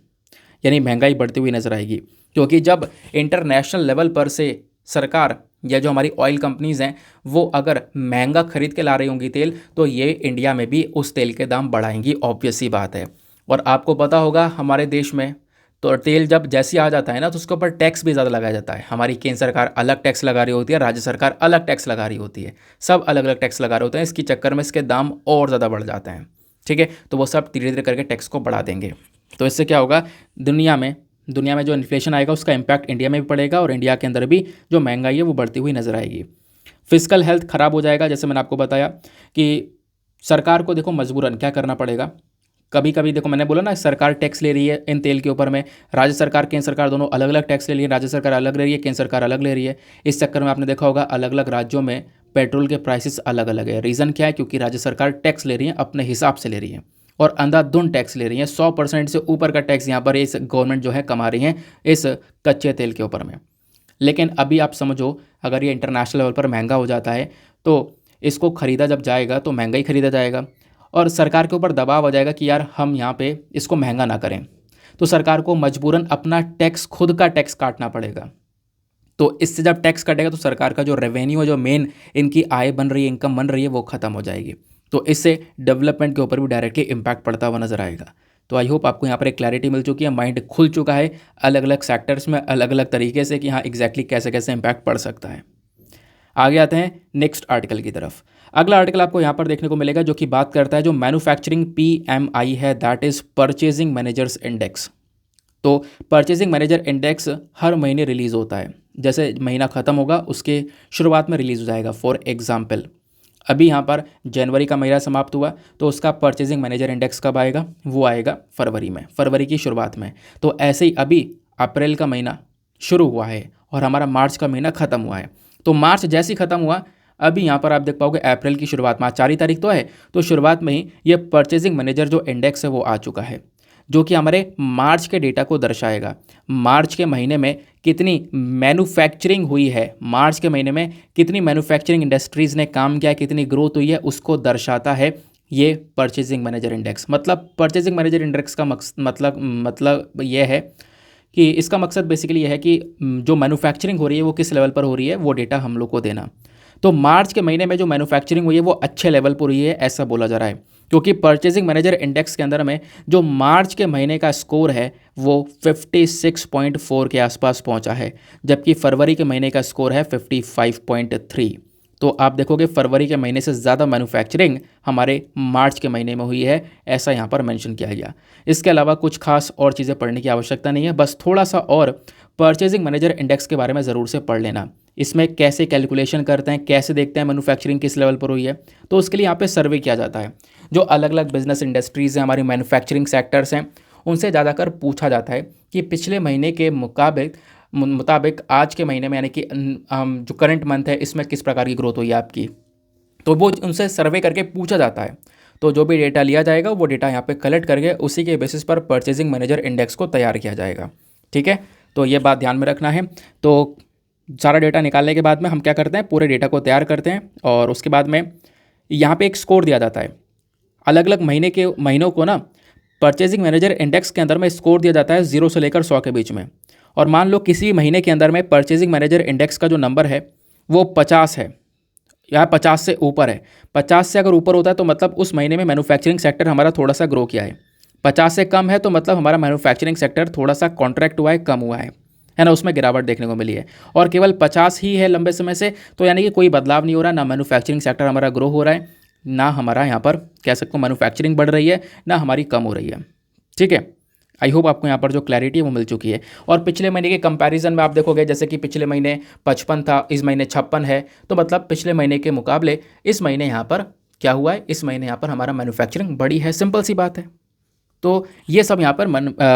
यानी महंगाई बढ़ती हुई नजर आएगी, क्योंकि जब इंटरनेशनल लेवल पर से सरकार या जो हमारी ऑयल कंपनीज़ हैं वो अगर महंगा खरीद के ला रही होंगी तेल, तो ये इंडिया में भी उस तेल के दाम बढ़ाएंगी, ऑब्वियस सी बात है। और आपको पता होगा हमारे देश में तो तेल जब जैसे आ जाता है ना तो उसके ऊपर टैक्स भी ज़्यादा लगाया जाता है। हमारी केंद्र सरकार अलग टैक्स लगा रही होती है, राज्य सरकार अलग टैक्स लगा रही होती है, सब अलग अलग टैक्स लगा रहे होते हैं। इसके चक्कर में इसके दाम और ज़्यादा बढ़ जाते हैं। ठीक है, तो वो सब धीरे धीरे करके टैक्स को बढ़ा देंगे। तो इससे क्या होगा, दुनिया में जो इन्फ्लेशन आएगा उसका इम्पैक्ट इंडिया में भी पड़ेगा और इंडिया के अंदर भी जो महंगाई है वो बढ़ती हुई नजर आएगी। फिजिकल हेल्थ ख़राब हो जाएगा। जैसे मैंने आपको बताया कि सरकार को देखो मजबूरन क्या करना पड़ेगा, कभी कभी देखो मैंने बोला ना सरकार टैक्स ले रही है इन तेल के ऊपर में, राज्य सरकार केंद्र सरकार दोनों अलग अलग टैक्स ले रही है, राज्य सरकार अलग ले रही है, केंद्र सरकार अलग ले रही है। इस चक्कर में आपने देखा होगा अलग अलग राज्यों में पेट्रोल के प्राइसेस अलग अलग है। रीज़न क्या है, क्योंकि राज्य सरकार टैक्स ले रही है, अपने हिसाब से ले रही है और अंधाधुंध टैक्स ले रही है। 100% से ऊपर का टैक्स यहाँ पर इस गवर्नमेंट जो है कमा रही है इस कच्चे तेल के ऊपर में। लेकिन अभी आप समझो अगर ये इंटरनेशनल लेवल पर महंगा हो जाता है तो इसको ख़रीदा जब जाएगा तो महंगा ही ख़रीदा जाएगा और सरकार के ऊपर दबाव आ जाएगा कि यार हम यहाँ पे इसको महंगा ना करें, तो सरकार को मजबूरन अपना टैक्स, खुद का टैक्स काटना पड़ेगा। तो इससे जब टैक्स कटेगा तो सरकार का जो रेवेन्यू है, जो मेन इनकी आय बन रही है, इनकम बन रही है, वो ख़त्म हो जाएगी। तो इससे डेवलपमेंट के ऊपर भी डायरेक्टली इम्पैक्ट पड़ता हुआ नजर आएगा। तो आई होप आपको यहाँ पर एक क्लैरिटी मिल चुकी है, माइंड खुल चुका है अलग अलग सेक्टर्स में अलग अलग तरीके से कि हाँ एग्जैक्टली कैसे कैसे इम्पैक्ट पड़ सकता है। आगे आते हैं नेक्स्ट आर्टिकल की तरफ। अगला आर्टिकल आपको यहाँ पर देखने को मिलेगा जो कि बात करता है जो मैन्युफैक्चरिंग PMI है, that is purchasing managers index. तो परचेजिंग मैनेजर इंडेक्स हर महीने रिलीज़ होता है, जैसे महीना ख़त्म होगा उसके शुरुआत में रिलीज़ हो जाएगा। फॉर एग्जांपल अभी यहाँ पर जनवरी का महीना समाप्त हुआ तो उसका परचेजिंग मैनेजर इंडेक्स कब आएगा, वो आएगा फरवरी में, फरवरी की शुरुआत में। तो ऐसे ही अभी अप्रैल का महीना शुरू हुआ है और हमारा मार्च का महीना ख़त्म हुआ है। तो मार्च जैसे ही ख़त्म हुआ अभी यहाँ पर आप देख पाओगे अप्रैल की शुरुआत में, आज 4 तारीख तो है, तो शुरुआत में ही ये परचेजिंग मैनेजर जो इंडेक्स है वो आ चुका है, जो कि हमारे मार्च के डेटा को दर्शाएगा। मार्च के महीने में कितनी मैन्युफैक्चरिंग हुई है, मार्च के महीने में कितनी मैन्युफैक्चरिंग इंडस्ट्रीज़ ने काम किया, कितनी ग्रोथ हुई है, उसको दर्शाता है ये परचेजिंग मैनेजर इंडेक्स। मतलब परचेजिंग मैनेजर इंडेक्स का मतलब ये है कि इसका मकसद बेसिकली ये है कि जो मैन्युफैक्चरिंग हो रही है वो किस लेवल पर हो रही है वो डेटा हम लोग को देना। तो मार्च के महीने में जो मैन्युफैक्चरिंग हुई है वो अच्छे लेवल पर हुई है ऐसा बोला जा रहा है, क्योंकि परचेजिंग मैनेजर इंडेक्स के अंदर में जो मार्च के महीने का स्कोर है वो 56.4 के आसपास पहुंचा है, जबकि फरवरी के महीने का स्कोर है 55.3। तो आप देखोगे फरवरी के महीने से ज़्यादा मैन्युफैक्चरिंग हमारे मार्च के महीने में हुई है, ऐसा यहाँ पर मेंशन किया गया। इसके अलावा कुछ खास और चीज़ें पढ़ने की आवश्यकता नहीं है, बस थोड़ा सा और परचेजिंग मैनेजर इंडेक्स के बारे में ज़रूर से पढ़ लेना। इसमें कैसे कैलकुलेशन करते हैं, कैसे देखते हैं मैन्युफैक्चरिंग किस लेवल पर हुई है, तो उसके लिए यहाँ पे सर्वे किया जाता है। जो अलग अलग बिजनेस इंडस्ट्रीज़ हैं, हमारी मैन्युफैक्चरिंग सेक्टर्स हैं, उनसे ज़्यादातर पूछा जाता है कि पिछले महीने के मुताबिक आज के महीने में यानी कि जो करंट मंथ है इसमें किस प्रकार की ग्रोथ हुई है आपकी, तो वो उनसे सर्वे करके पूछा जाता है। तो जो भी डेटा लिया जाएगा वो डेटा यहाँ पे कलेक्ट करके उसी के बेसिस पर परचेजिंग मैनेजर इंडेक्स को तैयार किया जाएगा। ठीक है, तो ये बात ध्यान में रखना है। तो सारा डेटा निकालने के बाद में हम क्या करते हैं, पूरे डेटा को तैयार करते हैं और उसके बाद में यहाँ पे एक स्कोर दिया जाता है। अलग अलग महीनों को ना परचेजिंग मैनेजर इंडेक्स के अंदर में स्कोर दिया जाता है 0 से लेकर 100 के बीच में। और मान लो किसी भी महीने के अंदर में परचेजिंग मैनेजर इंडेक्स का जो नंबर है वो 50 है या 50 से ऊपर है, 50 से अगर ऊपर होता है तो मतलब उस महीने में मैन्युफैक्चरिंग सेक्टर हमारा थोड़ा सा ग्रो किया है, 50 से कम है तो मतलब हमारा मैन्युफैक्चरिंग सेक्टर थोड़ा सा कॉन्ट्रैक्ट हुआ है, कम हुआ है ना, उसमें गिरावट देखने को मिली है। और केवल 50 ही है लंबे समय से, तो यानी कि कोई बदलाव नहीं हो रहा, ना मैन्युफैक्चरिंग सेक्टर हमारा ग्रो हो रहा है, ना हमारा यहाँ पर कह सकते हो मैन्युफैक्चरिंग बढ़ रही है, ना हमारी कम हो रही है। ठीक है, आई होप आपको यहाँ पर जो क्लैरिटी है वो मिल चुकी है। और पिछले महीने के कंपैरिजन में आप देखोगे जैसे कि पिछले महीने 55 था, इस महीने 56 है, तो मतलब पिछले महीने के मुकाबले इस महीने यहाँ पर क्या हुआ है, इस महीने यहाँ पर हमारा मैन्युफैक्चरिंग बढ़ी है, सिंपल सी बात है। तो ये सब यहाँ पर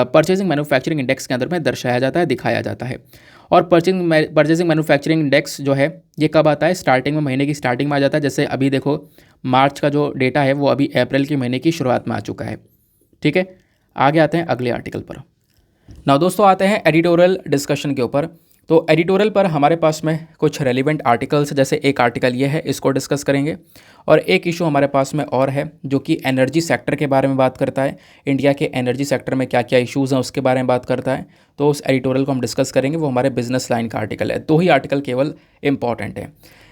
परचेजिंग मैन्युफैक्चरिंग इंडेक्स के अंदर में दर्शाया जाता है, दिखाया जाता है। और परचेजिंग मैन्युफैक्चरिंग इंडेक्स जो है ये कब आता है, स्टार्टिंग में, महीने की स्टार्टिंग में आ जाता है। जैसे अभी देखो मार्च का जो डेटा है वो अभी अप्रैल के महीने की शुरुआत में आ चुका है। ठीक है, आगे आते हैं अगले आर्टिकल पर। नाउ दोस्तों आते हैं एडिटोरियल डिस्कशन के ऊपर। तो एडिटोरियल पर हमारे पास में कुछ रेलिवेंट आर्टिकल्स, जैसे एक आर्टिकल ये है, इसको डिस्कस करेंगे। और एक इशू हमारे पास में और है जो कि एनर्जी सेक्टर के बारे में बात करता है, इंडिया के एनर्जी सेक्टर में क्या क्या इश्यूज़ हैं उसके बारे में बात करता है। तो उस एडिटोरियल को हम डिस्कस करेंगे, वो हमारे बिजनेस लाइन का आर्टिकल है। 2 ही आर्टिकल केवल इंपॉर्टेंट है।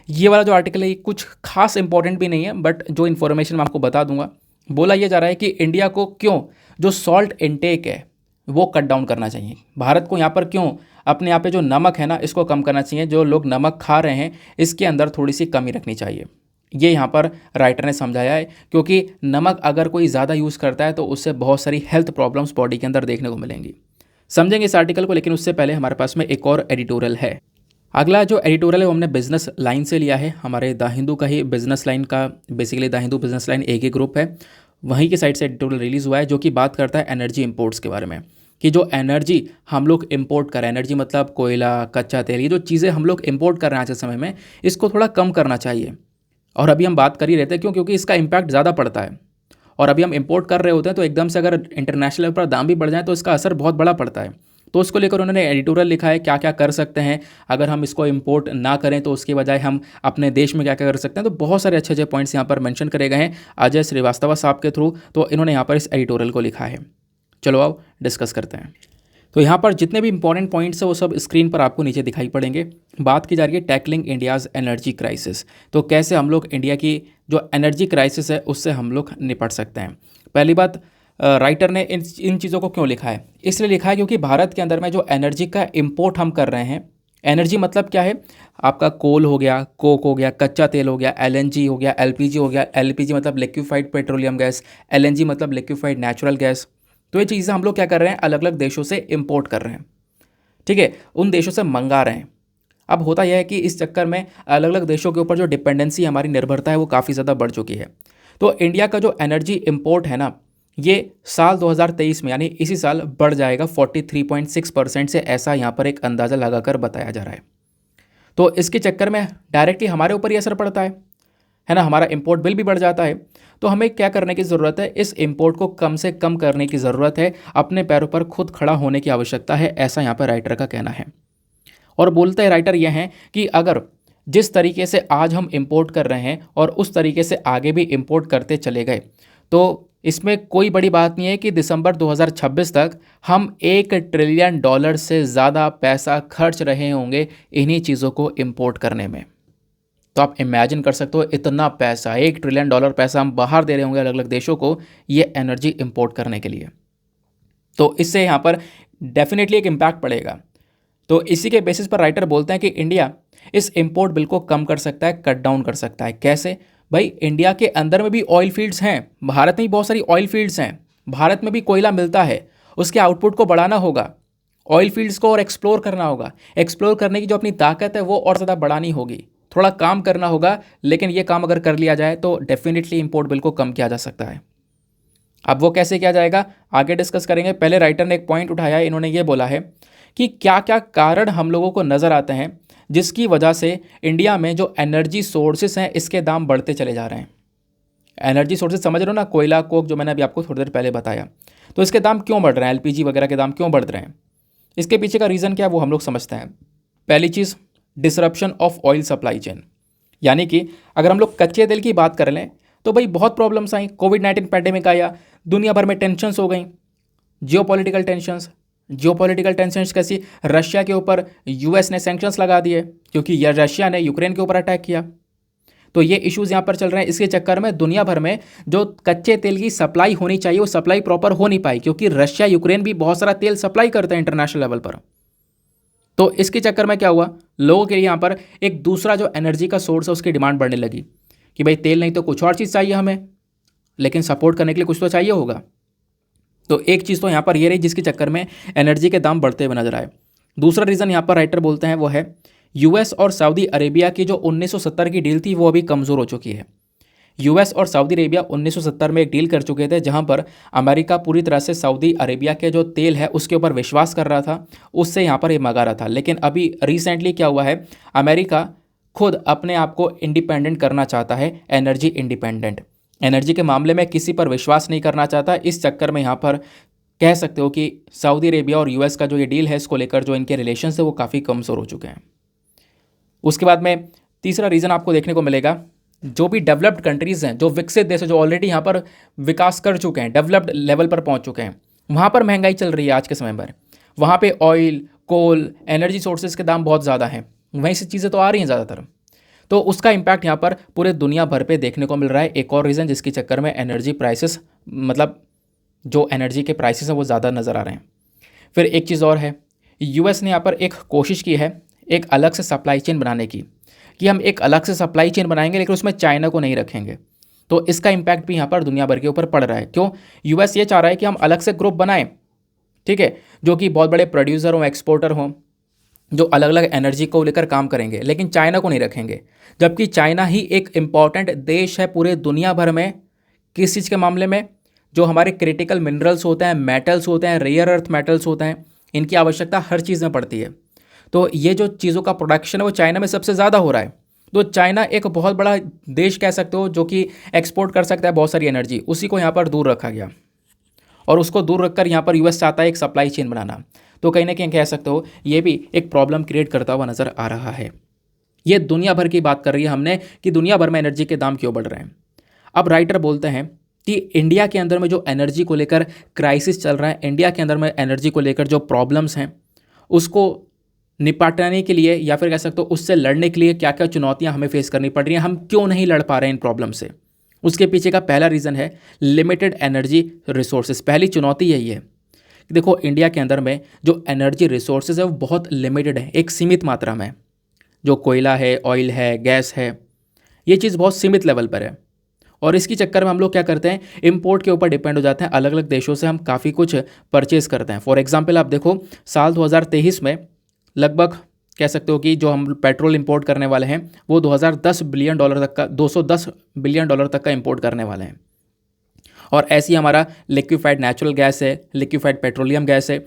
ये वाला जो आर्टिकल है ये कुछ खास इंपॉर्टेंट भी नहीं है, बट जो इन्फॉर्मेशन मैं आपको बता दूंगा। बोला ये जा रहा है कि इंडिया को क्यों जो सॉल्ट इनटेक है वो कट डाउन करना चाहिए, भारत को यहाँ पर क्यों अपने यहाँ पे जो नमक है ना इसको कम करना चाहिए, जो लोग नमक खा रहे हैं इसके अंदर थोड़ी सी कमी रखनी चाहिए। ये यहाँ पर राइटर ने समझाया है, क्योंकि नमक अगर कोई ज़्यादा यूज़ करता है तो उससे बहुत सारी हेल्थ प्रॉब्लम्स बॉडी के अंदर देखने को मिलेंगी। समझेंगे इस आर्टिकल को, लेकिन उससे पहले हमारे पास में एक और एडिटोरियल है। अगला जो एडिटोरियल है वो हमने बिजनेस लाइन से लिया है, हमारे द हिंदू का ही बिजनेस लाइन का, basically the Hindu business line एक ही ग्रुप है, वहीं की साइड से एडिटोरियल रिलीज़ हुआ है जो कि बात करता है एनर्जी इंपोर्ट्स के बारे में, कि जो एनर्जी हम लोग इंपोर्ट कर रहे हैं, एनर्जी मतलब कोयला, कच्चा तेल, ये जो चीज़ें हम लोग इंपोर्ट कर रहे हैं आज के समय में, इसको थोड़ा कम करना चाहिए। और अभी हम बात कर ही रहते हैं क्योंकि इसका इम्पैक्ट ज़्यादा पड़ता है, और अभी हम इंपोर्ट कर रहे होते हैं तो एकदम से अगर इंटरनेशनल लेवल पर दाम भी बढ़ जाए तो इसका असर बहुत बड़ा पड़ता है। तो उसको लेकर उन्होंने एडिटोरियल लिखा है क्या क्या कर सकते हैं अगर हम इसको इंपोर्ट ना करें, तो उसके बजाय हम अपने देश में क्या क्या कर सकते हैं। तो बहुत सारे अच्छे अच्छे पॉइंट्स यहाँ पर मेंशन करे गए हैं अजय श्रीवास्तव साहब के थ्रू, तो इन्होंने यहाँ पर इस एडिटोरियल को लिखा है। चलो आओ डिस्कस करते हैं। तो यहाँ पर जितने भी इंपॉर्टेंट पॉइंट्स हैं वो सब स्क्रीन पर आपको नीचे दिखाई पड़ेंगे। बात की जा रही है टैकलिंग इंडियाज़ एनर्जी क्राइसिस, तो कैसे हम लोग इंडिया की जो एनर्जी क्राइसिस है उससे हम लोग निपट सकते हैं। पहली बात, राइटर ने इन चीज़ों को क्यों लिखा है, इसलिए लिखा है क्योंकि भारत के अंदर में जो एनर्जी का इम्पोर्ट हम कर रहे हैं, एनर्जी मतलब क्या है, आपका कोल हो गया, कोक हो गया, कच्चा तेल हो गया, एलएनजी हो गया, एलपीजी हो गया, एलपीजी मतलब लिक्विफाइड पेट्रोलियम गैस, एलएनजी मतलब लिक्विफाइड नेचुरल गैस। तो ये चीज़ें हम लोग क्या कर रहे हैं, अलग अलग देशों से इंपोर्ट कर रहे हैं, ठीक है, उन देशों से मंगा रहे हैं। अब होता यह है कि इस चक्कर में अलग अलग देशों के ऊपर जो डिपेंडेंसी हमारी निर्भरता है वो काफ़ी ज़्यादा बढ़ चुकी है। तो इंडिया का जो एनर्जी इंपोर्ट है ना, ये साल 2023 में यानी इसी साल बढ़ जाएगा 43.6% से, ऐसा यहाँ पर एक अंदाज़ा लगाकर बताया जा रहा है। तो इसके चक्कर में डायरेक्टली हमारे ऊपर ही असर पड़ता है ना, हमारा इंपोर्ट बिल भी बढ़ जाता है। तो हमें क्या करने की ज़रूरत है, इस इंपोर्ट को कम से कम करने की ज़रूरत है, अपने पैरों पर खुद खड़ा होने की आवश्यकता है, ऐसा यहाँ पर राइटर का कहना है। और बोलते हैं राइटर यह है कि अगर जिस तरीके से आज हम इंपोर्ट कर रहे हैं और उस तरीके से आगे भी इंपोर्ट करते चले गए, तो इसमें कोई बड़ी बात नहीं है कि दिसंबर 2026 तक हम $1 ट्रिलियन से ज़्यादा पैसा खर्च रहे होंगे इन्हीं चीज़ों को इंपोर्ट करने में। तो आप इमेजिन कर सकते हो इतना पैसा, $1 ट्रिलियन पैसा हम बाहर दे रहे होंगे अलग अलग देशों को ये एनर्जी इंपोर्ट करने के लिए। तो इससे यहाँ पर डेफिनेटली एक इम्पैक्ट पड़ेगा। तो इसी के बेसिस पर राइटर बोलते हैं कि इंडिया इस इंपोर्ट बिल को कम कर सकता है, कट डाउन कर सकता है। कैसे भाई, इंडिया के अंदर में भी ऑयल फील्ड्स हैं, भारत में भी बहुत सारी ऑयल फील्ड्स हैं, भारत में भी कोयला मिलता है, उसके आउटपुट को बढ़ाना होगा, ऑयल फील्ड्स को और एक्सप्लोर करना होगा, एक्सप्लोर करने की जो अपनी ताकत है वो और ज़्यादा बढ़ानी होगी, थोड़ा काम करना होगा। लेकिन ये काम अगर कर लिया जाए तो डेफिनेटली इंपोर्ट बिल को कम किया जा सकता है। अब वो कैसे किया जाएगा आगे डिस्कस करेंगे। पहले राइटर ने एक पॉइंट उठाया है, इन्होंने ये बोला है कि क्या क्या कारण हम लोगों को नज़र आते हैं जिसकी वजह से इंडिया में जो एनर्जी सोर्सेस हैं इसके दाम बढ़ते चले जा रहे हैं। एनर्जी सोर्सेज समझ रहे हो ना, कोयला, कोक, जो मैंने अभी आपको थोड़ी देर पहले बताया, तो इसके दाम क्यों बढ़ रहे हैं, एलपीजी वगैरह के दाम क्यों बढ़ रहे हैं, इसके पीछे का रीज़न क्या है वो हम लोग समझते हैं। पहली चीज़, disruption of oil supply chain, यानी कि अगर हम लोग कच्चे तेल की बात कर लें तो भाई बहुत प्रॉब्लम्स आई, कोविड-19 पैंडेमिक आया, दुनिया भर में टेंशंस हो गई, जियोपॉलिटिकल टेंशंस, जियोपॉलिटिकल टेंशन्स कैसी, रशिया के ऊपर यूएस ने सैंक्शंस लगा दिए क्योंकि यह रशिया ने यूक्रेन के ऊपर अटैक किया। तो ये इश्यूज यहाँ पर चल रहे हैं। इसके चक्कर में दुनिया भर में जो कच्चे तेल की सप्लाई होनी चाहिए वो सप्लाई प्रॉपर हो नहीं पाई, क्योंकि रशिया यूक्रेन भी बहुत सारा तेल सप्लाई करते हैं इंटरनेशनल लेवल पर। तो इसके चक्कर में क्या हुआ, लोगों के लिए यहाँ पर एक दूसरा जो एनर्जी का सोर्स है उसकी डिमांड बढ़ने लगी कि भाई तेल नहीं तो कुछ और चीज़ चाहिए हमें, लेकिन सपोर्ट करने के लिए कुछ तो चाहिए होगा। तो एक चीज़ तो यहाँ पर ये रही जिसके चक्कर में एनर्जी के दाम बढ़ते हुए नजर आए। दूसरा रीज़न यहाँ पर राइटर बोलते हैं वो है यूएस और सऊदी अरेबिया की जो 1970 की डील थी वो अभी कमज़ोर हो चुकी है। यूएस और सऊदी अरेबिया 1970 में एक डील कर चुके थे जहां पर अमेरिका पूरी तरह से सऊदी अरेबिया के जो तेल है उसके ऊपर विश्वास कर रहा था, उससे यहाँ पर ये मंगा रहा था। लेकिन अभी रिसेंटली क्या हुआ है, अमेरिका खुद अपने आप को इंडिपेंडेंट करना चाहता है, एनर्जी इंडिपेंडेंट, एनर्जी के मामले में किसी पर विश्वास नहीं करना चाहता। इस चक्कर में यहाँ पर कह सकते हो कि सऊदी अरेबिया और यूएस का जो ये डील है इसको लेकर जो इनके रिलेशन है वो काफ़ी कमज़ोर हो चुके हैं। उसके बाद में तीसरा रीज़न आपको देखने को मिलेगा, जो भी डेवलप्ड कंट्रीज़ हैं, जो विकसित देश हैं, जो ऑलरेडी यहाँ पर विकास कर चुके हैं, डेवलप्ड लेवल पर पहुँच चुके हैं, वहाँ पर महंगाई चल रही है आज के समय पर। वहाँ पे ऑयल, कोल, एनर्जी सोर्सेज के दाम बहुत ज़्यादा हैं, वहीं से चीज़ें तो आ रही हैं ज़्यादातर। तो उसका इम्पैक्ट यहाँ पर पूरे दुनिया भर पे देखने को मिल रहा है। एक और रीज़न जिसके चक्कर में एनर्जी प्राइसेस, मतलब जो एनर्जी के प्राइसेस हैं वो ज़्यादा नज़र आ रहे हैं। फिर एक चीज़ और है, यूएस ने यहाँ पर एक कोशिश की है एक अलग से सप्लाई चेन बनाने की, कि हम एक अलग से सप्लाई चेन बनाएंगे लेकिन उसमें चाइना को नहीं रखेंगे। तो इसका इम्पैक्ट भी यहाँ पर दुनिया भर के ऊपर पड़ रहा है। क्यों, यूएस ये चाह रहा है कि हम अलग से ग्रुप बनाएं, ठीक है, जो कि बहुत बड़े प्रोड्यूसर हों, एक्सपोर्टर हों, जो अलग अलग एनर्जी को लेकर काम करेंगे, लेकिन चाइना को नहीं रखेंगे। जबकि चाइना ही एक इम्पॉर्टेंट देश है पूरे दुनिया भर में, किस चीज़ के मामले में, जो हमारे क्रिटिकल मिनरल्स होते हैं, मेटल्स होते हैं, रेयर अर्थ मेटल्स होते हैं, इनकी आवश्यकता हर चीज़ में पड़ती है। तो ये जो चीज़ों का प्रोडक्शन है वो चाइना में सबसे ज़्यादा हो रहा है। तो चाइना एक बहुत बड़ा देश कह सकते हो जो कि एक्सपोर्ट कर सकता है बहुत सारी एनर्जी, उसी को यहाँ पर दूर रखा गया और उसको दूर रखकर यहाँ पर यूएस चाहता है एक सप्लाई चेन बनाना। तो कहीं ना कहीं कह सकते हो ये भी एक प्रॉब्लम क्रिएट करता हुआ नज़र आ रहा है। ये दुनिया भर की बात कर रही है हमने कि दुनिया भर में एनर्जी के दाम क्यों बढ़ रहे हैं। अब राइटर बोलते हैं कि इंडिया के अंदर में जो एनर्जी को लेकर क्राइसिस चल रहा है, इंडिया के अंदर में एनर्जी को लेकर जो प्रॉब्लम्स हैं उसको निपटाने के लिए या फिर कह सकते हो उससे लड़ने के लिए क्या क्या चुनौतियां हमें फेस करनी पड़ रही हैं, हम क्यों नहीं लड़ पा रहे हैं इन प्रॉब्लम से। उसके पीछे का पहला रीज़न है लिमिटेड एनर्जी रिसोर्सेज। पहली चुनौती यही है कि देखो इंडिया के अंदर में जो एनर्जी रिसोर्सेज है वो बहुत लिमिटेड है, एक सीमित मात्रा में। जो कोयला है, ऑयल है, गैस है, ये चीज़ बहुत सीमित लेवल पर है और इसकी चक्कर में हम लोग क्या करते हैं, इंपोर्ट के ऊपर डिपेंड हो जाते हैं। अलग अलग देशों से हम काफ़ी कुछ परचेज करते हैं। फॉर एग्जांपल आप देखो साल 2023 में लगभग कह सकते हो कि जो हम पेट्रोल इंपोर्ट करने वाले हैं वो 2010 बिलियन डॉलर तक का 210 बिलियन डॉलर तक का इंपोर्ट करने वाले हैं। और ऐसे ही हमारा लिक्विफाइड नेचुरल गैस है, लिक्विफाइड पेट्रोलियम गैस है।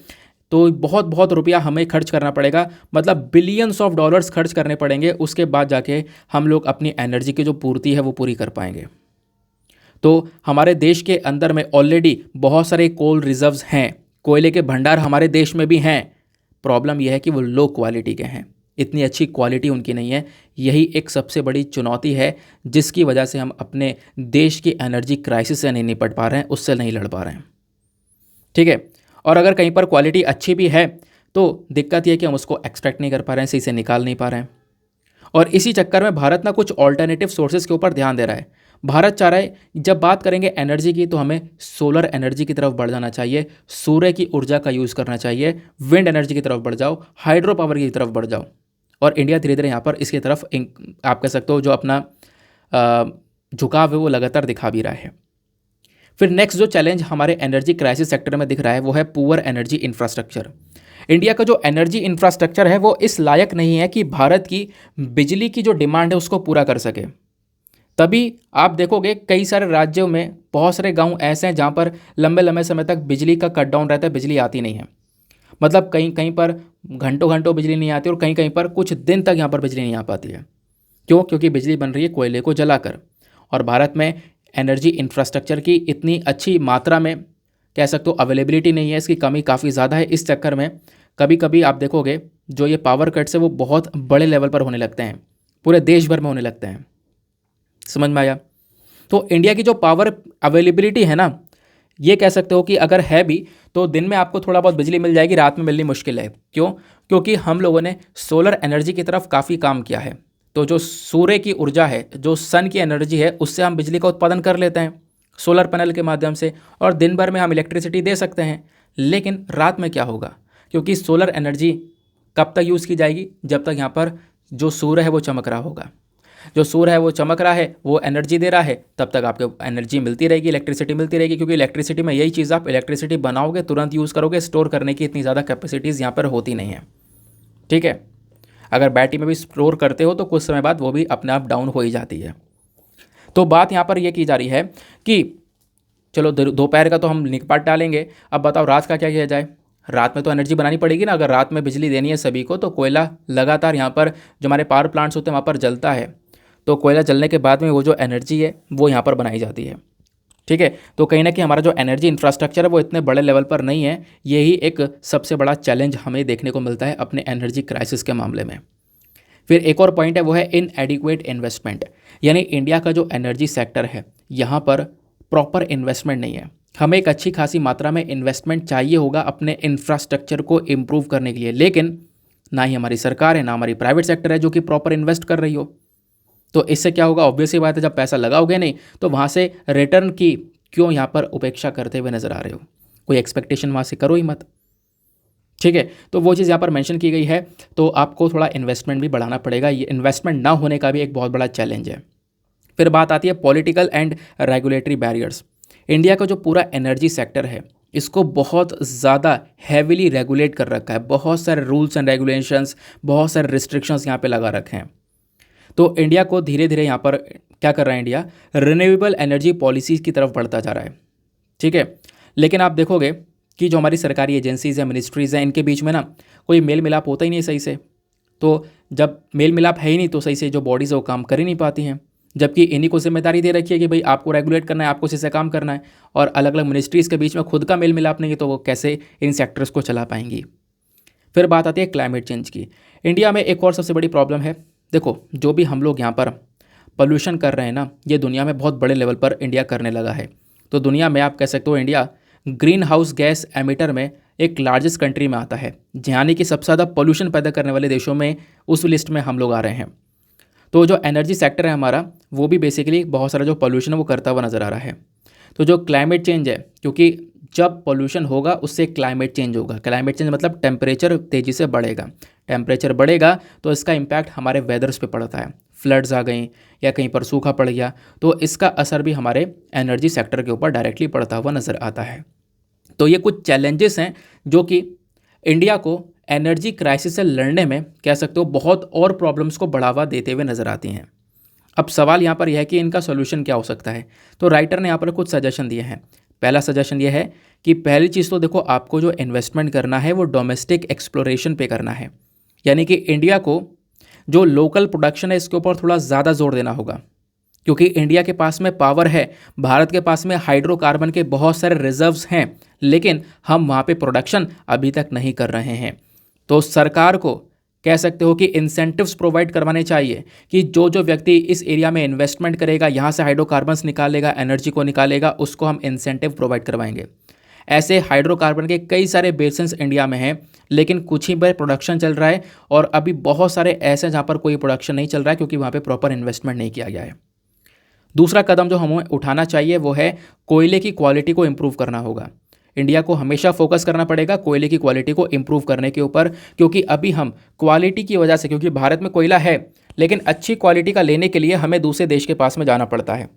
तो बहुत बहुत रुपया हमें खर्च करना पड़ेगा, मतलब बिलियंस ऑफ डॉलर्स खर्च करने पड़ेंगे, उसके बाद जाके हम लोग अपनी एनर्जी की जो पूर्ति है वो पूरी कर पाएंगे। तो हमारे देश के अंदर में ऑलरेडी बहुत सारे कोल रिजर्व्स हैं, कोयले के भंडार हमारे देश में भी हैं। प्रॉब्लम यह है कि वो लो क्वालिटी के हैं, इतनी अच्छी क्वालिटी उनकी नहीं है। यही एक सबसे बड़ी चुनौती है जिसकी वजह से हम अपने देश की एनर्जी क्राइसिस से नहीं निपट पा रहे हैं, उससे नहीं लड़ पा रहे हैं, ठीक है। और अगर कहीं पर क्वालिटी अच्छी भी है तो दिक्कत यह कि हम उसको एक्सट्रैक्ट नहीं कर पा रहे हैं, सही से निकाल नहीं पा रहे हैं। और इसी चक्कर में भारत ना कुछ ऑल्टरनेटिव सोर्सेज के ऊपर ध्यान दे रहा है। भारत चाह रहा है जब बात करेंगे एनर्जी की तो हमें सोलर एनर्जी की तरफ बढ़ जाना चाहिए, सूर्य की ऊर्जा का यूज़ करना चाहिए, विंड एनर्जी की तरफ बढ़ जाओ, हाइड्रो पावर की तरफ बढ़ जाओ। और इंडिया धीरे धीरे यहाँ पर इसकी तरफ आप कह सकते हो जो अपना झुकाव है वो लगातार दिखा भी रहा है। फिर नेक्स्ट जो चैलेंज हमारे एनर्जी क्राइसिस सेक्टर में दिख रहा है वो है पुअर एनर्जी इंफ्रास्ट्रक्चर। इंडिया का जो एनर्जी इंफ्रास्ट्रक्चर है वो इस लायक नहीं है कि भारत की बिजली की जो डिमांड है उसको पूरा कर सके। तभी आप देखोगे कई सारे राज्यों में बहुत सारे गांव ऐसे हैं जहां पर लंबे लंबे समय तक बिजली का कट डाउन रहता है, बिजली आती नहीं है। मतलब कहीं कहीं पर घंटों घंटों बिजली नहीं आती और कहीं कहीं पर कुछ दिन तक यहाँ पर बिजली नहीं आ पाती है। क्यों? क्योंकि बिजली बन रही है कोयले को जलाकर। और भारत में एनर्जी इंफ्रास्ट्रक्चर की इतनी अच्छी मात्रा में कह सकते हो अवेलेबिलिटी नहीं है, इसकी कमी काफ़ी ज़्यादा है। इस चक्कर में कभी कभी आप देखोगे जो ये पावर कट्स है वो बहुत बड़े लेवल पर होने लगते हैं, पूरे देश भर में होने लगते हैं। समझ में आया? तो इंडिया की जो पावर अवेलेबिलिटी है ना, ये कह सकते हो कि अगर है भी तो दिन में आपको थोड़ा बहुत बिजली मिल जाएगी, रात में मिलनी मुश्किल है। क्यों? क्योंकि हम लोगों ने सोलर एनर्जी की तरफ काफ़ी काम किया है। तो जो सूर्य की ऊर्जा है, जो सन की एनर्जी है, उससे हम बिजली का उत्पादन कर लेते हैं सोलर पैनल के माध्यम से, और दिन भर में हम इलेक्ट्रिसिटी दे सकते हैं। लेकिन रात में क्या होगा? क्योंकि सोलर एनर्जी कब तक यूज़ की जाएगी? जब तक यहाँ पर जो सूर्य है वो चमक रहा होगा। जो सूर्य है वो चमक रहा है, वो एनर्जी दे रहा है, तब तक आपको एनर्जी मिलती रहेगी, इलेक्ट्रिसिटी मिलती रहेगी। क्योंकि इलेक्ट्रिसिटी में यही चीज़, आप इलेक्ट्रिसिटी बनाओगे, तुरंत यूज़ करोगे, स्टोर करने की इतनी ज़्यादा कैपेसिटीज़ यहाँ पर होती नहीं है। ठीक है, अगर बैटरी में भी स्टोर करते हो तो कुछ समय बाद वो भी अपने आप डाउन हो ही जाती है। तो बात यहाँ पर यह की जा रही है कि चलो दोपहर का तो हम निपट डालेंगे, अब बताओ रात का क्या किया जाए? रात में तो एनर्जी बनानी पड़ेगी ना। अगर रात में बिजली देनी है सभी को, तो कोयला लगातार यहाँ पर जो हमारे पावर प्लांट्स होते हैं वहाँ पर जलता है, तो कोयला जलने के बाद में वो जो एनर्जी है वो यहाँ पर बनाई जाती है। ठीक है, तो कहीं ना कहीं हमारा जो एनर्जी इंफ्रास्ट्रक्चर है वो इतने बड़े लेवल पर नहीं है। यही एक सबसे बड़ा चैलेंज हमें देखने को मिलता है अपने एनर्जी क्राइसिस के मामले में। फिर एक और पॉइंट है, वो है इनएडिक्वेट इन्वेस्टमेंट। यानी इंडिया का जो एनर्जी सेक्टर है, यहाँ पर प्रॉपर इन्वेस्टमेंट नहीं है। हमें एक अच्छी खासी मात्रा में इन्वेस्टमेंट चाहिए होगा अपने इंफ्रास्ट्रक्चर को इम्प्रूव करने के लिए, लेकिन ना ही हमारी सरकार है, ना हमारी प्राइवेट सेक्टर है जो कि प्रॉपर इन्वेस्ट कर रही हो। तो इससे क्या होगा? ऑब्वियस ही बात है, जब पैसा लगाओगे नहीं तो वहाँ से रिटर्न की क्यों यहाँ पर उपेक्षा करते हुए नजर आ रहे हो? कोई एक्सपेक्टेशन वहाँ से करो ही मत। ठीक है, तो वो चीज़ यहाँ पर मेंशन की गई है। तो आपको थोड़ा इन्वेस्टमेंट भी बढ़ाना पड़ेगा। ये इन्वेस्टमेंट ना होने का भी एक बहुत बड़ा चैलेंज है। फिर बात आती है political and regulatory barriers. India का जो पूरा एनर्जी सेक्टर है, इसको बहुत ज़्यादा हैविली रेगुलेट कर रखा है। बहुत सारे रूल्स एंड रेगुलेशंस, बहुत सारे रिस्ट्रिक्शंस यहाँ पे लगा रखे हैं। तो इंडिया को धीरे धीरे यहाँ पर क्या कर रहा है, इंडिया रिन्यूएबल एनर्जी पॉलिसीज़ की तरफ बढ़ता जा रहा है। ठीक है, लेकिन आप देखोगे कि जो हमारी सरकारी एजेंसीज़ हैं, मिनिस्ट्रीज़ हैं, इनके बीच में ना कोई मेल मिलाप होता ही नहीं सही से। तो जब मेल मिलाप है ही नहीं तो सही से जो बॉडीज़ है वो काम कर ही नहीं पाती हैं। जबकि इन्हीं को जिम्मेदारी दे रखी है कि भाई आपको रेगुलेट करना है, आपको इसी से काम करना है, और अलग अलग मिनिस्ट्रीज़ के बीच में खुद का मेल मिलाप नहीं है, तो वो कैसे इन सेक्टर्स को चला पाएंगी। फिर बात आती है क्लाइमेट चेंज की। इंडिया में एक और सबसे बड़ी प्रॉब्लम है, देखो जो भी हम लोग यहाँ पर पोल्यूशन कर रहे हैं ना, ये दुनिया में बहुत बड़े लेवल पर इंडिया करने लगा है। तो दुनिया में आप कह सकते हो India green house gas emitter में एक लार्जेस्ट कंट्री में आता है, यानी कि सबसे ज़्यादा पोल्यूशन पैदा करने वाले देशों में उस लिस्ट में हम लोग आ रहे हैं। तो जो एनर्जी सेक्टर है हमारा, वो भी बेसिकली बहुत सारा जो पोल्यूशन है वो करता हुआ नज़र आ रहा है। तो जो क्लाइमेट चेंज है, क्योंकि जब पोल्यूशन होगा उससे क्लाइमेट चेंज होगा। क्लाइमेट चेंज मतलब टेम्परेचर तेज़ी से बढ़ेगा। टेम्परेचर बढ़ेगा तो इसका इम्पैक्ट हमारे वेदर्स पे पड़ता है। फ्लड्स आ गई या कहीं पर सूखा पड़ गया तो इसका असर भी हमारे एनर्जी सेक्टर के ऊपर डायरेक्टली पड़ता हुआ नज़र आता है। तो ये कुछ चैलेंजेस हैं जो कि इंडिया को एनर्जी क्राइसिस से लड़ने में कह सकते हो बहुत और प्रॉब्लम्स को बढ़ावा देते हुए नज़र आती हैं। अब सवाल यहाँ पर यह है कि इनका सोल्यूशन क्या हो सकता है। तो राइटर ने यहाँ पर कुछ सजेशन दिए हैं। पहला सजेशन ये है कि पहली चीज़ तो देखो, आपको जो इन्वेस्टमेंट करना है वो डोमेस्टिक एक्सप्लोरेशन पे करना है। यानी कि इंडिया को जो लोकल प्रोडक्शन है इसके ऊपर थोड़ा ज़्यादा जोर देना होगा, क्योंकि इंडिया के पास में पावर है, भारत के पास में हाइड्रोकार्बन के बहुत सारे रिजर्व्स हैं, लेकिन हम वहाँ पे प्रोडक्शन अभी तक नहीं कर रहे हैं। तो सरकार को कह सकते हो कि इंसेंटिव्स प्रोवाइड करवाने चाहिए कि जो जो व्यक्ति इस एरिया में इन्वेस्टमेंट करेगा, यहाँ से हाइड्रोकार्बन्स निकालेगा, एनर्जी को निकालेगा, उसको हम इंसेंटिव प्रोवाइड करवाएंगे। ऐसे हाइड्रोकार्बन के कई सारे बेसिन्स इंडिया में हैं, लेकिन कुछ ही पर प्रोडक्शन चल रहा है, और अभी बहुत सारे ऐसे जहाँ पर कोई प्रोडक्शन नहीं चल रहा है क्योंकि वहाँ पर प्रॉपर इन्वेस्टमेंट नहीं किया गया है। दूसरा कदम जो हमें उठाना चाहिए वो है कोयले की क्वालिटी को इम्प्रूव करना होगा। इंडिया को हमेशा फोकस करना पड़ेगा कोयले की क्वालिटी को इम्प्रूव करने के ऊपर, क्योंकि अभी हम क्वालिटी की वजह से, क्योंकि भारत में कोयला है लेकिन अच्छी क्वालिटी का लेने के लिए हमें दूसरे देश के पास में जाना पड़ता है।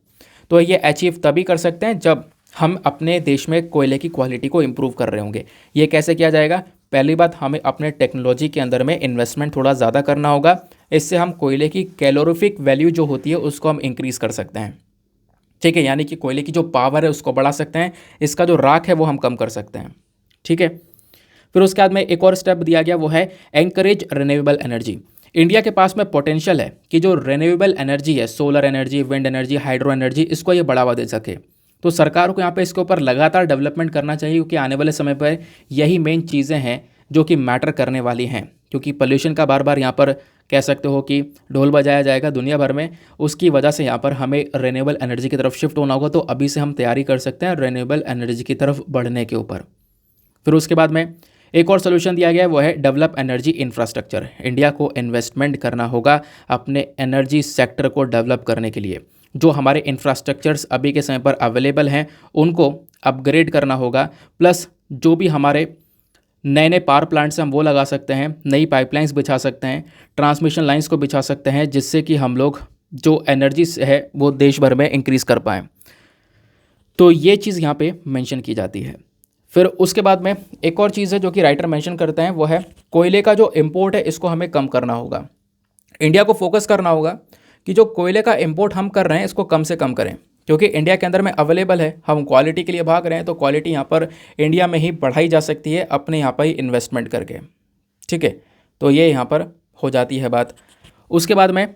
तो ये अचीव तभी कर सकते हैं जब हम अपने देश में कोयले की क्वालिटी को इम्प्रूव कर रहे होंगे। ये कैसे किया जाएगा? पहली बात, हमें अपने टेक्नोलॉजी के अंदर में इन्वेस्टमेंट थोड़ा ज़्यादा करना होगा। इससे हम कोयले की कैलोरीफिक वैल्यू जो होती है उसको हम इंक्रीज़ कर सकते हैं। ठीक है, यानी कि कोयले की जो पावर है उसको बढ़ा सकते हैं, इसका जो राख है वो हम कम कर सकते हैं। ठीक है, फिर उसके बाद में एक और स्टेप दिया गया, वो है एनकरेज रिन्यूएबल एनर्जी। इंडिया के पास में पोटेंशियल है कि जो रिन्यूएबल एनर्जी है, solar energy, wind energy, hydro energy, इसको ये बढ़ावा दे सके। तो सरकार को यहाँ पे इसके ऊपर लगातार डेवलपमेंट करना चाहिए, क्योंकि आने वाले समय पर यही मेन चीज़ें हैं जो कि मैटर करने वाली हैं। क्योंकि पोल्यूशन का बार बार यहाँ पर कह सकते हो कि ढोल बजाया जाएगा दुनिया भर में। उसकी वजह से यहाँ पर हमें रिन्यूएबल एनर्जी की तरफ शिफ्ट होना होगा, तो अभी से हम तैयारी कर सकते हैं रिन्यूएबल एनर्जी की तरफ बढ़ने के ऊपर। फिर उसके बाद में एक और सोल्यूशन दिया गया है, वो है डेवलप एनर्जी इंफ्रास्ट्रक्चर। इंडिया को इन्वेस्टमेंट करना होगा अपने एनर्जी सेक्टर को डेवलप करने के लिए। जो हमारे इंफ्रास्ट्रक्चर्स अभी के समय पर अवेलेबल हैं उनको अपग्रेड करना होगा, प्लस जो भी हमारे नए नए पावर प्लांट्स हम वो लगा सकते हैं, नई पाइपलाइंस बिछा सकते हैं, ट्रांसमिशन लाइंस को बिछा सकते हैं, जिससे कि हम लोग जो एनर्जी है वो देश भर में इंक्रीज़ कर पाएँ। तो ये चीज़ यहाँ पे मेंशन की जाती है। फिर उसके बाद में एक और चीज़ है जो कि राइटर मेंशन करते हैं, वो है कोयले का जो इंपोर्ट है इसको हमें कम करना होगा। इंडिया को फोकस करना होगा कि जो कोयले का इंपोर्ट हम कर रहे हैं इसको कम से कम करें, क्योंकि इंडिया के अंदर में अवेलेबल है। हम क्वालिटी के लिए भाग रहे हैं, तो क्वालिटी यहाँ पर इंडिया में ही बढ़ाई जा सकती है अपने यहाँ पर ही इन्वेस्टमेंट करके। ठीक है, तो ये यहाँ पर हो जाती है बात। उसके बाद में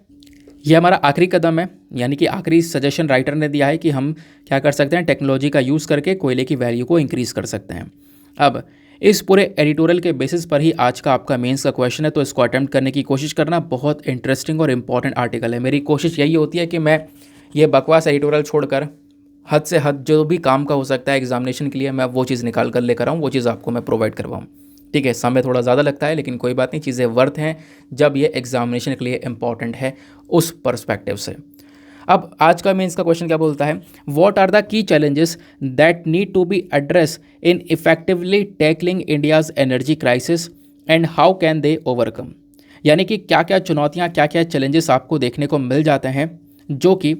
ये हमारा आखिरी कदम है, यानी कि आखिरी सजेशन राइटर ने दिया है कि हम क्या कर सकते हैं, टेक्नोलॉजी का यूज़ करके कोयले की वैल्यू को इंक्रीज़ कर सकते हैं। अब इस पूरे एडिटोरियल के बेसिस पर ही आज का आपका मेंस का क्वेश्चन है, तो इसको अटेम्प्ट करने की कोशिश करना। बहुत इंटरेस्टिंग और इम्पॉर्टेंट आर्टिकल है। मेरी कोशिश यही होती है कि मैं ये बकवास एडिटोरियल छोड़कर हद से हद जो भी काम का हो सकता है एग्जामिनेशन के लिए, मैं वो चीज़ निकाल कर लेकर आऊँ, वो चीज़ आपको मैं प्रोवाइड करवाऊँ। ठीक है, समय थोड़ा ज़्यादा लगता है लेकिन कोई बात नहीं, चीज़ें वर्थ हैं जब ये एग्जामिनेशन के लिए इंपॉर्टेंट है उस पर्सपेक्टिव से। अब आज का मेंस का क्वेश्चन क्या बोलता है, what are the key challenges that need to be address in effectively tackling India's energy crisis and how can they overcome. यानी कि क्या क्या चुनौतियाँ, क्या क्या चैलेंजेस आपको देखने को मिल जाते हैं जो कि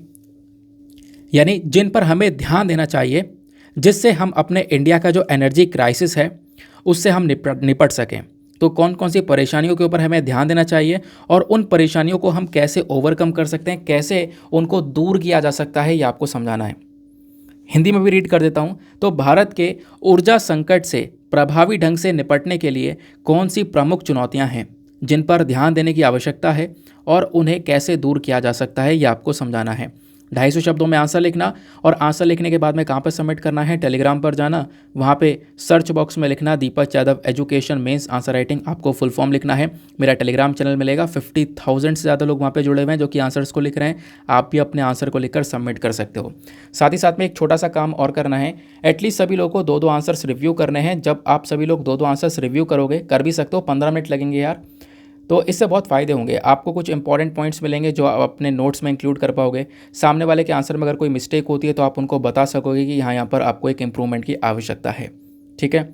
यानी जिन पर हमें ध्यान देना चाहिए, जिससे हम अपने इंडिया का जो एनर्जी क्राइसिस है उससे हम निपट सकें। तो कौन कौन सी परेशानियों के ऊपर हमें ध्यान देना चाहिए और उन परेशानियों को हम कैसे ओवरकम कर सकते हैं, कैसे उनको दूर किया जा सकता है, ये आपको समझाना है। हिंदी में भी रीड कर देता हूँ। तो भारत के ऊर्जा संकट से प्रभावी ढंग से निपटने के लिए कौन सी प्रमुख चुनौतियाँ हैं जिन पर ध्यान देने की आवश्यकता है और उन्हें कैसे दूर किया जा सकता है, ये आपको समझाना है। 250 शब्दों में आंसर लिखना, और आंसर लिखने के बाद में कहाँ पर सबमिट करना है, टेलीग्राम पर जाना, वहाँ पे सर्च बॉक्स में लिखना Deepak Yadav education mains answer writing, आपको फुल फॉर्म लिखना है। मेरा टेलीग्राम चैनल मिलेगा, 50,000 से ज़्यादा लोग वहाँ पे जुड़े हुए हैं जो कि आंसर्स को लिख रहे हैं। आप भी अपने आंसर को लिखकर सबमिट कर सकते हो। साथ ही साथ में एक छोटा सा काम और करना है, एटलीस्ट सभी लोगों को 2-2 आंसर्स रिव्यू करने हैं। जब आप सभी लोग 2-2 आंसर्स रिव्यू करोगे, कर भी सकते हो, 15 मिनट लगेंगे यार, तो इससे बहुत फ़ायदे होंगे। आपको कुछ इंपॉर्टेंट पॉइंट्स मिलेंगे जो आप अपने नोट्स में इंक्लूड कर पाओगे। सामने वाले के आंसर में अगर कोई मिस्टेक होती है तो आप उनको बता सकोगे कि यहाँ पर आपको एक इम्प्रूवमेंट की आवश्यकता है। ठीक है,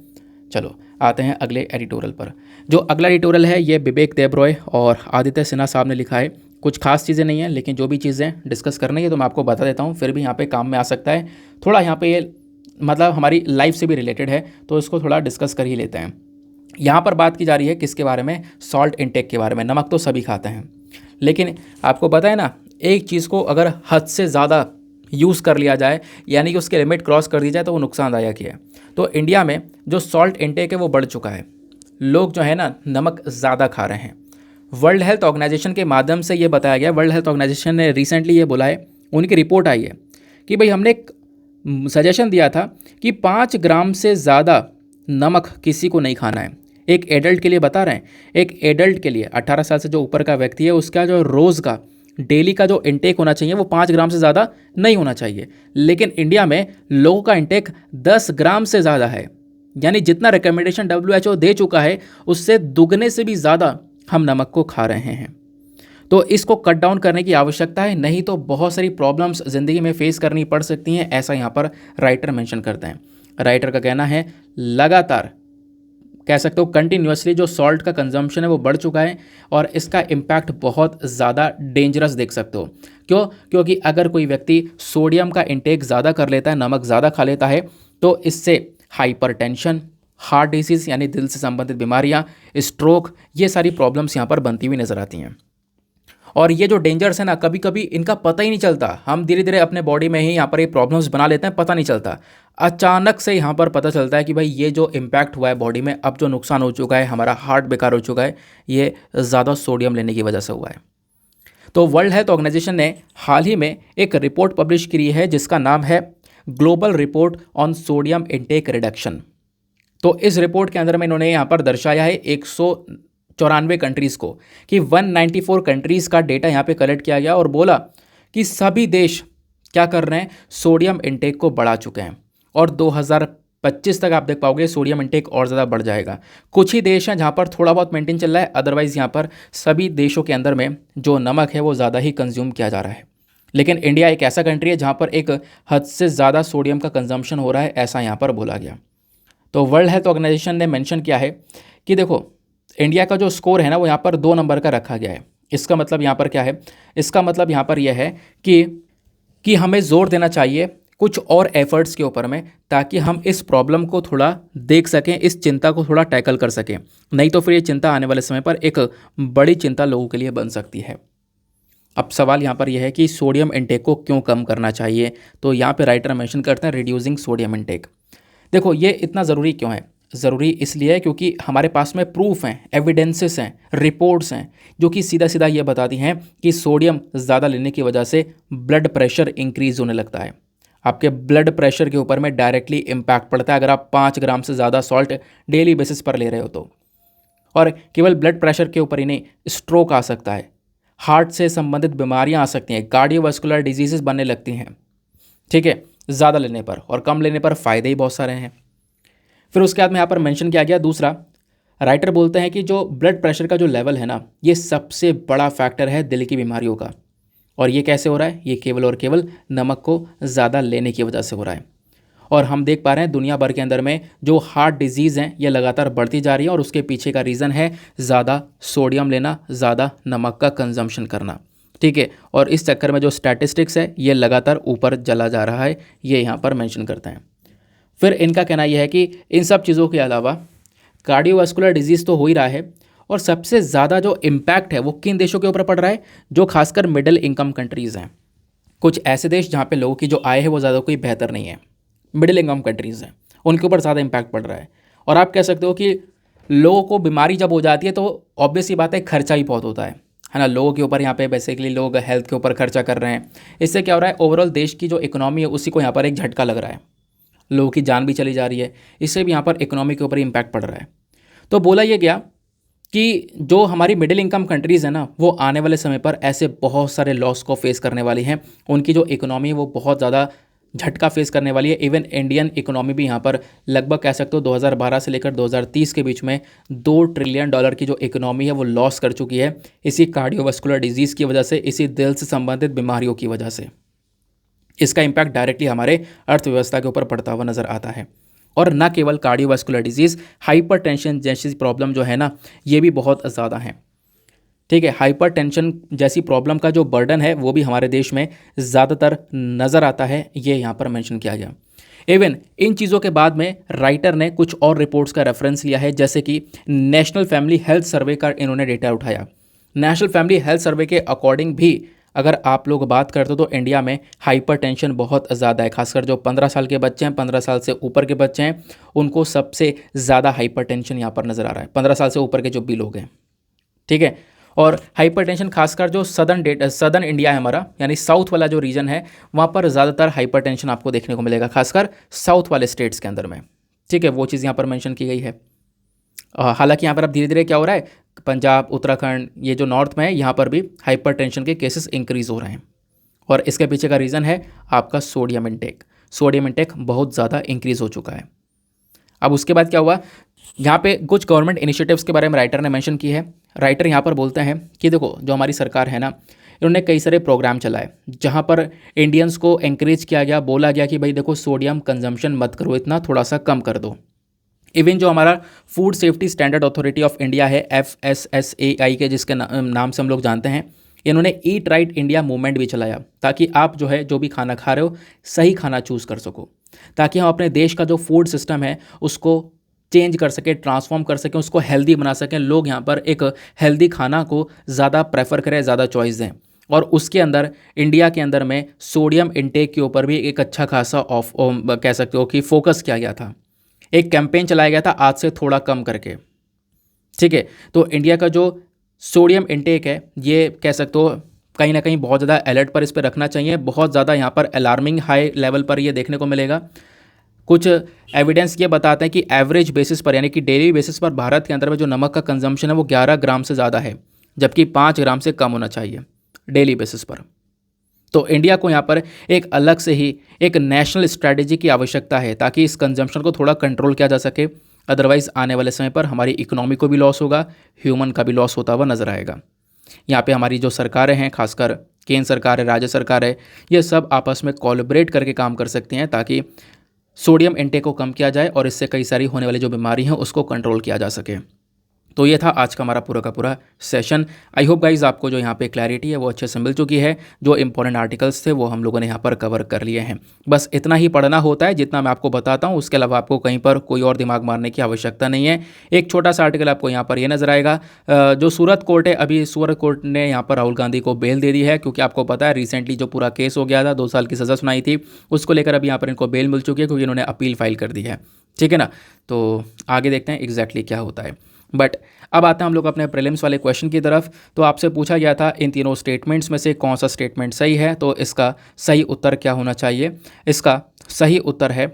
चलो आते हैं अगले एडिटोरियल पर। जो अगला एडिटोरियल है ये विवेक देबरॉय और आदित्य सिन्हा साहब ने लिखा है। कुछ खास चीज़ें नहीं हैं, लेकिन जो भी चीज़ें डिस्कस करनी है तो मैं आपको बता देता हूँ, फिर भी यहाँ पे काम में आ सकता है। थोड़ा यहाँ पे ये मतलब हमारी लाइफ से भी रिलेटेड है, तो इसको थोड़ा डिस्कस कर ही लेते हैं। यहाँ पर बात की जा रही है किसके बारे में, सॉल्ट इनटेक के बारे में। नमक तो सभी खाते हैं, लेकिन आपको पता है ना, एक चीज़ को अगर हद से ज़्यादा यूज़ कर लिया जाए, यानी कि उसके लिमिट क्रॉस कर दी जाए, तो वो नुकसानदायक ही है। तो इंडिया में जो सॉल्ट इनटेक है वो बढ़ चुका है। लोग जो है ना नमक ज़्यादा खा रहे हैं। वर्ल्ड हेल्थ ऑर्गेनाइजेशन के माध्यम से ये बताया गया, वर्ल्ड हेल्थ ऑर्गेनाइजेशन ने रिसेंटली ये बोला है, उनकी रिपोर्ट आई है कि भाई हमने एक सजेशन दिया था कि 5 ग्राम से ज़्यादा नमक किसी को नहीं खाना है। एक एडल्ट के लिए बता रहे हैं, एक एडल्ट के लिए 18 साल से जो ऊपर का व्यक्ति है उसका जो रोज़ का डेली का जो इंटेक होना चाहिए वो 5 ग्राम से ज़्यादा नहीं होना चाहिए। लेकिन इंडिया में लोगों का इंटेक 10 ग्राम से ज़्यादा है, यानी जितना रिकमेंडेशन WHO दे चुका है उससे दुगने से भी ज़्यादा हम नमक को खा रहे हैं। तो इसको कट डाउन करने की आवश्यकता है, नहीं तो बहुत सारी प्रॉब्लम्स ज़िंदगी में फेस करनी पड़ सकती हैं, ऐसा यहाँ पर राइटर मेंशन करते हैं। राइटर का कहना है लगातार कह सकते हो कंटिन्यूसली जो सॉल्ट का कंजम्पशन है वो बढ़ चुका है और इसका इम्पैक्ट बहुत ज़्यादा डेंजरस देख सकते हो। क्यों? क्योंकि अगर कोई व्यक्ति सोडियम का इंटेक ज़्यादा कर लेता है, नमक ज़्यादा खा लेता है, तो इससे हाइपरटेंशन, हार्ट डिसीज़ यानी दिल से संबंधित बीमारियाँ, स्ट्रोक, ये सारी प्रॉब्लम्स यहाँ पर बनती हुई नज़र आती हैं। और ये जो डेंजर्स है ना, कभी कभी इनका पता ही नहीं चलता। हम धीरे धीरे अपने बॉडी में ही यहाँ पर ये प्रॉब्लम्स बना लेते हैं, पता नहीं चलता। अचानक से यहाँ पर पता चलता है कि भाई ये जो इम्पैक्ट हुआ है बॉडी में, अब जो नुकसान हो चुका है, हमारा हार्ट बेकार हो चुका है, ये ज़्यादा सोडियम लेने की वजह से हुआ है। तो वर्ल्ड हेल्थ ऑर्गेनाइजेशन ने हाल ही में एक रिपोर्ट पब्लिश की है जिसका नाम है global report on sodium intake reduction. तो इस रिपोर्ट के अंदर में इन्होंने यहाँ पर दर्शाया है 94 कंट्रीज़ को, कि 194 कंट्रीज़ का डेटा यहाँ पे कलेक्ट किया गया और बोला कि सभी देश क्या कर रहे हैं, सोडियम इंटेक को बढ़ा चुके हैं और 2025 तक आप देख पाओगे सोडियम इंटेक और ज़्यादा बढ़ जाएगा। कुछ ही देश हैं जहाँ पर थोड़ा बहुत मेंटेन चल रहा है, अदरवाइज़ यहाँ पर सभी देशों के अंदर में जो नमक है वो ज़्यादा ही कंज्यूम किया जा रहा है। लेकिन इंडिया एक ऐसा कंट्री है जहाँ पर एक हद से ज़्यादा सोडियम का कंजम्पशन हो रहा है, ऐसा यहाँ पर बोला गया। तो वर्ल्ड हेल्थ ऑर्गेनाइजेशन ने मेंशन किया है कि देखो इंडिया का जो स्कोर है ना वो यहाँ पर 2 नंबर का रखा गया है। इसका मतलब यहाँ पर क्या है, इसका मतलब यहाँ पर यह है कि हमें जोर देना चाहिए कुछ और एफर्ट्स के ऊपर में, ताकि हम इस प्रॉब्लम को थोड़ा देख सकें, इस चिंता को थोड़ा टैकल कर सकें। नहीं तो फिर ये चिंता आने वाले समय पर एक बड़ी चिंता लोगों के लिए बन सकती है। अब सवाल यहाँ पर यह है कि सोडियम इंटेक को क्यों कम करना चाहिए, तो यहाँ पे राइटर मेंशन करते हैं रिड्यूसिंग सोडियम इंटेक। देखो ये इतना ज़रूरी क्यों है, ज़रूरी इसलिए है क्योंकि हमारे पास में प्रूफ हैं, एविडेंसेस हैं, रिपोर्ट्स हैं जो कि सीधा सीधा ये बताती हैं कि सोडियम ज़्यादा लेने की वजह से ब्लड प्रेशर इंक्रीज़ होने लगता है। आपके ब्लड प्रेशर के ऊपर में डायरेक्टली इम्पैक्ट पड़ता है अगर आप 5 ग्राम से ज़्यादा सॉल्ट डेली बेसिस पर ले रहे हो तो। और केवल ब्लड प्रेशर के ऊपर ही नहीं, स्ट्रोक आ सकता है, हार्ट से संबंधित बीमारियां आ सकती हैं, कार्डियोवास्कुलर डिजीजेस बनने लगती हैं, ठीक है, ज़्यादा लेने पर। और कम लेने पर फ़ायदे ही बहुत सारे हैं। फिर उसके बाद में यहाँ पर मेंशन किया गया दूसरा, राइटर बोलते हैं कि जो ब्लड प्रेशर का जो लेवल है ना, ये सबसे बड़ा फैक्टर है दिल की बीमारियों का। और ये कैसे हो रहा है, ये केवल और केवल नमक को ज़्यादा लेने की वजह से हो रहा है। और हम देख पा रहे हैं दुनिया भर के अंदर में जो हार्ट डिजीज़ हैं ये लगातार बढ़ती जा रही है और उसके पीछे का रीज़न है ज़्यादा सोडियम लेना, ज़्यादा नमक का कंजम्पशन करना, ठीक है। और इस चक्कर में जो स्टैटिस्टिक्स है ये लगातार ऊपर चला जा रहा है, ये यहाँ पर मेंशन करते हैं। फिर इनका कहना यह है कि इन सब चीज़ों के अलावा कार्डियोवास्कुलर डिजीज़ तो हो ही रहा है, और सबसे ज़्यादा जो इम्पैक्ट है वो किन देशों के ऊपर पड़ रहा है, जो खासकर मिडिल इनकम कंट्रीज़ हैं। कुछ ऐसे देश जहाँ पे लोगों की जो आय है वो ज़्यादा कोई बेहतर नहीं है, मिडिल इनकम कंट्रीज़ हैं, उनके ऊपर ज़्यादा इम्पैक्ट पड़ रहा है। और आप कह सकते हो कि लोगों को बीमारी जब हो जाती है तो ऑब्वियस ही बात है, खर्चा ही बहुत होता है ना, लोगों के ऊपर। यहाँ पे बेसिकली लोग हेल्थ के ऊपर खर्चा कर रहे हैं। इससे क्या हो रहा है, ओवरऑल देश की जो इकोनॉमी है उसी को यहाँ पर एक झटका लग रहा है, लोगों की जान भी चली जा रही है, इससे भी यहाँ पर इकोनॉमी के ऊपर इम्पैक्ट पड़ रहा है। तो बोला ये गया कि जो हमारी मिडिल इनकम कंट्रीज़ है ना, वो आने वाले समय पर ऐसे बहुत सारे लॉस को फेस करने वाली हैं। उनकी जो इकोनॉमी है वो बहुत ज़्यादा झटका फेस करने वाली है। इवन इंडियन इकोनॉमी भी यहाँ पर लगभग कह सकते हो 2012 से लेकर 2030 के बीच में $2 ट्रिलियन की जो इकोनॉमी है वो लॉस कर चुकी है, इसी कार्डियोवास्कुलर डिजीज़ की वजह से, इसी दिल से संबंधित बीमारियों की वजह से। इसका इम्पैक्ट डायरेक्टली हमारे अर्थव्यवस्था के ऊपर पड़ता हुआ नज़र आता है। और न केवल कार्डियोवास्कुलर डिजीज़, हाइपरटेंशन जैसी प्रॉब्लम जो है ना, ये भी बहुत ज़्यादा हैं, ठीक है। हाइपरटेंशन जैसी प्रॉब्लम का जो बर्डन है वो भी हमारे देश में ज़्यादातर नज़र आता है, ये यहाँ पर मेंशन किया गया। इवन इन चीज़ों के बाद में राइटर ने कुछ और रिपोर्ट्स का रेफरेंस लिया है, जैसे कि नेशनल फैमिली हेल्थ सर्वे का इन्होंने डेटा उठाया। नेशनल फैमिली हेल्थ सर्वे के अकॉर्डिंग भी अगर आप लोग बात करते हो तो इंडिया में हाइपरटेंशन बहुत ज़्यादा है, खासकर जो 15 साल के बच्चे हैं, 15 साल से ऊपर के बच्चे हैं, उनको सबसे ज़्यादा हाइपरटेंशन यहाँ पर नज़र आ रहा है, 15 साल से ऊपर के जो भी लोग हैं, ठीक है। और हाइपरटेंशन खासकर जो सदर्न इंडिया है हमारा, यानी साउथ वाला जो रीजन है, वहाँ पर ज़्यादातर हाइपरटेंशन आपको देखने को मिलेगा, खासकर साउथ वाले स्टेट्स के अंदर में, ठीक है। वो चीज़ यहाँ पर मेंशन की गई है। हालांकि यहाँ पर अब धीरे धीरे क्या हो रहा है, पंजाब, उत्तराखंड, ये जो नॉर्थ में है, यहाँ पर भी हाइपरटेंशन के केसेस इंक्रीज़ हो रहे हैं। और इसके पीछे का रीज़न है आपका सोडियम इंटेक। सोडियम इंटेक बहुत ज़्यादा इंक्रीज़ हो चुका है। अब उसके बाद क्या हुआ, यहाँ पे कुछ गवर्नमेंट इनिशिएटिव्स के बारे में राइटर ने मेंशन की है। राइटर यहाँ पर बोलते हैं कि देखो जो हमारी सरकार है ना, इन्होंने कई सारे प्रोग्राम चलाए जहाँ पर इंडियंस को एंकरेज किया गया, बोला गया कि भाई देखो सोडियम कंजम्पशन मत करो, इतना थोड़ा सा कम कर दो। इवन जो हमारा food safety standard authority of India है, FSSAI के जिसके नाम से हम लोग जानते हैं, इन्होंने ईट राइट इंडिया मूवमेंट भी चलाया, ताकि आप जो है जो भी खाना खा रहे हो सही खाना चूज़ कर सको, ताकि हम अपने देश का जो फूड सिस्टम है उसको चेंज कर सकें, ट्रांसफॉर्म कर सकें, उसको हेल्दी बना सकें। लोग यहाँ पर एक हेल्दी खाना को ज़्यादा प्रेफर करें, ज़्यादा चॉइस दें। और उसके अंदर इंडिया के अंदर में सोडियम इंटेक के ऊपर भी एक अच्छा खासा कह सकते हो कि फोकस किया गया था। एक कैंपेन चलाया गया था आज से थोड़ा कम करके, ठीक है। तो इंडिया का जो सोडियम इंटेक है ये कह सकते हो कहीं ना कहीं बहुत ज़्यादा अलर्ट पर इस पर रखना चाहिए। बहुत ज़्यादा यहाँ पर अलार्मिंग हाई लेवल पर ये देखने को मिलेगा। कुछ एविडेंस ये बताते हैं कि एवरेज बेसिस पर यानी कि डेली बेसिस पर भारत के अंदर में जो नमक का कंजम्पशन है वो 11 ग्राम से ज़्यादा है, जबकि 5 ग्राम से कम होना चाहिए डेली बेसिस पर। तो इंडिया को यहाँ पर एक अलग से ही एक नेशनल स्ट्रैटेजी की आवश्यकता है ताकि इस कंजम्पशन को थोड़ा कंट्रोल किया जा सके। अदरवाइज़ आने वाले समय पर हमारी इकोनॉमी को भी लॉस होगा, ह्यूमन का भी लॉस होता हुआ नजर आएगा। यहाँ पे हमारी जो सरकारें हैं, खासकर केंद्र सरकार है, राज्य सरकार है, ये सब आपस में कोलैबोरेट करके काम कर सकती हैं ताकि सोडियम इंटेक को कम किया जाए और इससे कई सारी होने वाली जो बीमारी हैं उसको कंट्रोल किया जा सके। तो ये था आज का हमारा पूरा का पूरा सेशन। आई होप गाइज आपको जो यहाँ पे क्लैरिटी है वो अच्छे से मिल चुकी है। जो इंपॉर्टेंट आर्टिकल्स थे वो हम लोगों ने यहाँ पर कवर कर लिए हैं। बस इतना ही पढ़ना होता है जितना मैं आपको बताता हूँ, उसके अलावा आपको कहीं पर कोई और दिमाग मारने की आवश्यकता नहीं है। एक छोटा सा आर्टिकल आपको यहाँ पर ये नजर आएगा, जो सूरत कोर्ट है, अभी सूरत कोर्ट ने यहाँ पर राहुल गांधी को बेल दे दी है, क्योंकि आपको पता है रिसेंटली जो पूरा केस हो गया था, 2 साल की सज़ा सुनाई थी, उसको लेकर अभी यहाँ पर इनको बेल मिल चुकी है क्योंकि इन्होंने अपील फाइल कर दी है। ठीक है ना, तो आगे देखते हैं एग्जैक्टली क्या होता है। बट अब आते हैं हम लोग अपने प्रीलिम्स वाले क्वेश्चन की तरफ। तो आपसे पूछा गया था इन तीनों स्टेटमेंट्स में से कौन सा स्टेटमेंट सही है, तो इसका सही उत्तर क्या होना चाहिए। इसका सही उत्तर है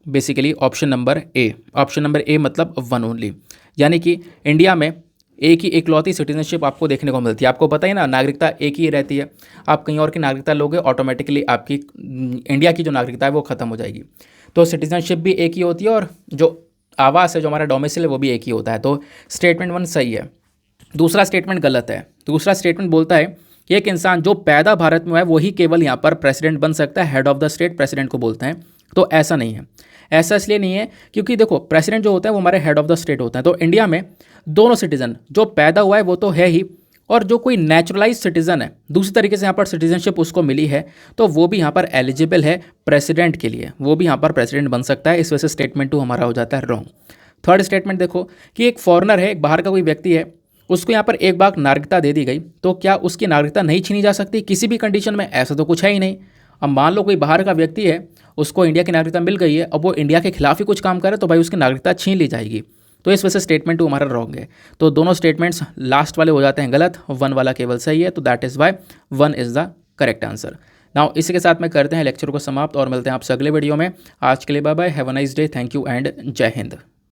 basically option number A. Option number A मतलब वन ओनली, यानी कि इंडिया में एक ही इकलौती सिटीजनशिप आपको देखने को मिलती है। आपको पता ही ना, नागरिकता एक ही रहती है। आप कहीं और की नागरिकता लोगे ऑटोमेटिकली आपकी इंडिया की जो नागरिकता है वो ख़त्म हो जाएगी। तो सिटीजनशिप भी एक ही होती है और जो आवास है, जो हमारा डोमिसाइल है, वो भी एक ही होता है। तो स्टेटमेंट 1 सही है। दूसरा स्टेटमेंट गलत है। दूसरा स्टेटमेंट बोलता है कि एक इंसान जो पैदा भारत में है वही केवल यहाँ पर प्रेसिडेंट बन सकता है, head of the state president को बोलते हैं। तो ऐसा नहीं है। ऐसा इसलिए नहीं है क्योंकि देखो प्रेसिडेंट जो होता है वो हमारे हेड ऑफ द स्टेट होते हैं। तो इंडिया में दोनों सिटीजन, जो पैदा हुआ है वो तो है ही, और जो कोई नेचुरलाइज सिटीजन है, दूसरी तरीके से यहाँ पर सिटीजनशिप उसको मिली है, तो वो भी यहाँ पर एलिजिबल है प्रेसिडेंट के लिए, वो भी यहाँ पर प्रेसिडेंट बन सकता है। इस वजह से स्टेटमेंट 2 हमारा हो जाता है रॉन्ग। थर्ड स्टेटमेंट देखो कि एक फॉरेनर है, एक बाहर का कोई व्यक्ति है, उसको यहाँ पर एक बार नागरिकता दे दी गई, तो क्या उसकी नागरिकता नहीं छीनी जा सकती किसी भी कंडीशन में? ऐसा तो कुछ है ही नहीं। अब मान लो कोई बाहर का व्यक्ति है, उसको इंडिया की नागरिकता मिल गई है, अब वो इंडिया के खिलाफ ही कुछ काम करे तो भाई उसकी नागरिकता छीन ली जाएगी। तो इस वजह से स्टेटमेंट 2 हमारा रॉन्ग है। तो दोनों स्टेटमेंट्स लास्ट वाले हो जाते हैं गलत, 1 वाला केवल सही है। तो that is why 1 is the correct answer. Now इसी के साथ में करते हैं लेक्चर को समाप्त और मिलते हैं आपसे अगले वीडियो में। आज के लिए bye bye, have a nice day, thank you and Jai Hind.